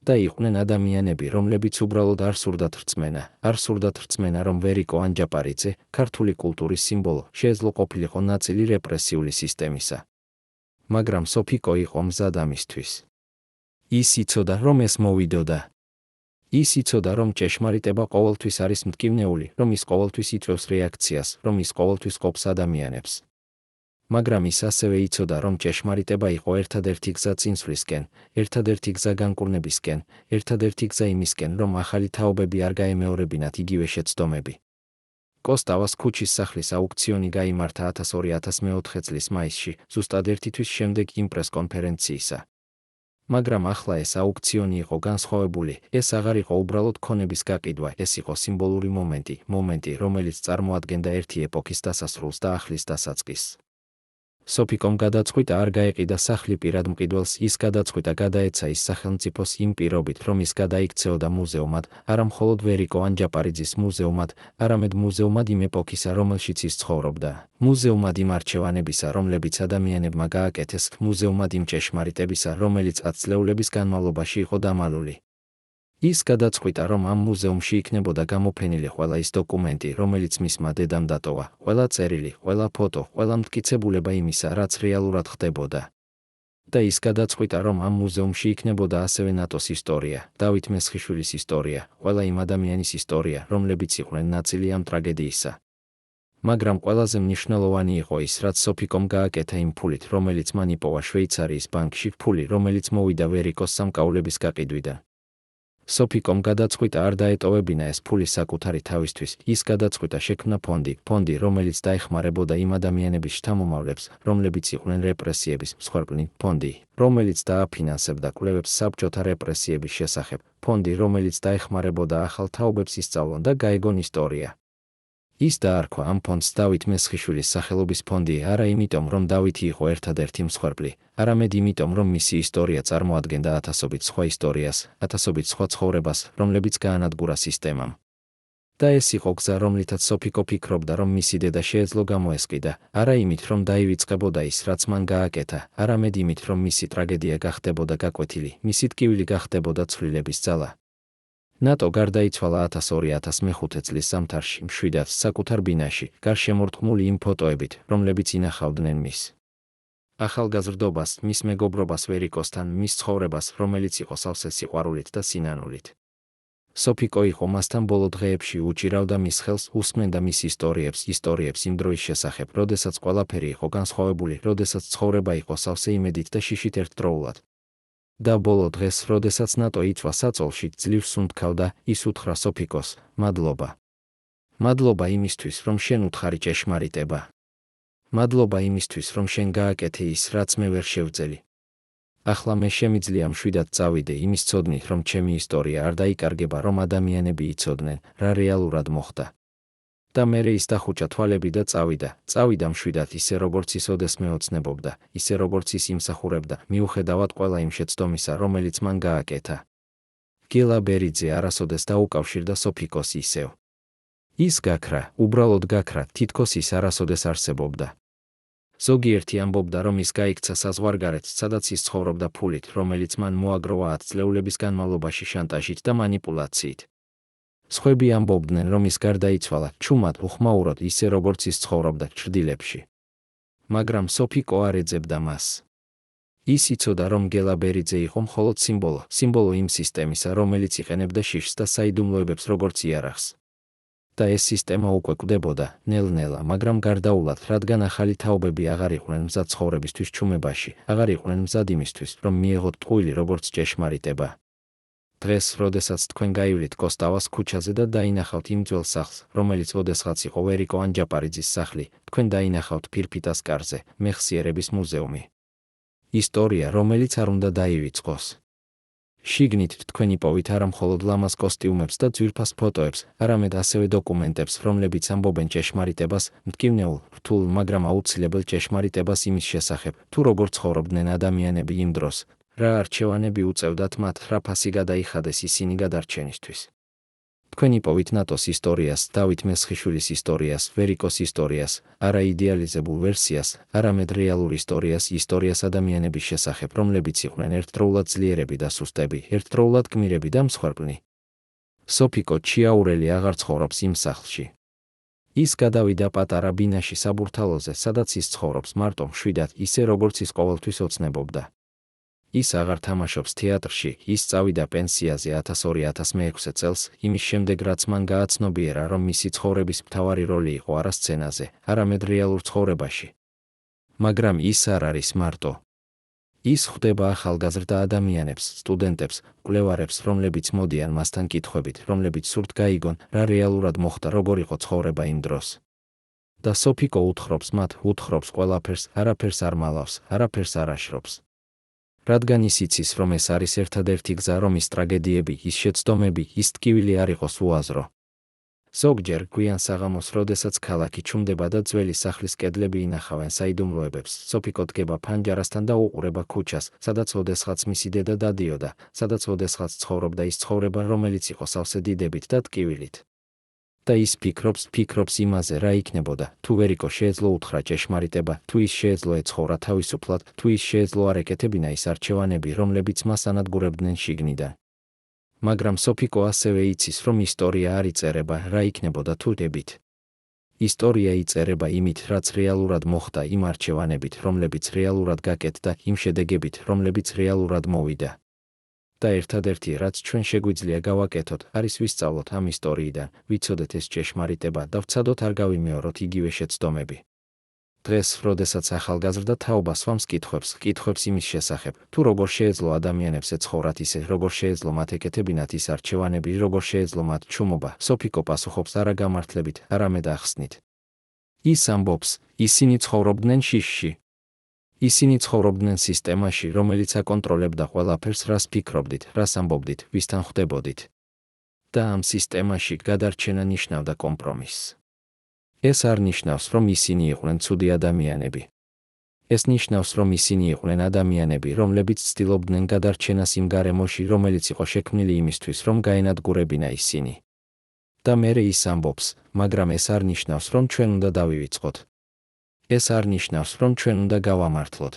და იყვნენ ადამიანები, რომლებიც უბრალოდ არ სურდათ რწმენა, რომ ვერიკო ანჯაპარიძე, ქართული კულტურის სიმბოლო, შეეძლო ყოფილიყო ნაწილი რეპრესიული სისტემისა. მაგრამ სოფიკო იყო მზად ამისთვის. ის იცოდა, რომ ეს მოვიდოდა. ის იცოდა, რომ ჭეშმარიტება ყოველთვის არის მტკივნეული, რომ ის ყოველთვის იწვევს რეაქციას, რომ ის ყოველთვის ყოფს ადამიანებს. მაგრამ ის ასევე იცოდა, რომ ჭეშმარიტება იყო ერთადერთი გზა წინსვლისკენ, ერთადერთი გზა განკურნებისკენ, ერთადერთი გზა იმისკენ, რომ ახალი თაობები არ გაემეორებინათ იგივე შეცდომები. კოსტავას ქუჩის სახლის აუქციონი გაიმართა 2004 წლის მაისში, ზუსტად 1 თვის შემდეგ იმ პრესკონფერენციისა. მაგრამ ახლა ეს აუქციონი იყო განსხვავებული, ეს აღარ იყო უბრალოდ ქონების გაყიდვა, ეს იყო სიმბოლური მომენტი, რომელიც წარმოადგენდა ერთი ეპოქის დასასრულს და ახლის დასაწყისს. სოფიკომ გადაწყვიტა არ გაეყიდა სახლი პირად მყიდველს, ის გადაწყვიტა გადაეცა ის სახელმწიფოს იმ პირობით, რომ ის გადაიქცეოდა მუზეუმად, არა მხოლოდ ვერიკო ანჯაპარიძის მუზეუმად, არამედ მუზეუმად იმ ეპოქისა, რომელშიც ის ცხოვრობდა, მუზეუმად იმ არჩევანებისა, რომლებიც ადამიანებმა გააკეთეს, მუზეუმად იმ ჭეშმარიტებისა, რომელიც ათწლეულების განმავლობაში იყო დამალული. ის გადაწყვიტა, რომ ამ მუზეუმში იქნებოდა გამოფენილი ყველა ის დოკუმენტი, რომელიც მისმა დედამ დატოვა, ყველა წერილი, ყველა ფოტო, ყველა მტკიცებულება იმისა, რაც რეალურად ხდებოდა. და ის გადაწყვიტა, რომ ამ მუზეუმში იქნებოდა ასევე ნატოს ისტორია, დავით მესხიშვილის ისტორია, ყველა იმ ადამიანის ისტორია, რომლებიც იყვნენ ნაწილი ამ ტრაგედიისა. მაგრამ ყველაზე მნიშვნელოვანი იყო ის, რაც სოფიკომ გააკეთა იმ ფულით, რომელიც მან იპოვა შვეიცარიის ბანკში, ფული, რომელიც მოვიდა ვერიკოს სამკაულების გაყიდვიდან. სოფიკომ გადაწყვიტა არ დაეტოვებინა ეს ფული საკუთარი თავისთვის, ის გადაწყვიტა შექმნა ფონდი, რომელიც დაეხმარებოდა იმ ადამიანების შთამომავლებს, რომლებიც იყვნენ რეპრესიების მსხვერპლი, ფონდი, რომელიც დააფინანსებდა კვლევებს საბჭოთა რეპრესიების შესახებ, ფონდი, რომელიც დაეხმარებოდა ახალ თაობებს ისწავლონ და გაეგონ ისტორია. ის დაარქვა ამ ფონდს დავით მესხიშვილის სახელობის ფონდი, არა იმიტომ, რომ დავითი იყო ერთადერთი მსხვერპლი, არამედ იმიტომ, რომ მისი ისტორია წარმოადგენდა ათასობით სხვა ისტორიას, ათასობით სხვა ცხოვრებას, რომლებიც გაანადგურა სისტემამ. და ეს იყო გზა, რომლითაც სოფიკო ფიქრობდა, რომ მისი დედა შეეძლო გამოესყიდა, არა იმით, რომ დაივიწყებოდა ის, რაც მან გააკეთა, არამედ იმით, რომ მისი ტრაგედია გახდებოდა გაკვეთილი, მისი ტკივილი გახდებოდა ცვლილების ძალა. ნატო გარდაიცვალა 2002-2005 წლის ზამთარში, მშვიდად, საკუთარ ბინაში, გარშემორტყმული იმ ფოტოებით, რომლებიც ინახავდნენ მის ახალგაზრდობას, მის მეგობრობას ვერიკოსთან, მის ცხოვრებას, რომელიც იყო სავსე სიყვარულით და სინანულით. სოფიკო იყო მასთან ბოლო დღეებში, უჭირავდა მის ხელს, უსმენდა მის ისტორიებს იმ დროის შესახებ, როდესაც ყველაფერი იყო განსხვავებული, როდესაც ცხოვრება იყო სავსე იმედით და შიშით ერთდროულად. და ბოლო დღეს, როდესაც ნატო იწვა საწოლში, ძლივს უნთქავდა, ის უთხრა სოფიკოს, მადლობა. მადლობა იმისთვის, რომ შენ უთხარი ჭეშმარიტება. მადლობა იმისთვის, რომ შენ გააკეთე ის, რაც მე ვერ შევძელი. ახლა მე შემიძლია მშვიდად წავიდე იმის ცოდნით, რომ ჩემი ისტორია არ დაიკარგება, რომ ადამიანები იცოდნენ, რა რეალურად მოხდა. და მერე ის დახუჭა თვალები და წავიდა მშვიდად, ისე როგორც ის ოდესმე ოცნებობდა, ისე როგორც ის იმსახურებდა, მიუხედავად ყველა იმ შეცდომისა, რომელიც მან გააკეთა. გელა ბერიძე არასოდეს დაუკავშირდა სოფიკოს ისევ. ის გაქრა, უბრალოდ გაქრა, თითქოს ის არასოდეს არსებობდა. ზოგიერთი ამბობდა, რომ ის გაიქცა საზღვარგარეთს, სადაც ის ცხოვრობდა ფულით, რომელიც მან მოაგროვა 10 წლეულების განმავლობაში შანტაჟით და манипуლაციით. სხვები ამბობდნენ, რომ ის გარდაიცვალა, ჩუმად, უხმაუროდ, ისე როგორც ის ცხოვრობდა ჩრდილებში. მაგრამ სოფიკო არ ეძებდა მას. ის იცოდა, რომ გელა ბერიძე იყო მხოლოდ სიმბოლო იმ სისტემისა, რომელიც იყენებდა შიშს და საიდუმლოებებს როგორც იარაღს. და ეს სისტემა უკვე კვდებოდა, ნელ-ნელა, მაგრამ გარდაულად, რადგან ახალი თაობები აღარ იყვნენ მზად ცხოვრებისთვის ჩუმებაში, აღარ იყვნენ მზად იმისთვის, რომ მიეღოთ ტყუილი როგორც ჭეშმარიტება. დღეს, როდესაც თქვენ გაივლით კოსტავას ქუჩაზე და დაინახავთ იმ ძველ სახლს, რომელიც ოდესღაც იყო ვერიკო ანჯაპარიძის სახლი, თქვენ დაინახავთ ფირფიტას კარზე, მეხსიერების მუზეუმი. ისტორია, რომელიც არ უნდა დაივიწყოს. შიგნით თქვენ იპოვით არა მხოლოდ ლამაზ კოსტიუმებს და ძვირფას ფოტოებს, არამედ ასევე დოკუმენტებს, რომლებიც ამბობენ ჭეშმარიტებას, მტკივნეულ, რთულ, მაგრამ აუცილებელ ჭეშმარიტებას იმის შესახებ, თუ როგორ ცხოვრობდნენ ადამიანები იმ დროს, რა არჩევანები უწევდათ მათ, რა ფასი გადაიხადეს ისინი გადარჩენისთვის. თქვენ იპოვით ნატოს ისტორიას, დავით მესხიშვილის ისტორიას, ვერიკოს ისტორიას, არა იდეალიზებულ ვერსიას, არამედ რეალურ ისტორიას ადამიანების შესახებ, რომლებიც იყვნენ ერთდროულად ძლიერები და სუსტები, ერთდროულად გმირები და მსხვერპლნი. სოფიკო ჩიაურელი აღარ ცხოვრობს იმ სახლში. ის გადავიდა პატარა ბინაში საბურთალოზე, სადაც ის ცხოვრობს მარტო, მშვიდად, ისე როგორც ის ყოველთვის ოცნებობდა. ის აღარ თამაშობს თეატრში, ის წავიდა პენსიაზე 2002-2006 წელს, იმის შემდეგ რაც მან გააცნობიერა, რომ მისი ცხოვრების მთავარი როლი იყო არა სცენაზე, არამედ რეალურ ცხოვრებაში. მაგრამ ის არ არის მარტო. ის ხვდება ახალგაზრდა ადამიანებს, სტუდენტებს, მკვლევარებს, რომლებიც მოდიან მასთან კითხვებით, რომლებიც სურთ გაიგონ, რა რეალურად მოხდა, როგორ იყო ცხოვრება იმ დროს. და სოფიკო უთხრობს მათ, უთხრობს ყველაფერს, არაფერს არ მალავს, არაფერს არ აშრობს. რადგან ის იცის, რომ ეს არის ერთადერთი გზა, რომ ის ტრაგედიები, ის შეცდომები, ის ტკივილი არ იყოს უაზრო. ზოგჯერ გვიან საღამოს, როდესაც ქალაქი ჩუმდება და ძველი სახლის კედლები ინახავენ საიდუმლოებებს, სოფიკო დგება ფანჯარასთან და უყურება ქუჩას, სადაც ოდესღაც მისი დედა დადიოდა, სადაც ოდესღაც ცხოვრობდა ის ცხოვრება, რომელიც იყო სავსე დიდებით და ტკივილით. და ის ფიქრობს იმაზე, რა იქნებოდა, თუ ვერიკო შეეძლო უთხრა ჭეშმარიტება, თუ ის შეეძლო ეცხოვრა თავისუფლად, თუ ის შეეძლო არ ეკეთებინა ის არჩევანები, რომლებიც მას ანადგურებდნენ შიგნიდან. მაგრამ სოფიკო ასევე იცის, რომ ისტორია არ იწერება, რა იქნებოდა თუ დებით. ისტორია იწერება იმით, რაც რეალურად მოხდა, იმ არჩევანებით, რომლებიც რეალურად გაკეთდა, იმ შედეგებით, რომლებიც რეალურად მოვიდა. და ერთადერთი, რაც ჩვენ შეგვიძლია გავაკეთოთ, არის ვისწავლოთ ამ ისტორიიდან, ვიცოდეთ ეს ჭეშმარიტება და ვცადოთ არ გავიმეოროთ იგივე შეცდომები. დღეს, როდესაც ახალგაზრდა თაობა swams კითხვებს იმის შესახებ, თუ როგორ შეეძლო ადამიანებს ეცხოვრათ ისე, როგორ შეეძლო მათ ეკეთებინათ ის არჩევანები, როგორ შეეძლო მათ ჩუმობა, სოფიკო პასუხობს არა გამართლებით, არამედ ახსნით. ის ამბობს, ისინი ცხოვრობდნენ შიშში. ისინი ცხოვრობდნენ სისტემაში, რომელიც აკონტროლებდა ყველაფერს, რას ფიქრობდით, რას ამბობდით, ვისთან ხვდებოდით. და ამ სისტემაში გადარჩენა ნიშნავდა კომპრომისს. ეს არ ნიშნავს, რომ ისინი იყვნენ ცუდი ადამიანები. ეს ნიშნავს, რომ ისინი იყვნენ ადამიანები, რომლებიც ცდილობდნენ გადარჩენას იმ გარემოში, რომელიც იყო შექმნილი იმისთვის, რომ გაენადგურებინა ისინი. და მერე ის ამბობს, მაგრამ ეს არ ნიშნავს, რომ ჩვენ უნდა დავივიწყოთ. ეს არ ნიშნავს, რომ ჩვენ უნდა გავამართლოთ.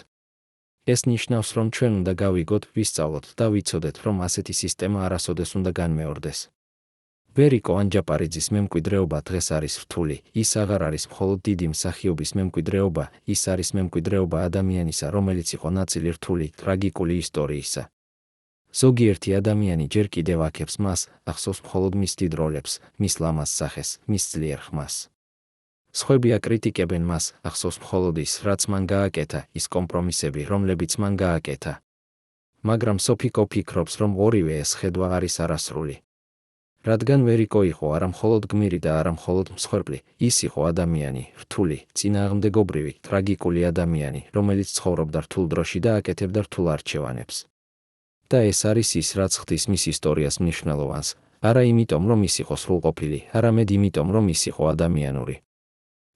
ეს ნიშნავს, რომ ჩვენ უნდა გავიგოთ, ვისწავლოთ და ვიცოდეთ, რომ ასეთი სისტემა არასოდეს უნდა განმეორდეს. ვერიკო ანჯაპარიძის მემკვიდრეობა დღეს არის რთული, ის აღარ არის მხოლოდ დიდი მსახიობის მემკვიდრეობა, ის არის მემკვიდრეობა ადამიანისა, რომელიც იყო ნაწილი რთული, ტრაგიკული ისტორიისა. ზოგიერთი ადამიანი ჯერ კიდევ აქებს მას, ახსოვს მხოლოდ მის დიდ როლებს, მის ლამაზ სახეს, მის ძლიერ ხმას. სხვები აკრიტიკებენ მას, ახსოვს მხოლოდ ის, რაც მან გააკეთა, ის კომპრომისები, რომლებიც მან გააკეთა. მაგრამ სოფიკო ფიქრობს, რომ ორივე ეს ხედვა არის არასრული. რადგან ვერიკო იყო არა მხოლოდ გმირი და არა მხოლოდ მსხვერპლი, ის იყო ადამიანი, რთული, წინააღმდეგობრივი, ტრაგიკული ადამიანი, რომელიც ცხოვრობდა რთულ დროში და აკეთებდა რთულ არჩევანებს. და ეს არის ის, რაც ხდის მის ისტორიას მნიშვნელოვანს, არა იმიტომ, რომ ის იყო სრულყოფილი, არამედ იმიტომ, რომ ის იყო ადამიანური.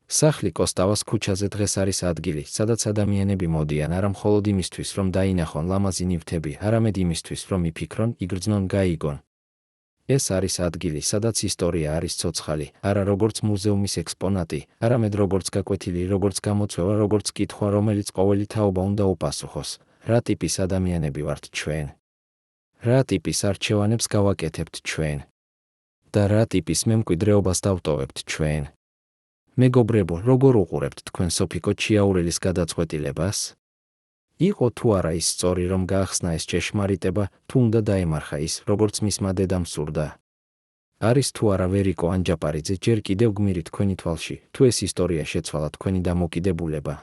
სახლი კოსტავას ქუჩაზე დღეს არის ადგილი, სადაც ადამიანები მოდიან არა მხოლოდ იმისთვის, რომ დაინახონ ლამაზი ნივთები, არამედ იმისთვის, რომ იფიქრონ, იგრძნონ, გაიგონ. ეს არის ადგილი, სადაც ისტორია არის ცოცხალი, არა როგორც მუზეუმის ექსპონატი, არამედ როგორც გაკვეთილი, როგორც გამოწვევა, როგორც კითხვა, რომელიც ყოველი თაობა უნდა უპასუხოს. რა ტიპის ადამიანები ვართ ჩვენ? რა ტიპის არჩევანებს გავაკეთებთ ჩვენ? და რა ტიპის მემკვიდრეობას დავტოვებთ ჩვენ? მეგობრებო, როგორ უყურებთ თქვენ სოფიკო ჩიაურელის გადაწყვეტილებას? იყო თუ არა ის სწორი, რომ გაახსნა ეს ჭეშმარიტება, თუ უნდა დაემარხა ის, როგორც მისმა დედამ სურდა? არის თუ არა ვერიკო ანჯაპარიძე ჯერ კიდევ გმირი თქვენი თვალში, თუ ეს ისტორია შეცვალა თქვენი დამოკიდებულება?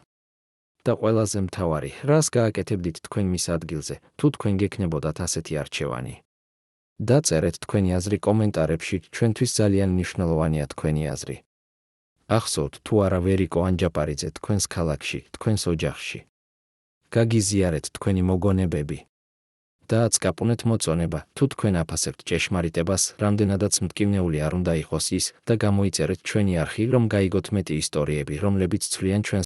და ყველაზე მთავარი, რას გააკეთებდით თქვენ მის ადგილზე, თუ თქვენ გექნებოდათ ასეთი არჩევანი? დაწერეთ თქვენი აზრი კომენტარებში, ჩვენთვის ძალიან მნიშვნელოვანია თქვენი აზრი. ახსოვთ თუ არა ვერიკო ანჯაპარიძე თქვენს ქალაქში, თქვენს ოჯახში. გაგიზიარეთ თქვენი მოგონებები. დააწკაპუნეთ მოწონება, თუ თქვენ აფასებთ ჭეშმარიტებას, რამდენადაც მტკივნეული არ უნდა იყოს ის და გამოიწერეთ ჩვენი არხი, რომ გაიგოთ მეტი ისტორიები, რომლებიც ცვლიან ჩვენს